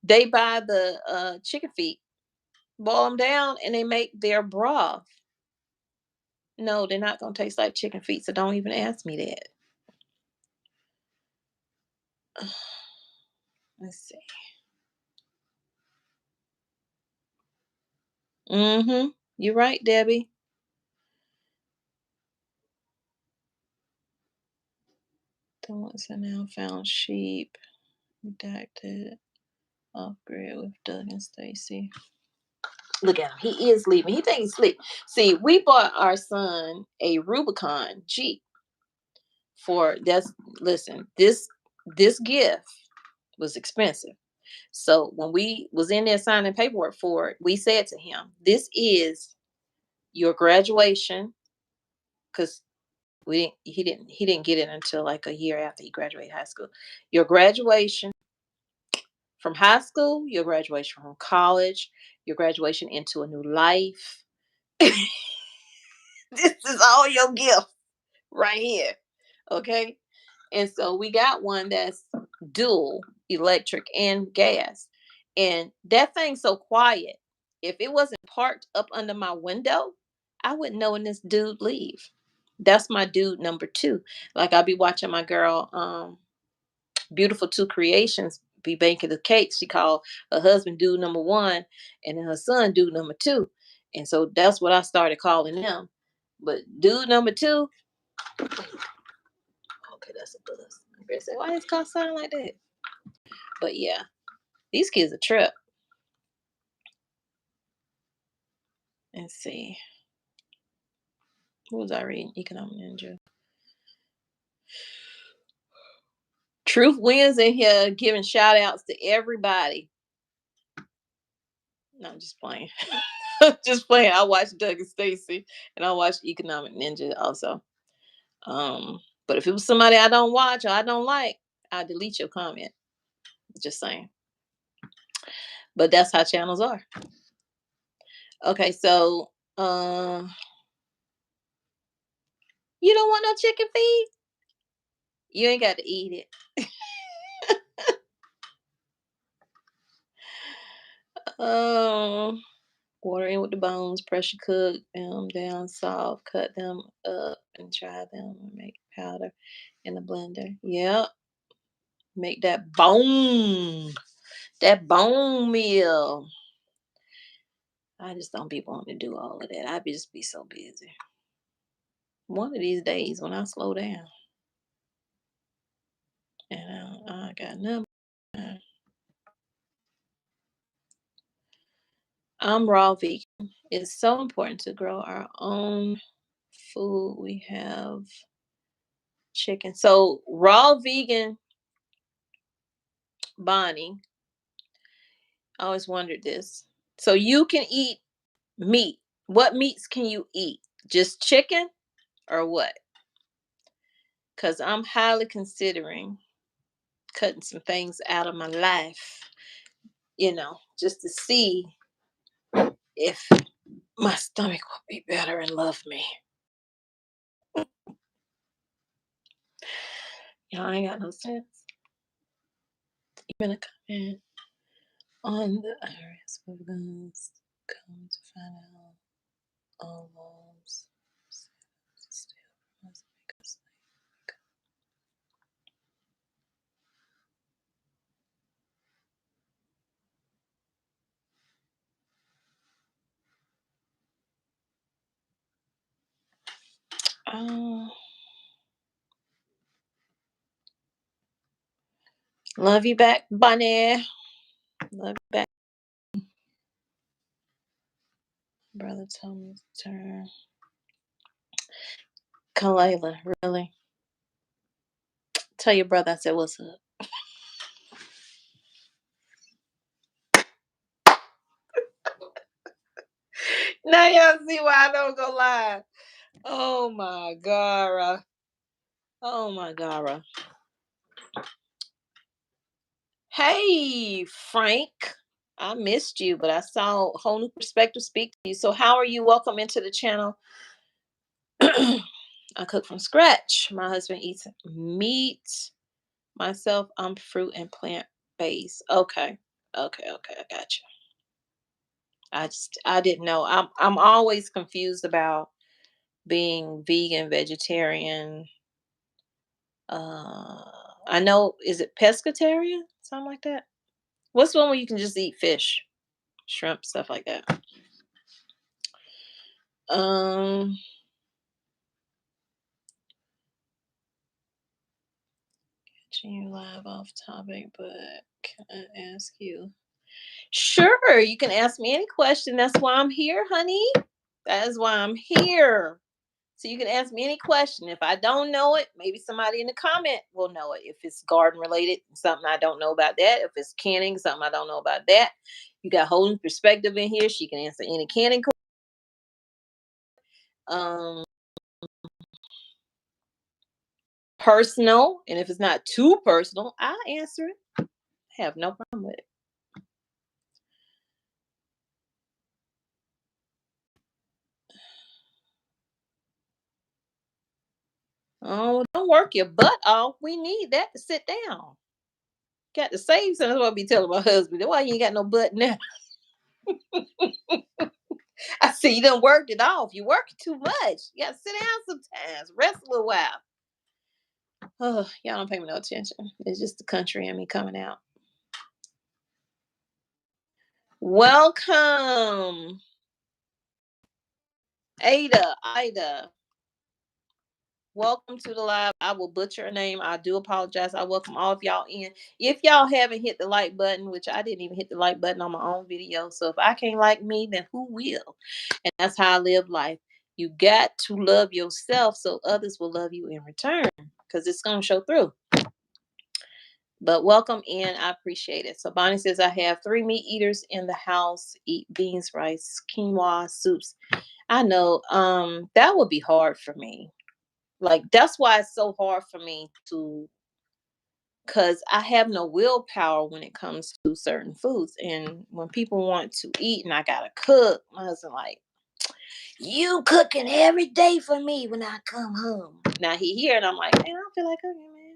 they buy the chicken feet, boil them down, and they make their broth. No, they're not gonna taste like chicken feet, so don't even ask me that. Let's see. Mm-hmm. You're right, Debbie. The ones I now found sheep, redacted, off grid with Doug and Stacy. Look at him. He is leaving. He thinks he's asleep. See, we bought our son a Rubicon Jeep for that's listen, this gift was expensive. So when we was in there signing paperwork for it, we said to him, "This is your graduation," because he didn't get it until like a year after he graduated high school. Your graduation from high school, your graduation from college, your graduation into a new life. This is all your gift right here. Okay. And so we got one that's dual electric and gas. And that thing's so quiet. If it wasn't parked up under my window, I wouldn't know when this dude leave. That's my dude number two. Like I'll be watching my girl, Beautiful Two Creations, be baking the cakes. She called her husband dude number one and then her son dude number two. And so that's what I started calling them. But dude number two, okay, that's a buzz. I better say, why is car sound like that? But yeah, these kids are trip. Let's see. What was I reading? Economic Ninja. Truth wins in here, giving shout outs to everybody. No, I'm just playing. Just playing. I watch Doug and Stacy and I watch Economic Ninja also. But if it was somebody I don't watch or I don't like, I'll delete your comment. Just saying. But that's how channels are. Okay, so you don't want no chicken feed? You ain't got to eat it. Um, water in with the bones, pressure cook them down soft, cut them up, and try them and make powder in the blender. Yep, make that bone meal. I just don't be wanting to do all of that. Just be so busy. One of these days when I slow down and I got nothing. I'm raw vegan. It's so important to grow our own food. We have chicken. So raw vegan, Bonnie. I always wondered this. So you can eat meat. What meats can you eat? Just chicken or what? Because I'm highly considering cutting some things out of my life, just to see if my stomach will be better and love me. I ain't got no sense. Even a comment on the IRS with guns come to find out all laws still must make us love you back, Bunny. Love you back. Brother told me to turn. Kalayla, really? Tell your brother I said what's up. Now y'all see why I don't go live. Oh my God. Oh my God. Hey, Frank. I missed you, but I saw a whole new perspective speak to you. So how are you? Welcome into the channel. I cook from scratch. My husband eats meat. Myself, I'm fruit and plant based. Okay. Okay. I got you. I didn't know. I'm always confused about being vegan, vegetarian. Uh I know, is it pescatarian? Something like that. What's the one where you can just eat fish, shrimp, stuff like that? Um Continue live off topic, but can I ask you? Sure, you can ask me any question. That's why I'm here, honey. That is why I'm here. So you can ask me any question. If I don't know it, maybe somebody in the comment will know it. If it's garden related, something I don't know about that. If it's canning, something I don't know about that. You got whole new perspective in here. She can answer any canning. Um, Personal, and if it's not too personal, I answer it. I have no problem with it. Oh, don't work your butt off. We need that to sit down. Got to save something. That's what I be telling my husband. Why you ain't got no butt now? I said you done worked it off. You working too much. You gotta sit down sometimes. Rest a little while. Oh, y'all don't pay me no attention. It's just the country and me coming out. Welcome, Ida. Welcome to the live. I will butcher a name. I do apologize. I welcome all of y'all in. If y'all haven't hit the like button, which I didn't even hit the like button on my own video. So if I can't like me, then who will? And that's how I live life. You got to love yourself so others will love you in return, because it's going to show through. But welcome in. I appreciate it. So Bonnie says, I have 3 meat eaters in the house, eat beans, rice, quinoa, soups. I know that would be hard for me. Like, that's why it's so hard for me to, because I have no willpower when it comes to certain foods. And when people want to eat and I gotta cook, my husband like, you cooking every day for me when I come home. Now he here and I'm like, man, I don't feel like cooking, man.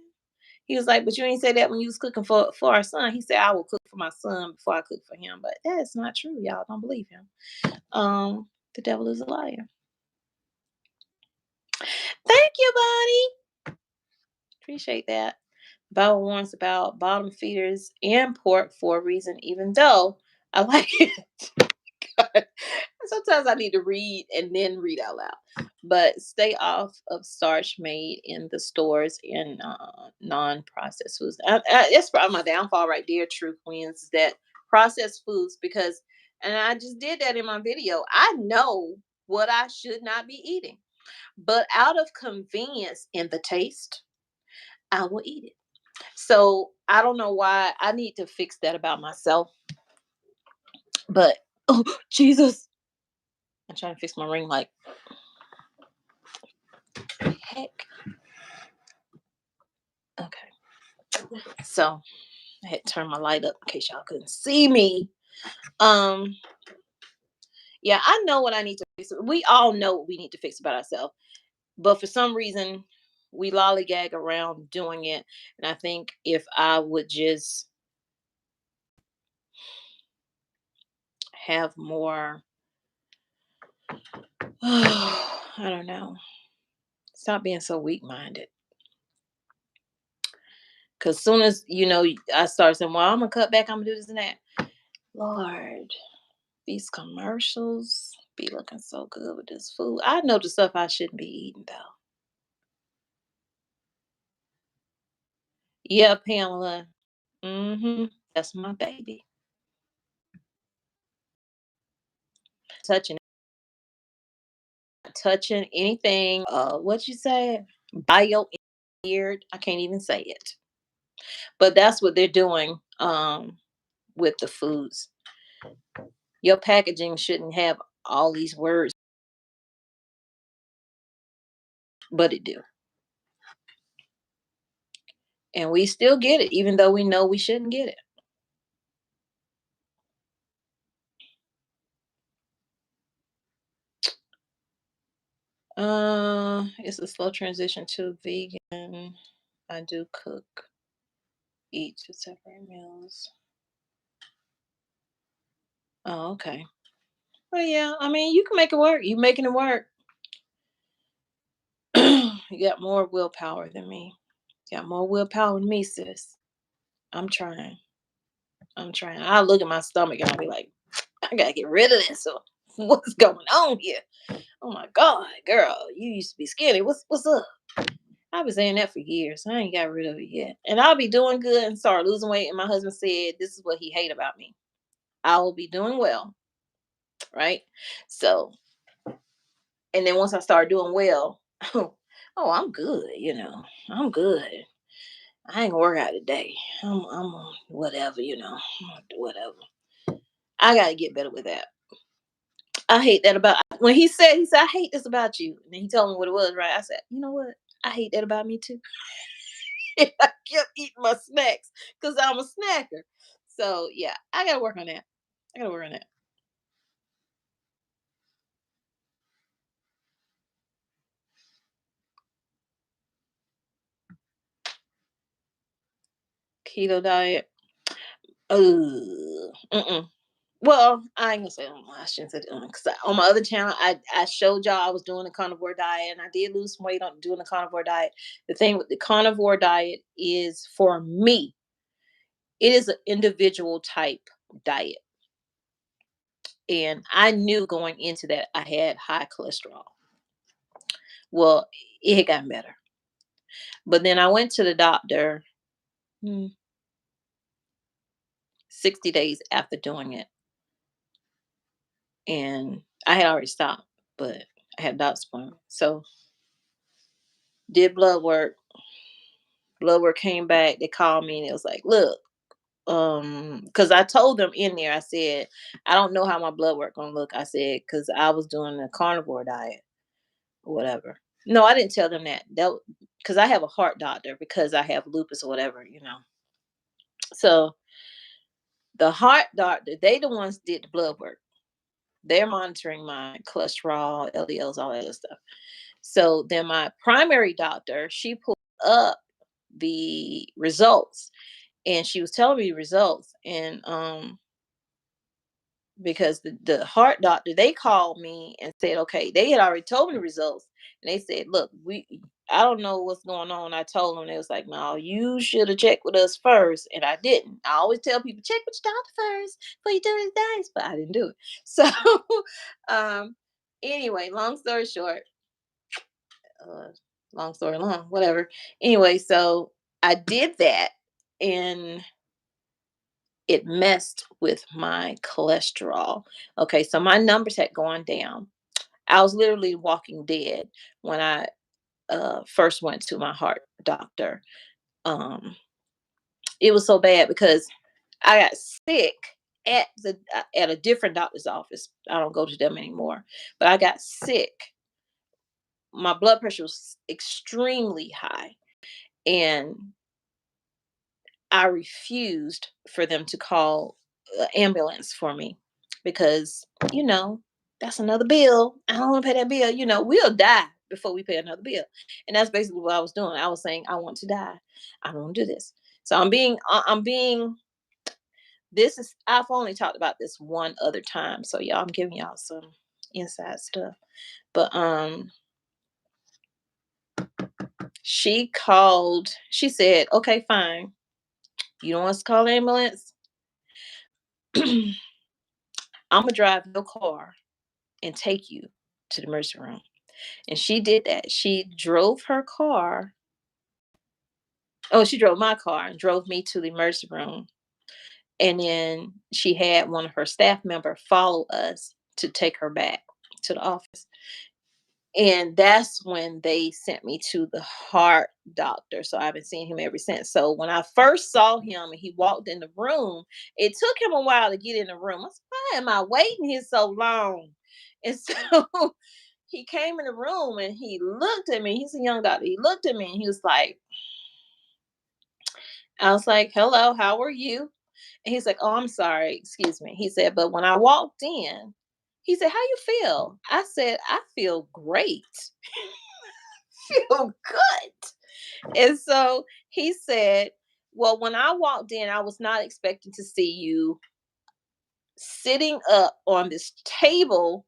He was like, but you ain't say that when you was cooking for our son. He said, I will cook for my son before I cook for him. But that's not true, y'all. Don't believe him. The devil is a liar. Thank you, Bonnie. Appreciate that. Bible warns about bottom feeders and pork for a reason, even though I like it. God. Sometimes I need to read and then read out loud. But stay off of starch made in the stores and non-processed foods. That's probably my downfall right there, true queens, is that processed foods, because, and I just did that in my video. I know what I should not be eating, but out of convenience and the taste, I will eat it. So I don't know why. I need to fix that about myself. But oh Jesus, I'm trying to fix my ring light. Heck. Okay. So I had to turn my light up in case y'all couldn't see me. Um, yeah, I know what I need to fix. We all know what we need to fix about ourselves. But for some reason, we lollygag around doing it. And I think if I would just have more, I don't know, stop being so weak minded. Because soon as, I start saying, well, I'm going to cut back, I'm going to do this and that. Lord, these commercials be looking so good with this food. I know the stuff I shouldn't be eating, though. Yeah, Pamela. That's my baby. Touching, touching anything. What you say? Bio weird. I can't even say it. But that's what they're doing with the foods. Your packaging shouldn't have all these words, but it do. And we still get it, even though we know we shouldn't get it. It's a slow transition to vegan. I do cook, eat 2 separate meals. Oh, okay. Well, yeah. I mean, you can make it work. You making it work. You got more willpower than me. You got more willpower than me, sis. I'm trying. I'm trying. I look at my stomach and I'll be like, I gotta get rid of this. So what's going on here? Oh my God, girl, you used to be skinny. What's up? I've been saying that for years. I ain't got rid of it yet. And I'll be doing good and start losing weight. And my husband said, this is what he hate about me. I will be doing well, right? So, and then once I start doing well, oh, I'm good, I'm good. I ain't gonna work out today. I'm on whatever, whatever. I gotta get better with that. I hate that about when he said, I hate this about you. And then he told me what it was, right? I said, you know what? I hate that about me too. I kept eating my snacks because I'm a snacker. So yeah, I gotta work on that. I gotta work on that. Keto diet. Mm-mm. Well, I ain't gonna say I shouldn't say because on my other channel, I showed y'all I was doing the carnivore diet, and I did lose some weight on doing the carnivore diet. The thing with the carnivore diet is for me, it is an individual type diet, and I knew going into that I had high cholesterol. Well, it had gotten better, but then I went to the doctor 60 days after doing it, and I had already stopped, but I had a doctor's appointment, so did blood work came back. They called me and it was like, look, because I told them in there, I said, I don't know how my blood work gonna look. I said, because I was doing the carnivore diet or whatever. No, I didn't tell them that because I have a heart doctor because I have lupus or whatever. So the heart doctor, they the ones did the blood work. They're monitoring my cholesterol, LDLs, all that other stuff. So then my primary doctor, she pulled up the results, and she was telling me results, and because the heart doctor, they called me and said, okay, they had already told me the results, and they said, look, I don't know what's going on. I told them, they was like, no, you should have checked with us first, and I didn't. I always tell people, check with your doctor first before you do the diets, but I didn't do it. So um anyway, long story short, uh long story long, whatever. Anyway, so I did that, and it messed with my cholesterol. Okay, so my numbers had gone down. I was literally walking dead when I first went to my heart doctor. Um, it was so bad because I got sick at a different doctor's office. I don't go to them anymore, but I got sick. My blood pressure was extremely high, and I refused for them to call an ambulance for me because, you know, that's another bill. I don't want to pay that bill. We'll die before we pay another bill. And that's basically what I was doing. I was saying, I want to die. I don't want to do this. So I've only talked about this one other time. So y'all, I'm giving y'all some inside stuff. But she said, okay, fine. You don't want us to call an ambulance? I'm gonna drive your car and take you to the emergency room. And she did that. She drove her car. Oh, she drove my car and drove me to the emergency room. And then she had one of her staff member follow us to take her back to the office. And that's when they sent me to the heart doctor. So I've been seeing him ever since. So when I first saw him and he walked in the room, it took him a while to get in the room. I said, why am I waiting here so long? And so he came in the room and he looked at me. He's a young doctor. He looked at me and he was like, I was like, hello, how are you? And he's like, oh, I'm sorry. Excuse me. He said, but when I walked in, he said, how you feel? I said, I feel great. Feel good. And so he said, well, when I walked in, I was not expecting to see you sitting up on this table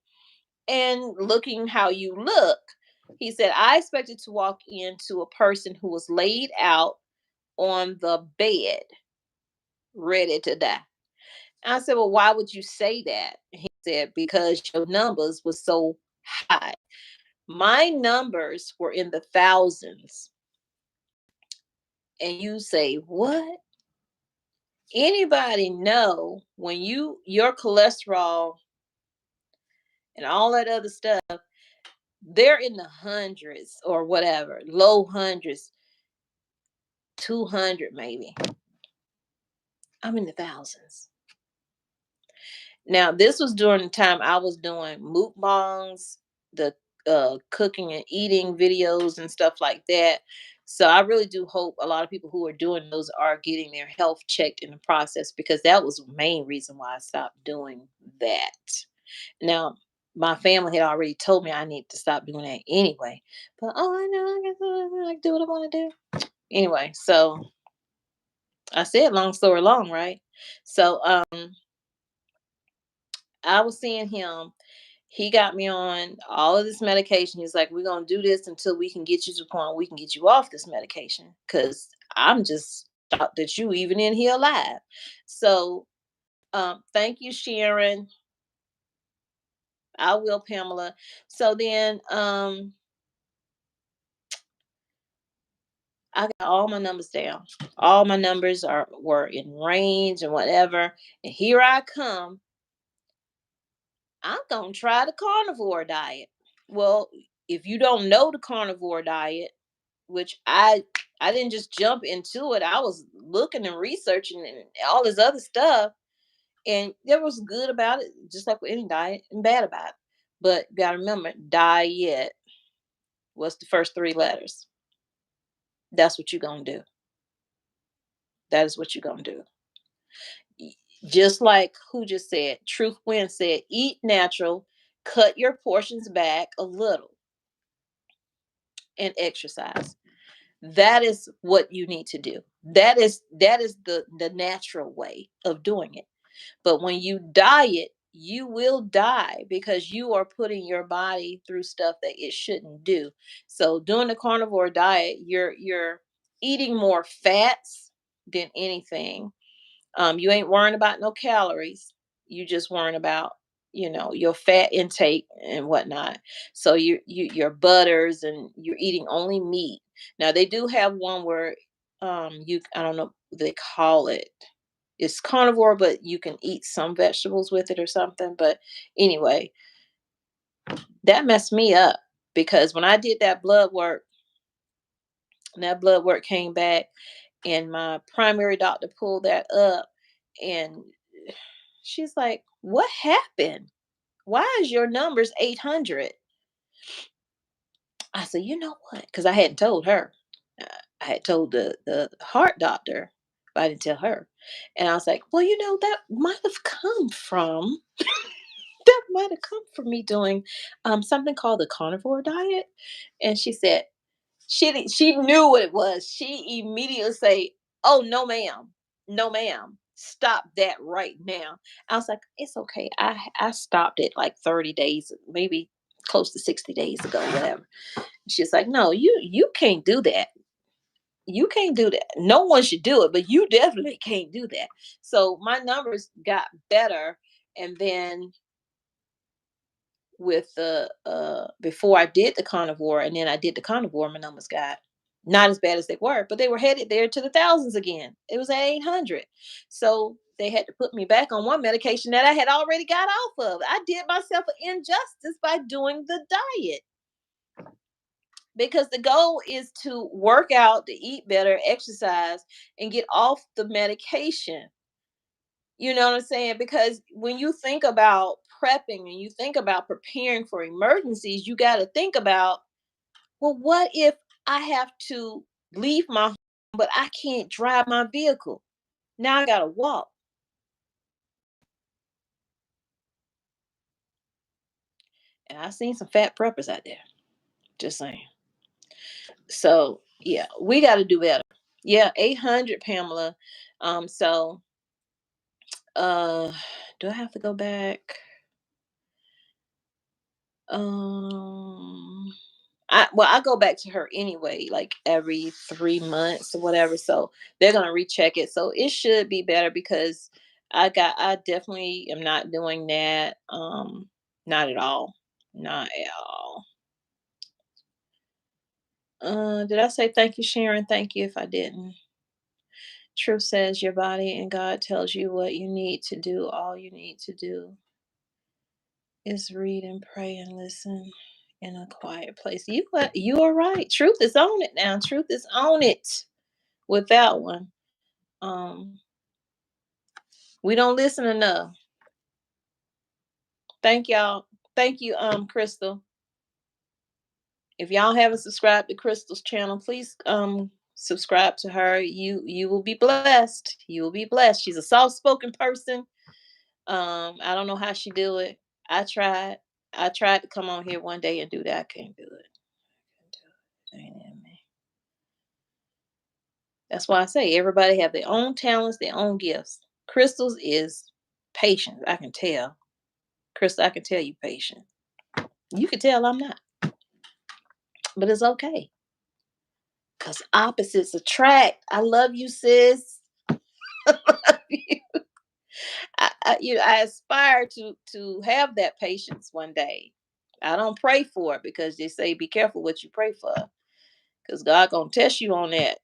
and looking how you look. He said, I expected to walk into a person who was laid out on the bed, ready to die. And I said, well, why would you say that? He said, because your numbers were so high. My numbers were in the thousands. And you say, what? Anybody know when your cholesterol and all that other stuff, they're in the hundreds or whatever, low hundreds, 200 maybe. I'm in the thousands. Now, this was during the time I was doing mukbangs, the cooking and eating videos and stuff like that. So I really do hope a lot of people who are doing those are getting their health checked in the process, because that was the main reason why I stopped doing that. Now, my family had already told me I need to stop doing that anyway. But oh, I know, I guess I do what I want to do. Anyway, so I said long story long, right? So I was seeing him. He got me on all of this medication. He's like, we're gonna do this until we can get you to the point where we can get you off this medication. Cause I'm just shocked that you even in here alive. So thank you, Sharon. I will, Pamela. So then I got all my numbers down. All my numbers were in range and whatever. And here I come. I'm gonna try the carnivore diet. Well, if you don't know the carnivore diet, which I didn't just jump into it. I was looking and researching and all this other stuff. And there was good about it, just like with any diet, and bad about it. But you gotta remember, diet was the first three letters. That's what you're gonna do. That is what you're gonna do. Just like who just said, Truth Win said, eat natural, cut your portions back a little, and exercise. That is what you need to do. That is the natural way of doing it. But when you diet, you will die, because you are putting your body through stuff that it shouldn't do. So doing the carnivore diet, you're eating more fats than anything. You ain't worrying about no calories. You just worrying about, your fat intake and whatnot. So your butters, and you're eating only meat. Now they do have one where you I don't know what they call it. It's carnivore, but you can eat some vegetables with it or something. But anyway, that messed me up, because when I did that blood work, came back, and my primary doctor pulled that up, and she's like, what happened? Why is your numbers 800? I said, you know what? Because I hadn't told her. Uh, I had told the heart doctor, but I didn't tell her. And I was like, well, that might have come from me doing something called the carnivore diet. And she said, she knew what it was. She immediately say, "Oh no, ma'am, no, ma'am, stop that right now." I was like, "It's okay. I stopped it like 30 days, maybe close to 60 days ago, whatever." She's like, "No, you can't do that. You can't do that. No one should do it, but you definitely can't do that." So my numbers got better, and then with the before I did the carnivore, and then I did the carnivore, my numbers got not as bad as they were, but they were headed there to the thousands again. It was at 800. So they had to put me back on one medication that I had already got off of. I did myself an injustice by doing the diet, because the goal is to work out, to eat better, exercise, and get off the medication. You know what I'm saying? Because when you think about prepping and you think about preparing for emergencies, you got to think about, well, what if I have to leave my home, but I can't drive my vehicle? Now I got to walk. And I've seen some fat preppers out there. Just saying. So, yeah, we got to do better. Yeah, 800, Pamela. So, uh, do I have to go back? Um, I go back to her anyway, like every 3 months or whatever. So they're gonna recheck it. So it should be better, because I definitely am not doing that. Not at all. Not at all. Did I say thank you, Sharon? Thank you if I didn't. Truth says your body and God tells you what you need to do. All you need to do is read and pray and listen in a quiet place. You are right. Truth is on it now. Truth is on it with that one. Um, we don't listen enough. Thank y'all. Thank you, Crystal. If y'all haven't subscribed to Crystal's channel, please subscribe to her. You will be blessed. You will be blessed. She's a soft-spoken person. I don't know how she do it. I tried. I tried to come on here one day and do that. I can't do it. Can't do it. It ain't in me. That's why I say everybody have their own talents, their own gifts. Crystal's is patience. I can tell. Crystal, I can tell you patient. You can tell I'm not. But it's okay. Because opposites attract. I love you, sis. I aspire to have that patience one day. I don't pray for it because they say be careful what you pray for, because God gonna test you on that,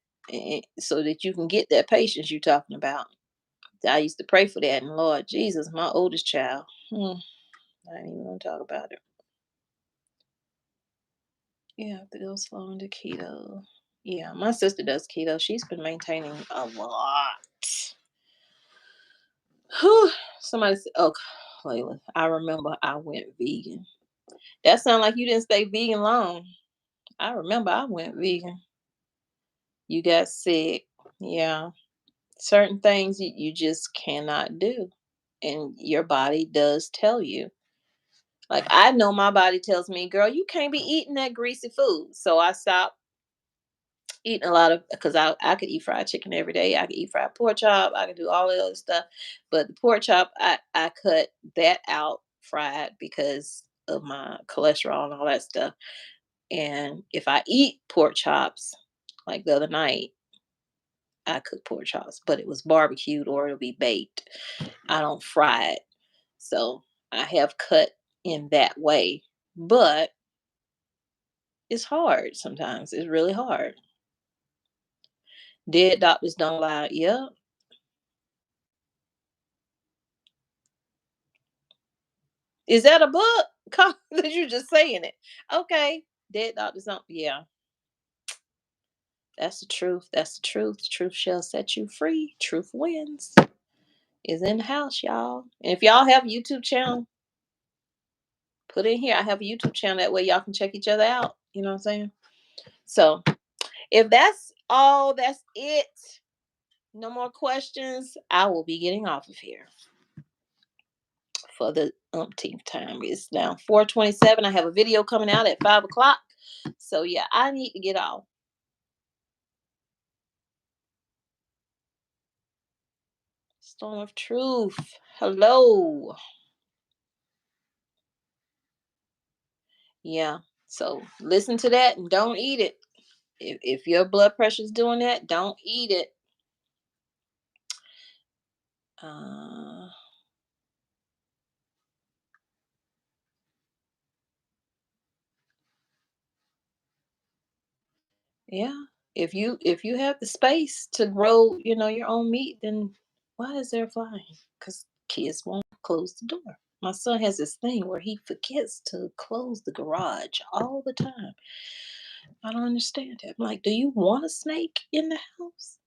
so that you can get that patience you're talking about. I used to pray for that, and Lord Jesus, my oldest child, I ain't even gonna talk about it. You have to go slow into keto. Yeah, my sister does keto. She's been maintaining a lot. Whew. Somebody said, "Oh, Layla, I remember I went vegan." That sounds like you didn't stay vegan long. I remember I went vegan. You got sick. Yeah. Certain things you just cannot do. And your body does tell you. Like, I know my body tells me, girl, you can't be eating that greasy food. So I stopped eating a lot of, because I could eat fried chicken every day. I could eat fried pork chop. I could do all the other stuff. But the pork chop, I cut that out fried because of my cholesterol and all that stuff. And if I eat pork chops, like the other night, I cooked pork chops, but it was barbecued or it'll be baked. I don't fry it. So I have cut in that way. But it's hard sometimes. It's really hard. Dead doctors don't lie. Yep. Is that a book? That you just saying it. Okay. Dead doctors don't. Yeah. That's the truth. That's the truth. The truth shall set you free. Truth wins. Is in the house, y'all. And if y'all have a YouTube channel, put in here. I have a YouTube channel. That way y'all can check each other out. You know what I'm saying? So if that's all, that's it. No more questions. I will be getting off of here for the umpteenth time. It's now 4:27. I have a video coming out at 5 o'clock. So yeah, I need to get off. Storm of truth. Hello. Yeah. So listen to that and don't eat it. If your blood pressure is doing that, don't eat it. Uh, yeah. If you have the space to grow, your own meat, then why is there flying? Because kids won't close the door. My son has this thing where he forgets to close the garage all the time. I don't understand it. I'm like, do you want a snake in the house?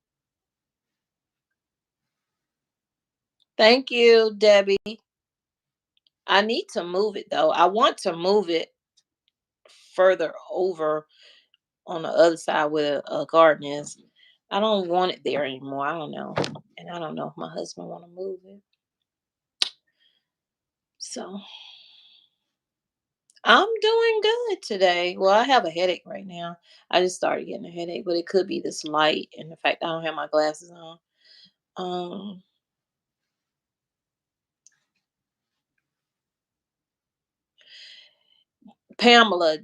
Thank you, Debbie. I need to move it though. I want to move it further over on the other side where a garden is. I don't want it there anymore. I don't know. And I don't know if my husband want to move it. So I'm doing good today. Well, I have a headache right now. I just started getting a headache, but it could be this light and the fact I don't have my glasses on. Um, Pamela,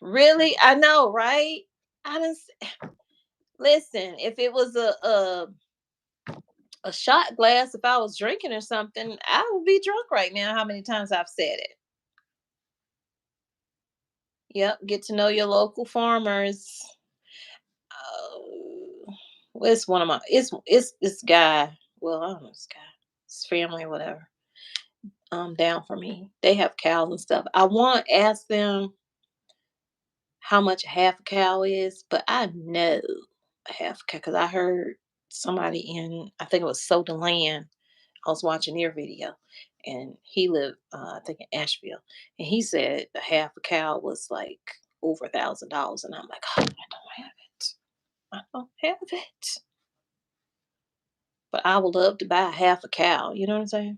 really? I know, right? I didn't listen. If it was a shot glass, if I was drinking or something, I would be drunk right now. How many times I've said it? Yep. Get to know your local farmers. Oh. Well, it's one of my it's this guy. Well, I don't know this guy. His family or whatever. Down for me. They have cows and stuff. I want to ask them how much a half a cow is, but I know a half a cow because I heard somebody in, I think it was Sold the Land. I was watching their video, and he lived, I think, in Asheville, and he said a half a cow was like over $1,000, and I'm like, oh, I don't have it. I don't have it. But I would love to buy a half a cow. You know what I'm saying?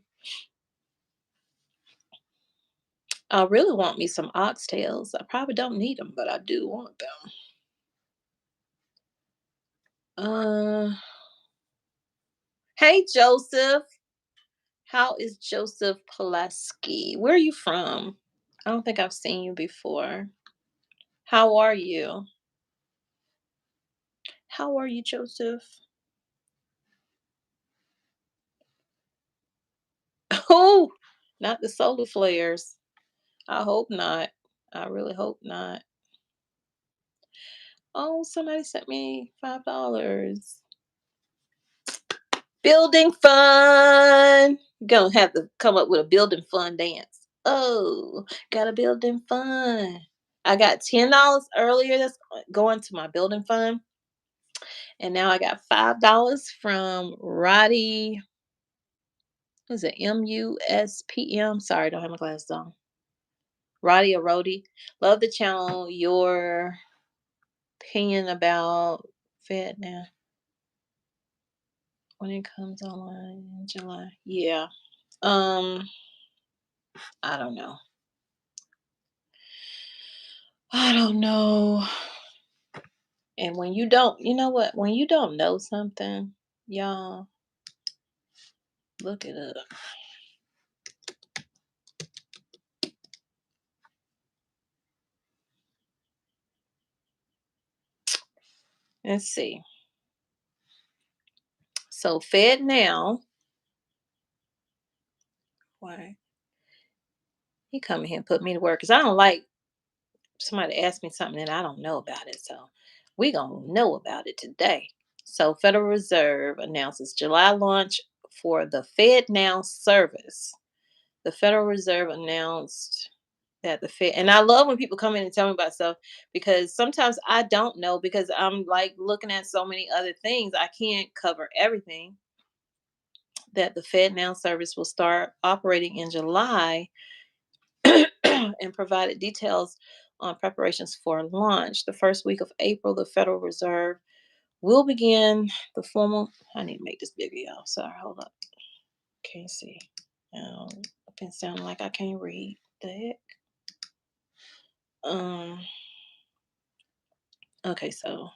I really want me some oxtails. I probably don't need them, but I do want them. Uh, hey Joseph, how is Joseph Pulaski? Where are you from? I don't think I've seen you before. How are you? How are you, Joseph? Oh, not the solar flares. I hope not. I really hope not. Oh, somebody sent me $5. Building fun. Gonna have to come up with a building fun dance. Oh, got a building fun. I got $10 earlier that's going to my building fund. And now I got $5 from Roddy. What is it? MUSPM. Sorry, I don't have my glasses on. Roddy or Rody. Love the channel. Your opinion about Fednow when it comes online in July. Yeah. Um, I don't know. I don't know. And when you don't, you know what? When you don't know something, y'all, look it up. Let's see. So Fed now. Why? He come here and put me to work because I don't like somebody ask me something and I don't know about it. So we gonna know about it today. So Federal Reserve announces July launch for the Fed Now service. The Federal Reserve announced that the Fed, and I love when people come in and tell me about stuff because sometimes I don't know because I'm like looking at so many other things. I can't cover everything. That the Fed Now service will start operating in July and provided details on preparations for launch. The first week of April, the Federal Reserve will begin the formal. I need to make this bigger, y'all. Sorry, hold up. Can't see. I've been sounding like I can't read. The heck. Um. Okay, so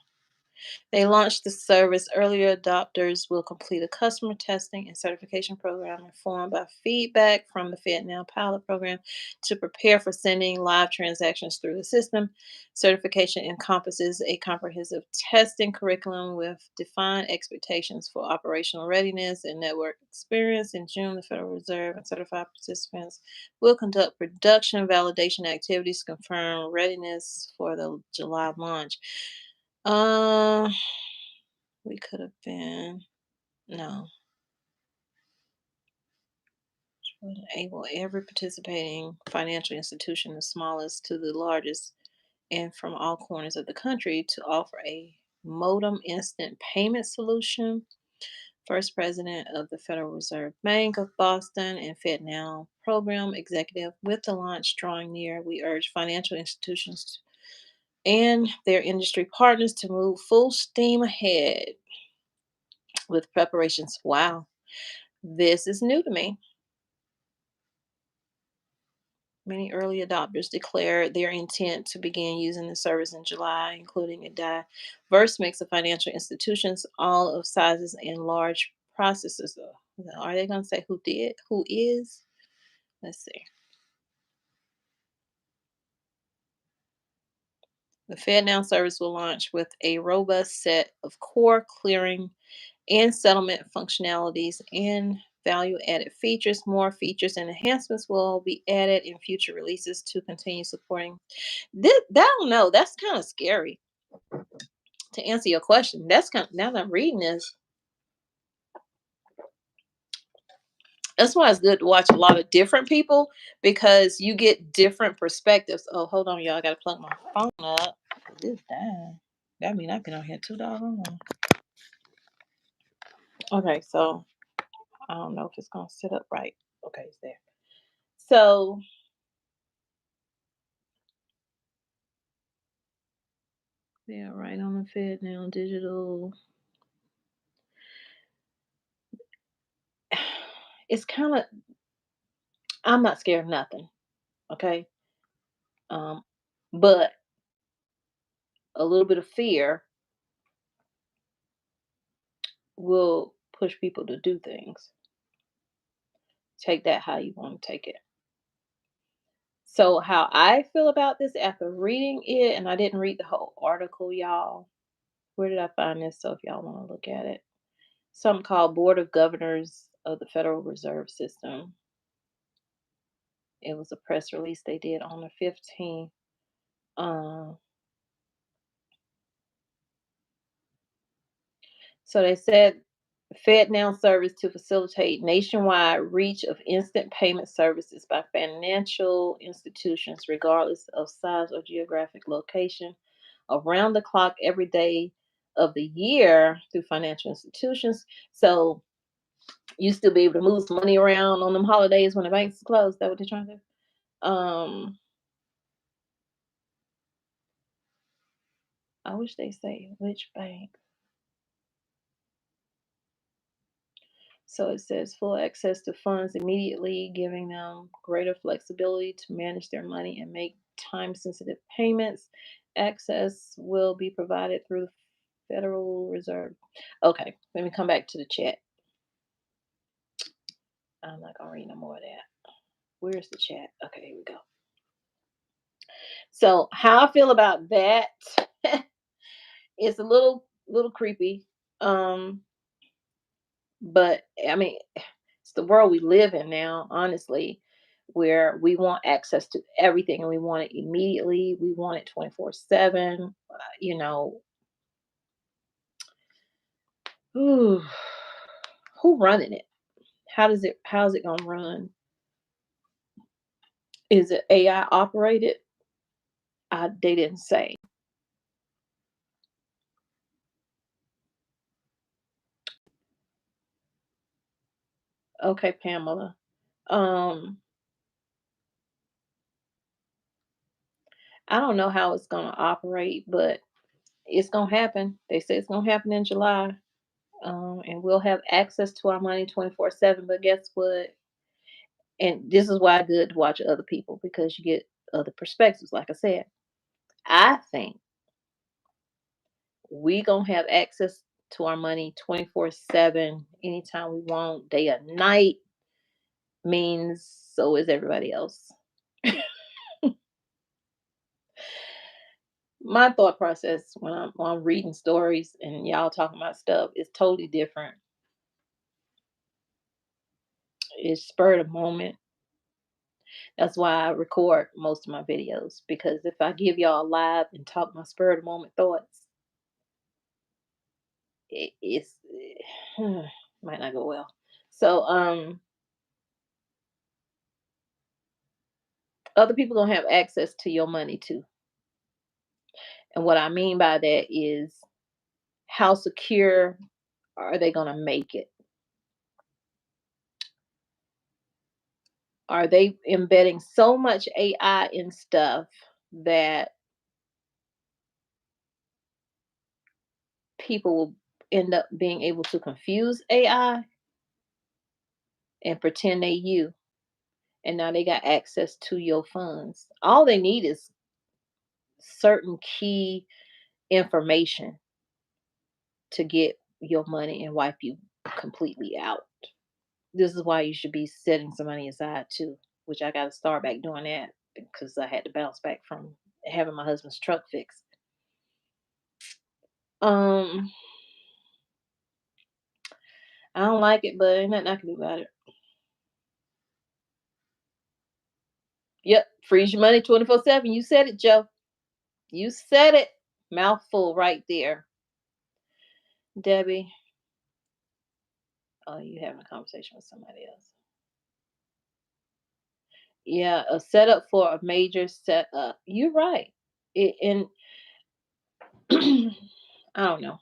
they launched the service. Earlier adopters will complete a customer testing and certification program informed by feedback from the FedNow pilot program to prepare for sending live transactions through the system. Certification encompasses a comprehensive testing curriculum with defined expectations for operational readiness and network experience. In June, the Federal Reserve and certified participants will conduct production validation activities to confirm readiness for the July launch. Uh, we could have been no. Would enable every participating financial institution, the smallest to the largest, and from all corners of the country, to offer a modem instant payment solution. First president of the Federal Reserve Bank of Boston and FedNow program executive. With the launch drawing near, we urge financial institutions and their industry partners to move full steam ahead with preparations. Wow, this is new to me. Many early adopters declared their intent to begin using the service in July, including a diverse mix of financial institutions, all of sizes and large processes. Are they going to say who did? Who is? Let's see. The FedNow service will launch with a robust set of core clearing and settlement functionalities and value added features. More features and enhancements will be added in future releases to continue supporting this. I don't know. That's kind of scary. to answer your question, that's kind of, now that I'm reading this, that's why it's good to watch a lot of different people because you get different perspectives. Oh, hold on, y'all. I gotta plug my phone up. This died. That mean I've been on here 2 dollars. Okay, so I don't know if it's gonna sit up right. Okay, it's there. So yeah, right on the Fednow digital. It's kind of, I'm not scared of nothing. Okay. Um, but a little bit of fear will push people to do things. Take that how you want to take it. So how I feel about this after reading it, and I didn't read the whole article, y'all. Where did I find this? So if y'all want to look at it, something called Board of Governors of the Federal Reserve System. It was a press release they did on the 15th. Um, so they said FedNow service to facilitate nationwide reach of instant payment services by financial institutions, regardless of size or geographic location, around the clock every day of the year through financial institutions. So you still be able to move some money around on them holidays when the banks is closed. That what they're trying to do? I wish they say which bank. So it says full access to funds immediately, giving them greater flexibility to manage their money and make time sensitive payments. Access will be provided through the Federal Reserve. Okay, let me come back to the chat. I'm not going to read no more of that. Where's the chat? Okay, here we go. So, how I feel about that, it's a little creepy. Um, but I mean, it's the world we live in now, honestly, where we want access to everything and we want it immediately. We want it 24/7. You know, who running it? How's it gonna run? Is it AI operated? They didn't say. Okay, Pamela. Um, I don't know how it's gonna operate, but it's gonna happen. They say it's gonna happen in July. And we'll have access to our money 24/7. But guess what? And this is why it's good to watch other people because you get other perspectives. Like I said, I think we gonna have access to our money 24/7, anytime we want, day or night. Means so is everybody else. My thought process when I'm reading stories and y'all talking about stuff is totally different. It's spur of the moment. That's why I record most of my videos because if I give y'all live and talk my spur of the moment thoughts, it's might not go well. So other people gonna have access to your money too. And what I mean by that is how secure are they gonna make it? Are they embedding so much AI in stuff that people will end up being able to confuse AI and pretend they you? And now they got access to your funds. All they need is certain key information to get your money and wipe you completely out. This is why you should be setting some money aside too, which I got to start back doing that because I had to bounce back from having my husband's truck fixed. Um, I don't like it, but ain't nothing I can do about it. Yep, freeze your money 24/7. You said it, Joe. You said it. Mouthful right there. Debbie. Oh, you having a conversation with somebody else. Yeah, a setup for a major setup. You're right. And I don't know.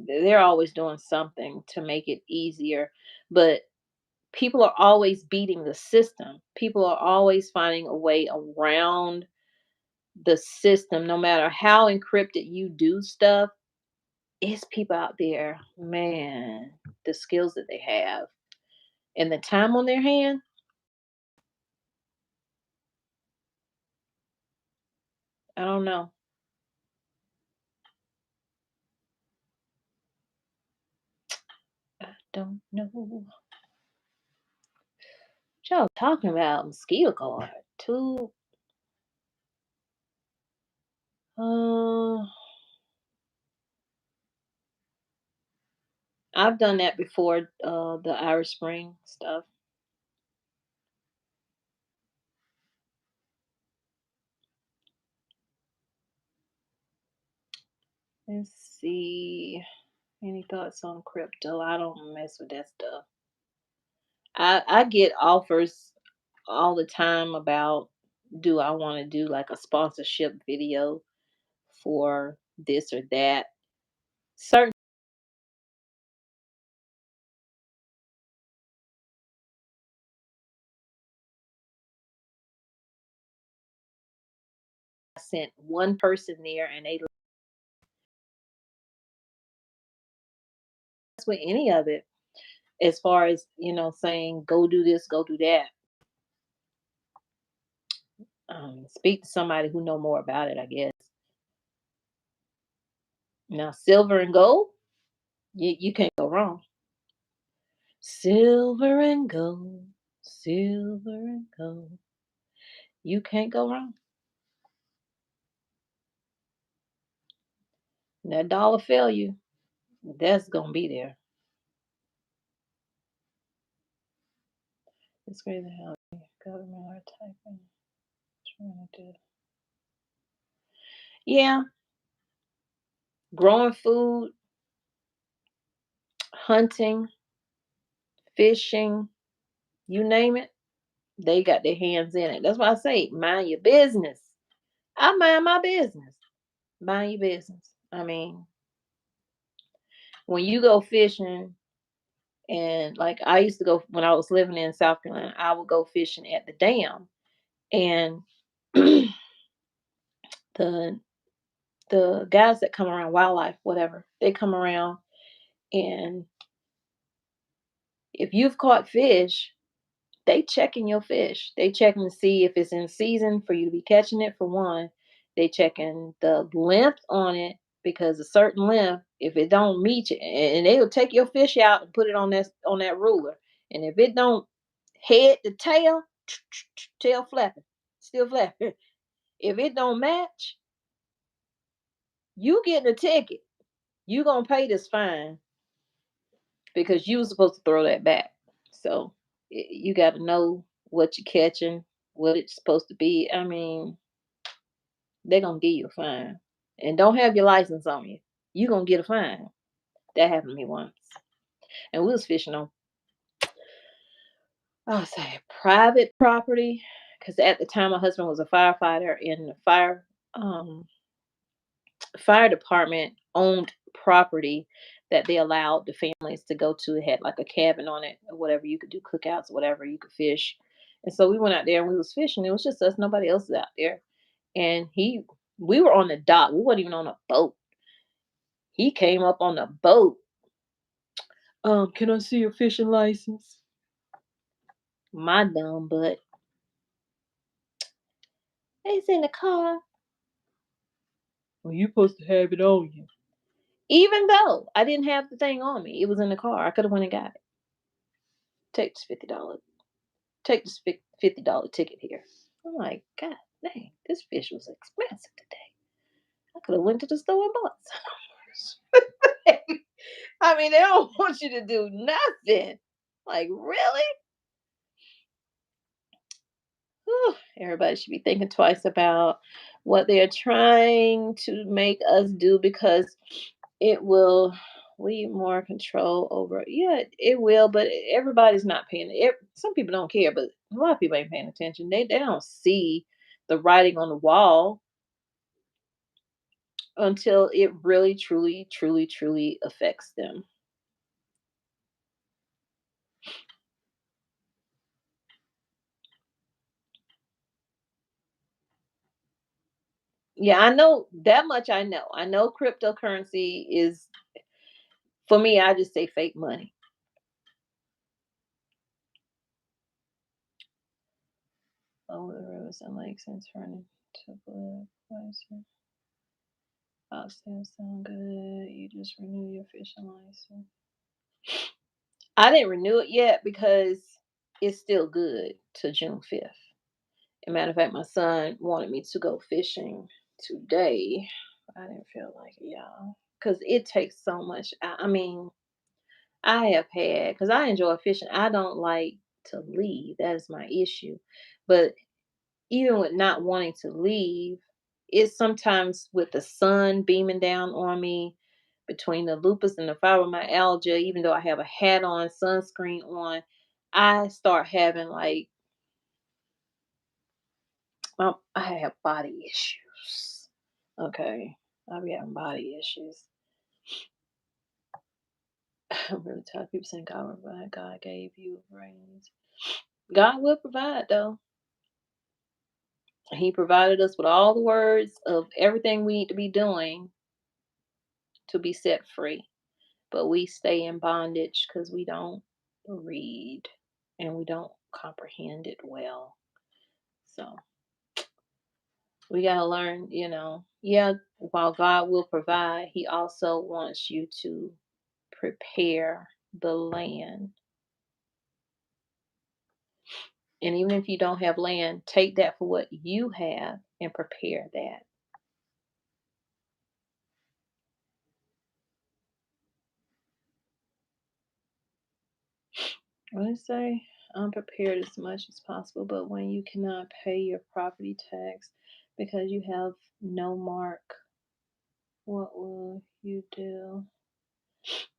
They're always doing something to make it easier, but people are always beating the system. People are always finding a way around the system, no matter how encrypted you do stuff. It's people out there, man, the skills that they have and the time on their hand. I don't know. I don't know. What y'all talking about? Mosquito card. Two. Uh, I've done that before. The Irish Spring stuff. Let's see. Any thoughts on crypto? I don't mess with that stuff. I get offers all the time about, do I want to do like a sponsorship video for this or that. Certain I sent one person there and they mess with any of it as far as, saying go do this, go do that. Speak to somebody who know more about it, I guess. Now silver and gold, you can't go wrong. Silver and gold, silver and gold. You can't go wrong. That dollar value, that's gonna be there. It's crazy how government are typing, trying to do. Yeah, growing food, hunting, fishing, you name it, they got their hands in it. That's why I say, mind your business. I mind my business. Mind your business. I mean, when you go fishing, and like I used to go when I was living in South Carolina, I would go fishing at the dam, and the the guys that come around, wildlife, whatever, they come around, and if you've caught fish, they checking your fish. They checking to see if it's in season for you to be catching it, for one. They checking the length on it, because a certain length, if it don't meet you, and they will take your fish out and put it on that ruler. And if it don't head to tail, tail flapping, still flapping. If it don't match, you getting a ticket. You gonna pay this fine because you was supposed to throw that back. So you got to know what you're catching, what it's supposed to be. I mean, they're gonna give you a fine, and don't have your license on you. You gonna get a fine. That happened to me once, and we was fishing on, I would say, private property, because at the time my husband was a firefighter, and the fire department owned property that they allowed the families to go to. It had like a cabin on it or whatever. You could do cookouts, whatever. You could fish. And so we went out there and we was fishing. It was just us. Nobody else was out there. And we were on the dock. We weren't even on a boat. He came up on the boat. Can I see your fishing license? My dumb butt. It's in the car. Well, you supposed to have it on you. Even though I didn't have the thing on me, it was in the car. I could have went and got it. Take this $50. Take this $50 ticket here. I'm like, God dang, this fish was expensive today. I could have went to the store and bought some. I mean, they don't want you to do nothing. Like, really? Whew, everybody should be thinking twice about what they're trying to make us do, because It will leave more control over. Yeah, it will, but everybody's not paying. Some people don't care, but a lot of people ain't paying attention. They don't see the writing on the wall until it really, truly, truly, truly affects them. Yeah, I know that much. I know. I know cryptocurrency is, for me. I just say fake money. Oh, the rivers and lakes and turning to blood. Oh, sound good. You just renew your fishing license. I didn't renew it yet because it's still good to June 5th. As a matter of fact, my son wanted me to go fishing today. I didn't feel like it, y'all. Because it takes so much. I mean, I have had, because I enjoy fishing. I don't like to leave. That is my issue. But even with not wanting to leave, it's sometimes with the sun beaming down on me, between the lupus and the fibromyalgia, even though I have a hat on, sunscreen on, I start having like, I have body issues. Okay. I'll be having body issues. I'm really tired. People saying God will provide. God gave you brains. God will provide though. He provided us with all the words of everything we need to be doing to be set free. But we stay in bondage because we don't read and we don't comprehend it well. So we got to learn, yeah, while God will provide, He also wants you to prepare the land. And even if you don't have land, take that for what you have and prepare that. What did it say? Unprepared as much as possible, but when you cannot pay your property tax because you have no mark, what will you do?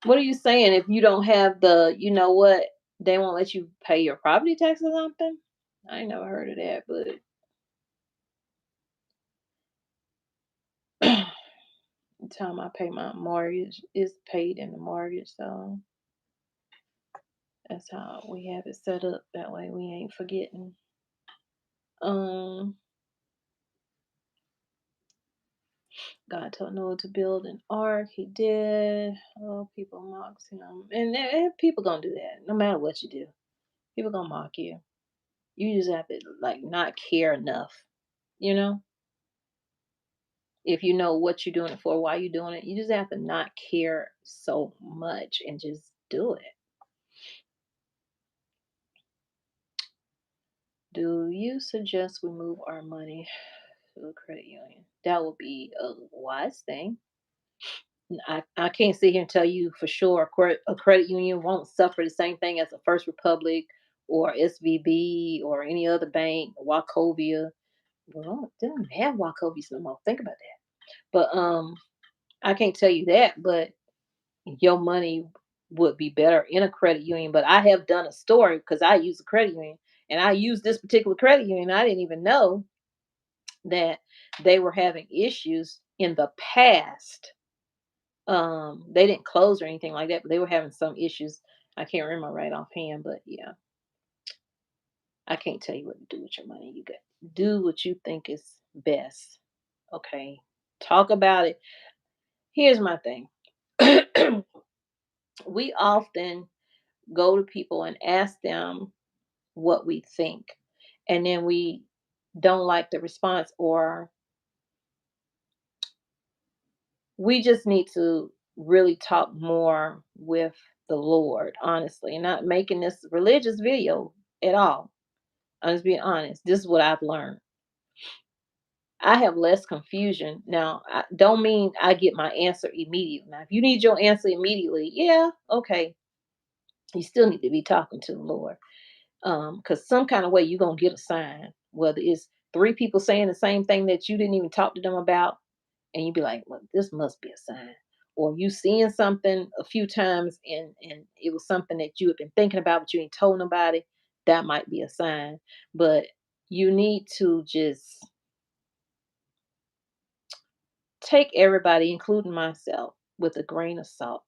What are you saying? If you don't have you know what, they won't let you pay your property tax or something? I ain't never heard of that, but the time I pay my mortgage is paid in the mortgage, so that's how we have it set up. That way we ain't forgetting. Um, God told Noah to build an ark. He did. Oh, people mocked him, and people gonna do that no matter what you do. People gonna mock you. You just have to like not care enough, you know. If you know what you're doing it for, why you're doing it, you just have to not care so much and just do it. Do you suggest we move our money to a credit union? That would be a wise thing. I can't sit here and tell you for sure a credit union won't suffer the same thing as a First Republic or SVB or any other bank, Wachovia. Well, they don't have Wachovias no more. Think about that. But I can't tell you that, but your money would be better in a credit union. But I have done a story because I use a credit union and I use this particular credit union. I didn't even know that they were having issues in the past. They didn't close or anything like that, but they were having some issues. I can't remember right offhand, but yeah, I can't tell you what to do with your money. You got do what you think is best. Okay. Talk about it. Here's my thing. We often go to people and ask them what we think, and then we don't like the response, or we just need to really talk more with the Lord, honestly, and not making this religious video at all. I'm just being honest. This is what I've learned. I have less confusion now. I don't mean I get my answer immediately. Now, if you need your answer immediately, yeah, okay, you still need to be talking to the Lord, because some kind of way you're gonna get a sign, whether it's three people saying the same thing that you didn't even talk to them about, and you be like, well, this must be a sign. or you seeing something a few times and it was something that you had been thinking about but you ain't told nobody, that might be a sign. But you need to just take everybody, including myself, with a grain of salt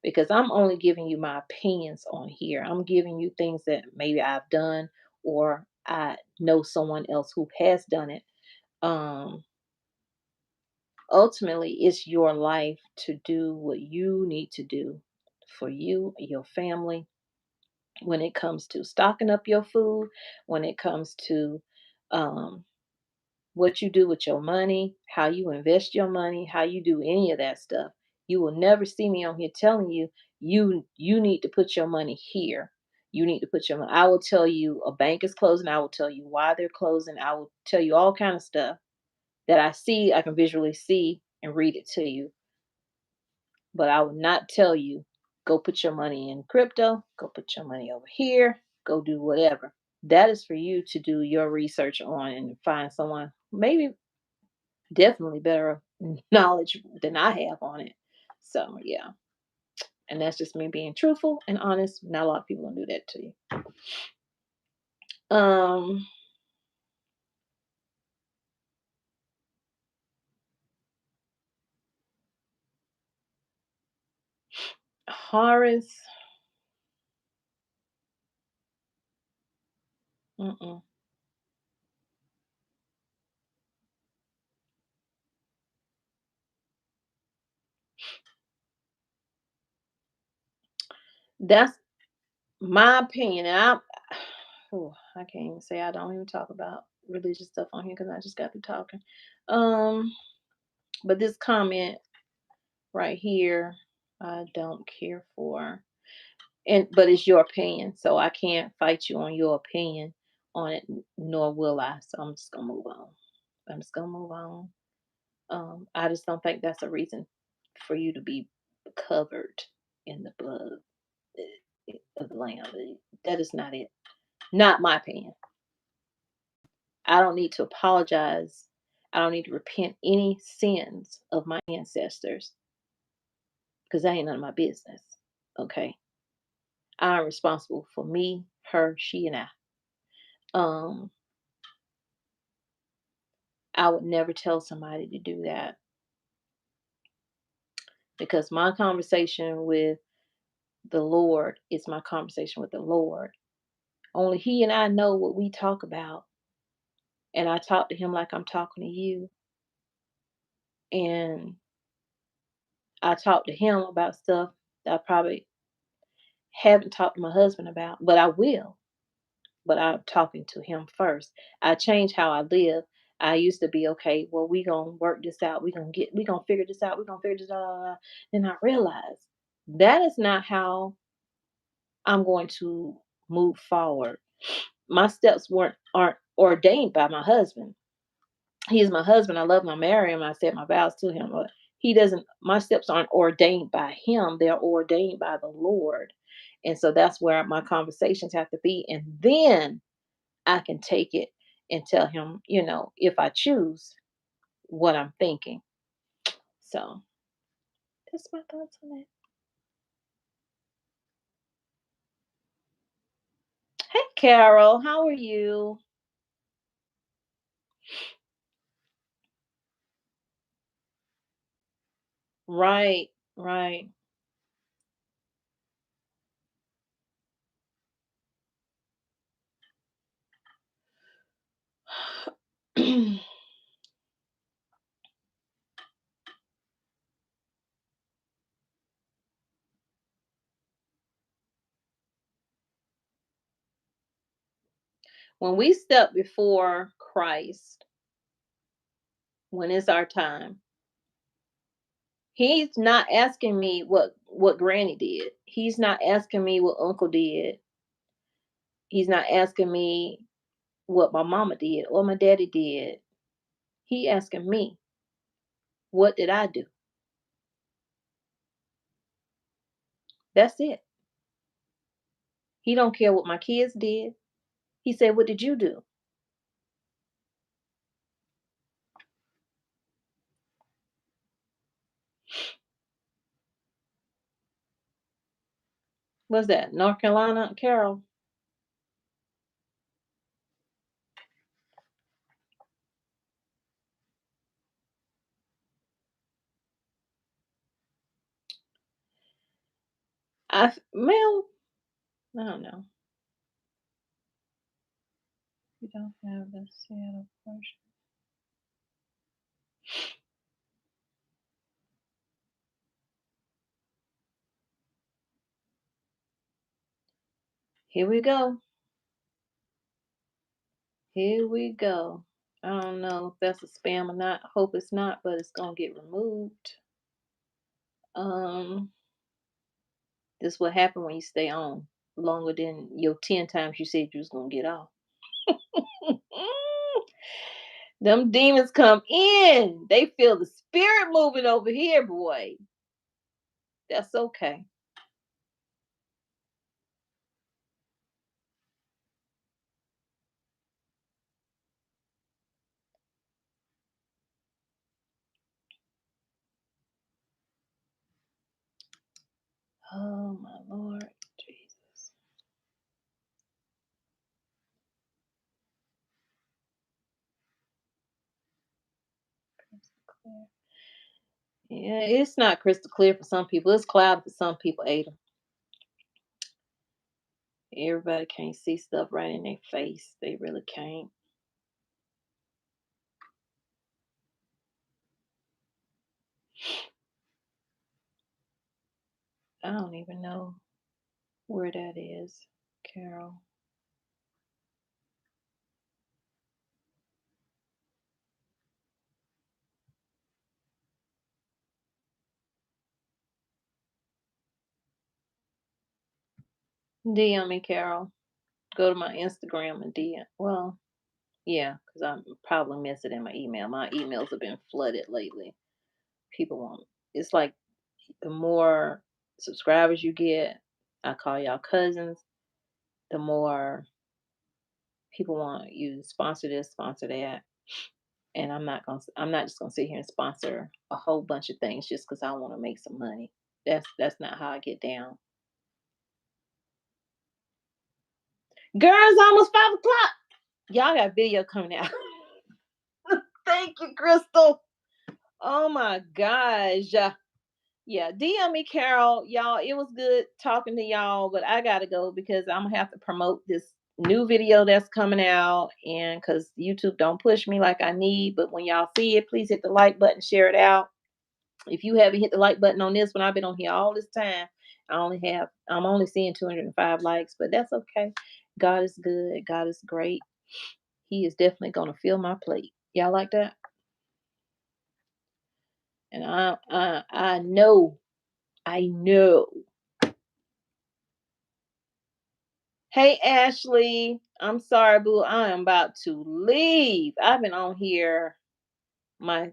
because I'm only giving you my opinions on here. I'm giving you things that maybe I've done or I know someone else who has done it. Um, Ultimately, it's your life to do what you need to do for you, your family, when it comes to stocking up your food, when it comes to um, what you do with your money, how you invest your money, how you do any of that stuff. You will never see me on here telling you you need to put your money here. You need to put your money. I will tell you a bank is closing. I will tell you why they're closing. I will tell you all kind of stuff that I see, I can visually see and read it to you. But I will not tell you go put your money in crypto, go put your money over here, go do whatever. That is for you to do your research on and find someone maybe definitely better knowledge than I have on it. So yeah, and that's just me being truthful and honest. Not a lot of people gonna do that to you. Um, Horace, mm-mm. That's my opinion. And I can't even say I don't even talk about religious stuff on here because I just got to talking. Um, but this comment right here, I don't care for. And but it's your opinion, so I can't fight you on your opinion on it, nor will I. So I'm just gonna move on. I'm just gonna move on. I just don't think that's a reason for you to be covered in the blood of the lamb. That is not it. Not my opinion. I don't need to apologize. I don't need to repent any sins of my ancestors because that ain't none of my business. Okay. I'm responsible for me, her, she, and I. Um, I would never tell somebody to do that because my conversation with the Lord is my conversation with the Lord. Only He and I know what we talk about. And I talk to Him like I'm talking to you. And I talk to Him about stuff that I probably haven't talked to my husband about, but I will. But I'm talking to Him first. I changed how I live. I used to be okay. Well, we gonna work this out. We gonna figure this out. We gonna figure this out. Then I realized that is not how I'm going to move forward. My steps aren't ordained by my husband. He's my husband. I love him. I marry him. I said my vows to him. But he doesn't. My steps aren't ordained by him. They're ordained by the Lord. And so that's where my conversations have to be. And then I can take it and tell him, if I choose what I'm thinking. So that's my thoughts on that. Hey, Carol, how are you? Right, right. When we step before Christ, when it's our time, He's not asking me what Granny did. He's not asking me what Uncle did. He's not asking me what my mama did or my daddy did. He asking me, what did I do? That's it. He don't care what my kids did. He said, what did you do? What's that? North Carolina, Carol? Well, I don't know. We don't have the Seattle portion. Here we go. Here we go. I don't know if that's a spam or not. Hope it's not, but it's gonna get removed. Um, this what happened when you stay on longer than your 10 times you said you was gonna get off. Them demons come in. They feel the spirit moving over here, boy. That's okay. Oh my Lord Jesus. Clear. Yeah, it's not crystal clear for some people. It's cloudy for some people, Ada. Everybody can't see stuff right in their face. They really can't. I don't even know where that is, Carol. DM me, Carol. Go to my Instagram and DM. Well, yeah, because I'm probably miss it in my email. My emails have been flooded lately. People want it's like the more subscribers you get, I call y'all cousins, the more people want you to sponsor this, sponsor that. And I'm not just gonna sit here and sponsor a whole bunch of things just because I want to make some money. That's not how I get down. Girls, almost 5 o'clock. Y'all got video coming out. Thank you, Crystal. Oh my gosh. Yeah, DM me, Carol. Y'all, it was good talking to y'all, but I gotta go because I'm gonna have to promote this new video that's coming out, and because YouTube don't push me like I need. But when y'all see it, please hit the like button, share it out. If you haven't hit the like button on this one, I've been on here all this time. I'm only seeing 205 likes, but that's okay. God is good. God is great. He is definitely gonna fill my plate. Y'all like that? And I know, I know. Hey Ashley, I'm sorry, boo. I am about to leave. I've been on here. My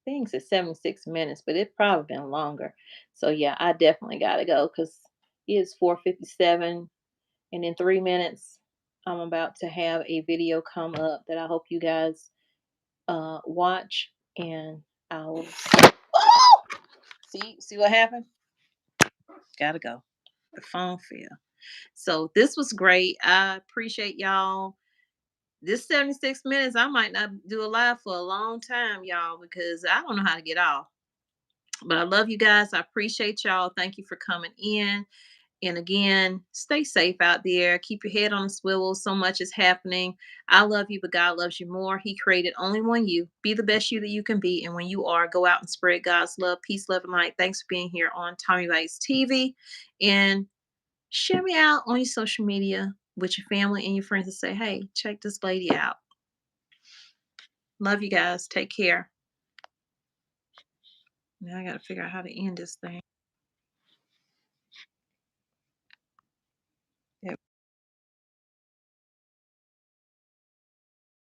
thing says 76 minutes, but it's probably been longer. So yeah, I definitely gotta go because it's 4:57, and in 3 minutes, I'm about to have a video come up that I hope you guys watch, and I'll. Oh! See what happened? Gotta go. The phone fell. So this was great. I appreciate y'all. This 76 minutes, I might not do a live for a long time, y'all, because I don't know how to get off. But I love you guys. I appreciate y'all. Thank you for coming in. And again, stay safe out there. Keep your head on a swivel. So much is happening. I love you, but God loves you more. He created only one you. Be the best you that you can be. And when you are, go out and spread God's love, peace, love, and light. Thanks for being here on Tommy Bites TV. And share me out on your social media with your family and your friends and say, hey, check this lady out. Love you guys. Take care. Now I got to figure out how to end this thing.